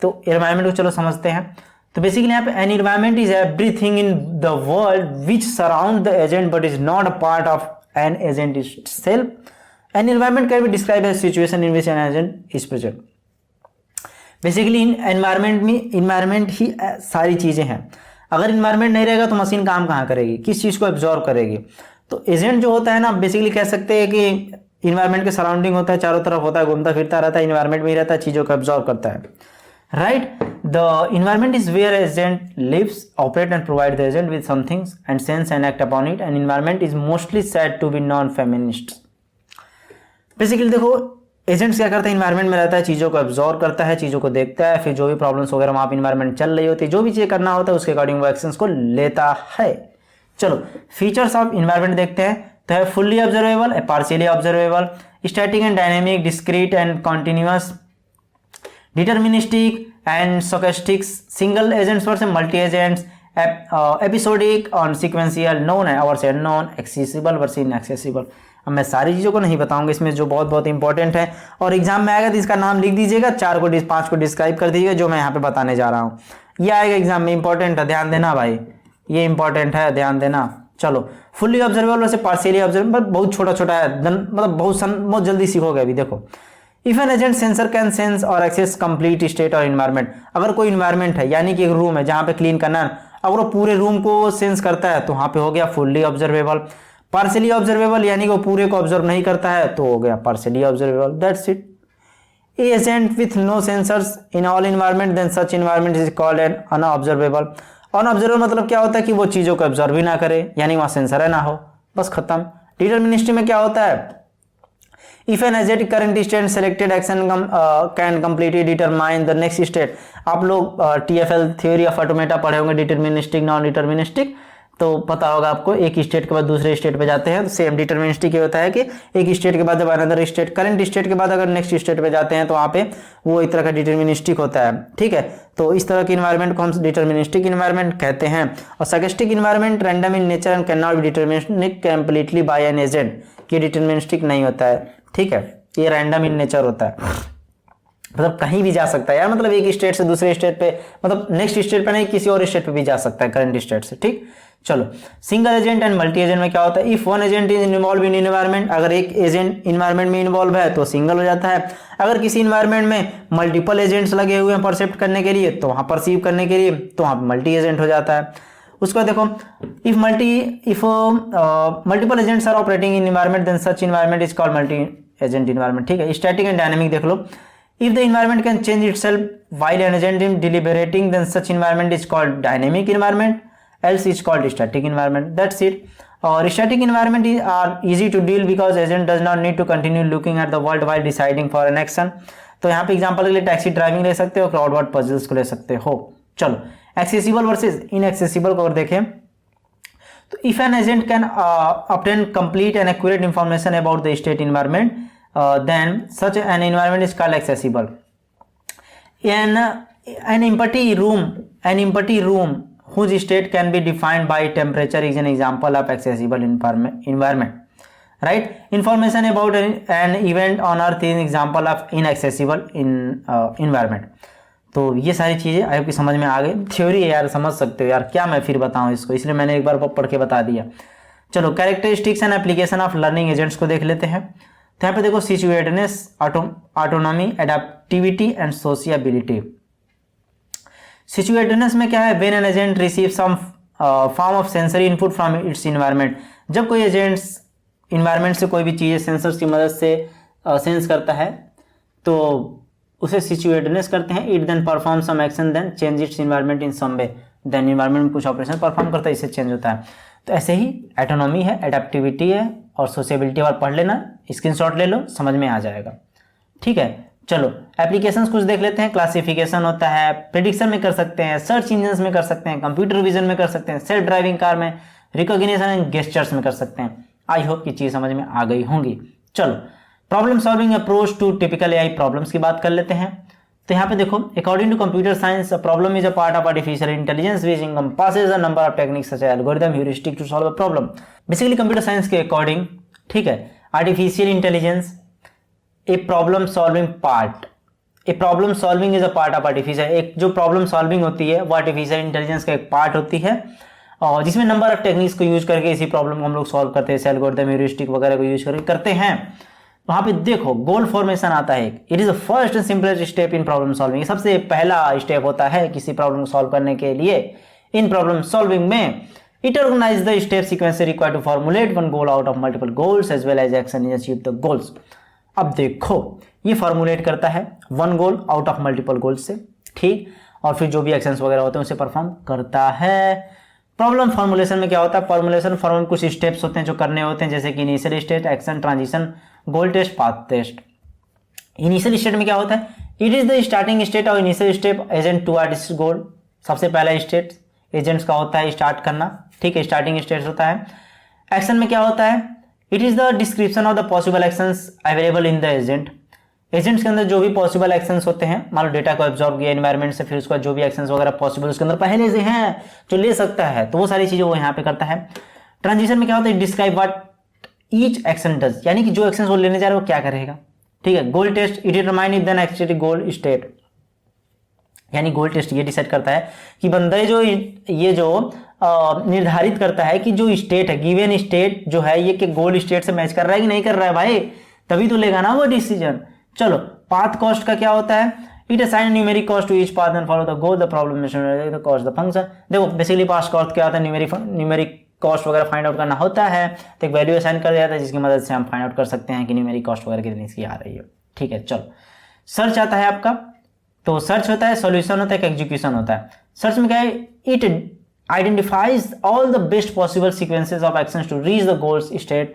तो एनवायरमेंट को चलो समझते हैं। तो बेसिकली यहाँ पे an environment is everything in the world which surround the agent but is not a part of an agent itself। An environment can be describe as situation in which an agent is present. Basically इन environment में environment ही सारी चीज़ें हैं। अगर environment नहीं रहेगा तो मशीन काम कहाँ करेगी, किस चीज़ को एब्जॉर्व करेगी? तो एजेंट जो होता है ना, बेसिकली कह सकते हैं कि इन्वायरमेंट के सराउंडिंग होता है, चारों तरफ होता है, घूमता फिरता रहता है, इन्वायरमेंट में ही रहता है, चीज़ों को एब्जॉर्व करता है। Right, the environment is where agent lives, operate and provide the agent with some things and sense and act upon it. And environment is mostly said to be non feminist. Basically देखो agents क्या करता है, environment में रहता है, चीज़ों को absorb करता है, चीज़ों को देखता है, फिर जो भी प्रॉब्लम्स वगैरह वहाँ पे इन्वायरमेंट चल रही होती है, जो भी चीज़ करना होता है उसके अकॉर्डिंग वो एक्शंस को लेता है। चलो फीचर्स ऑफ इन्वायरमेंट देखते हैं। तो है fully observable, partially observable, static and dynamic, discrete and continuous, deterministic and stochastics, single agents versus multi agents, episodic और सीक्वेंशियल, नोन है और से अननोन, एक्सेसिबल वर्सेस इनएक्सेसिबल। अब मैं सारी चीज़ों को नहीं बताऊंगा, इसमें जो बहुत बहुत इंपॉर्टेंट है और एग्जाम में आएगा तो इसका नाम लिख दीजिएगा, 5 को डिस्क्राइब कर दीजिएगा जो मैं यहाँ पे बताने जा रहा हूँ। ये आएगा एग्जाम में, इंपॉर्टेंट है, ध्यान देना भाई, ये इंपॉर्टेंट है, ध्यान देना। चलो फुल्ली ऑब्जर्वेबल वैसे पार्शियली ऑब्जर्वेबल बहुत छोटा छोटा है, मतलब बहुत जल्दी सीखोगे अभी। देखो if an agent sensor can sense और एक्सेस कंप्लीट स्टेट और इन्वायरमेंट, अगर कोई इन्वायरमेंट है यानी कि एक रूम है जहां पे क्लीन करना है, अगर वो पूरे रूम को सेंस करता है तो वहां पे हो गया फुल्ली ऑब्जर्वेबल। पार्शियली ऑब्जर्वेबल यानी कि वो पूरे को ऑब्जर्व नहीं करता है तो हो गया partially observable, that's it. A agent with no sensors in all environment then such environment is called an unobservable. Unobservable मतलब क्या होता है कि वो चीजों को ऑब्जर्व ही ना करे, यानी वहां सेंसर है ना हो, बस खत्म। डिटरमिनिस्टिक में क्या होता है, if an agent current state selected action can completely determine the next state. आप लोग टीएफएल थ्योरी ऑफ ऑटोमेटा पढ़े होंगे, डिटरमिनिस्टिक नॉन डिटरमिनिस्टिक, तो पता होगा आपको। एक स्टेट के बाद दूसरे स्टेट पे जाते हैं तो सेम डिटरमिनिस्टिक ये होता है कि एक स्टेट के बाद जब अनदर स्टेट, करंट स्टेट के बाद अगर नेक्स्ट स्टेट पे जाते हैं तो वहाँ पे वो एक तरह का डिटरमिनिस्टिक होता है, ठीक है। तो इस तरह के इन्वायरमेंट को हम डिटरमिनिस्टिक इन्वायरमेंट कहते हैं। और stochastic environment random in nature and can not be deterministic completely by an agent, ये डिटरमिनिस्टिक नहीं होता है, ठीक है, ये रैंडम इन नेचर होता है, मतलब कहीं भी जा सकता है यार, मतलब एक स्टेट से दूसरे स्टेट पे, मतलब नेक्स्ट स्टेट पे नहीं किसी और स्टेट पे भी जा सकता है करंट स्टेट से, ठीक। चलो single agent and multi agent में क्या होता है, if one agent is involve in environment, अगर एक एजेंट इन्वायरमेंट में इन्वॉल्व है तो सिंगल हो जाता है। अगर किसी इन्वायरमेंट में मल्टीपल एजेंट्स लगे हुए हैं परसेप्ट करने के लिए, तो वहां परसीव करने के लिए, तो वहां मल्टी एजेंट हो जाता है। उसको देखो if multiple agents are operating in environment then such environment is called multi agent environment, ठीक है। स्टैटिक एंड डायनेमिक देख लो, if the environment can change itself while an agent is deliberating then such environment is called dynamic environment, else is called static environment, that's it. और static environment are easy to deal because agent does not need to continue looking at the world while deciding for an action। तो यहाँ पे example के लिए taxi driving ले सकते हो, crossword puzzles को ले सकते हो। चलो एक्सेसिबल वर्सेस इनएक्सेसिबल को अगर देखें तो if an agent can obtain complete and accurate information about the state environment then such an environment is called accessible. An empty room whose state can be defined by temperature is an example of accessible environment, right? Information about an event on earth is an example of inaccessible environment. तो ये सारी चीजें आपकी समझ में आ गई। Theory है यार, समझ सकते हो यार, क्या मैं फिर बताऊं इसको, इसलिए मैंने एक बार पढ़ के बता दिया। चलो characteristics and application of learning agents को देख लेते हैं। तो यहाँ पे देखो situatedness, autonomy, adaptivity and sociability. Situatedness में क्या है, when an agent receive some form of sensory input from its environment, जब कोई एजेंट्स इन्वायरमेंट से कोई भी चीज़ सेंसर्स की मदद से सेंस करता है तो उसे सिचुएटेडनेस करते हैं। It then perform some action then change its environment in some way, then environment में कुछ ऑपरेशन परफॉर्म करता है, इससे चेंज होता है। तो ऐसे ही एटोनॉमी है, एडेप्टिविटी है और सोशियबिलिटी और पढ़ लेना, स्क्रीनशॉट ले लो, समझ में आ जाएगा, ठीक है। चलो एप्लीकेशंस कुछ देख लेते हैं। क्लासिफिकेशन होता है, प्रेडिक्शन में कर सकते हैं, सर्च इंजन्स में कर सकते हैं, कंप्यूटर विजन में कर सकते हैं, सेल्फ ड्राइविंग कार में, रिकॉग्निशन एंड गेस्चर्स में कर सकते हैं। आई होप ये चीज समझ में आ गई होंगी। चलो problem solving approach to typical AI problems की बात कर लेते हैं। तो यहाँ पे देखो according to computer science problem is a part of artificial intelligence which encompasses a number of techniques such as algorithm, heuristic to solve a problem. Basically computer science के अकॉर्डिंग, ठीक है, artificial intelligence a problem solving part, a problem solving is a part of artificial, एक जो problem solving होती है वो artificial intelligence का एक पार्ट होती है और जिसमें नंबर ऑफ टेक्निक्स को यूज करके इसी प्रॉब्लम को हम लोग सॉल्व करते हैं, एल्गोरिथम, ह्यूरिस्टिक वगैरह को यूज करके करते हैं। वहां पे देखो गोल फॉर्मेशन आता है, it is the first and simplest step in problem solving, सबसे पहला स्टेप होता है किसी प्रॉब्लम को सॉल्व करने के लिए। इन प्रॉब्लम सॉल्विंग में it organize the step sequence required to formulate one goal out of multiple goals as well as action in achieve the goals. अब देखो ये फॉर्मुलेट करता है one goal out of multiple goals से, ठीक, और फिर जो भी एक्शंस वगैरह होते हैं उसे परफॉर्म करता है। प्रॉब्लम फॉर्मुलेशन में क्या होता है, फॉर्मुलेशन फॉर्म कुछ स्टेप्स होते हैं जो करने होते हैं, जैसे कि initial state, action, transition, goal test, path test. Initial state में क्या होता है, it is the starting state और initial step agent towards goal. सबसे पहला स्टेट एजेंट्स का होता है स्टार्ट करना, ठीक है, स्टार्टिंग स्टेट होता है। एक्शन में क्या होता है, it is the description of the possible actions available in the agent. Agents के अंदर जो भी पॉसिबल एक्शंस होते हैं, मान लो डेटा को एब्जॉर्ब किया एनवायरनमेंट से, फिर उसके बाद जो भी एक्शंस वगैरह पॉसिबल उसके अंदर पहले से हैं जो ले सकता है, तो वो सारी चीजें वो यहाँ पे करता है। ट्रांजिशन में क्या होता है, describe what each action does, यानी कि जो एक्शन वो लेने जा रहे हैं वो क्या करेगा, ठीक है। Goal test, it determine if then actually goal state, यानी गोल टेस्ट ये डिसाइड करता है कि बंदे जो ये जो निर्धारित करता है कि जो स्टेट है, गिवन स्टेट जो है ये कि गोल स्टेट से मैच कर रहा है कि नहीं कर रहा है भाई, तभी तो लेगा ना वो डिसीजन। चलो पाथ कॉस्ट का क्या होता है, it assign numeric cost to each path and follow the goal the problem the cost the function. देखो बेसिकली पाथ कॉस्ट क्या होता है, न्यूमेरिक कॉस्ट वगैरह फाइंड आउट करना होता है, तो एक वैल्यू असाइन कर दिया जाता है जिसकी मदद से हम फाइंड आउट कर सकते हैं कि न्यूमेरिक कॉस्ट वगैरह कितनी इसकी आ रही है। ठीक है, चलो सर्च आता है आपका, तो सर्च होता है, सॉल्यूशन होता है, एक एग्जीक्यूशन होता है। सर्च में क्या है, it identifies all the best possible sequences of actions to reach the goal state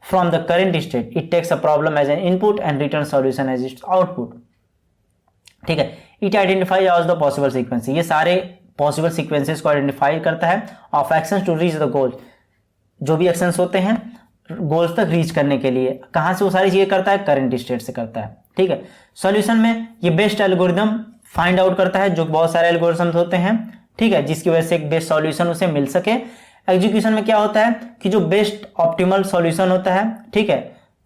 from the current state. It takes a problem as an input and returns solution as its output. ठीक है, it identifies all the possible sequences, ये सारे possible sequences को identify करता है of actions to reach the goal, जो भी actions होते हैं गोल्स तक रीच करने के लिए, कहाँ से वो सारी चीजें करता है, करंट स्टेट से करता है। ठीक है, सॉल्यूशन में ये बेस्ट एल्गोरिदम फाइंड आउट करता है, जो बहुत सारे एल्गोरिथम्स होते हैं, ठीक है, जिसकी वजह से एक बेस्ट सॉल्यूशन उसे मिल सके। एग्जीक्यूशन में क्या होता है कि जो बेस्ट ऑप्टिमल सॉल्यूशन होता है, ठीक है,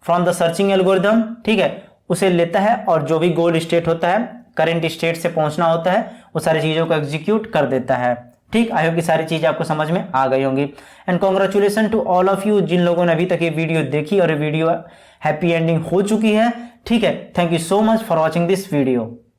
फ्रॉम द सर्चिंग एल्गोरिदम, ठीक है, उसे लेता है और जो भी गोल स्टेट होता है, करंट स्टेट से पहुंचना होता है, वो सारी चीजों को एग्जीक्यूट कर देता है। ठीक, आई होप कि सारी चीजें आपको समझ में आ गई होंगी। And congratulation to all of you जिन लोगों ने अभी तक ये वीडियो देखी और ये वीडियो हैप्पी एंडिंग हो चुकी है। ठीक है, thank you so much for watching this video.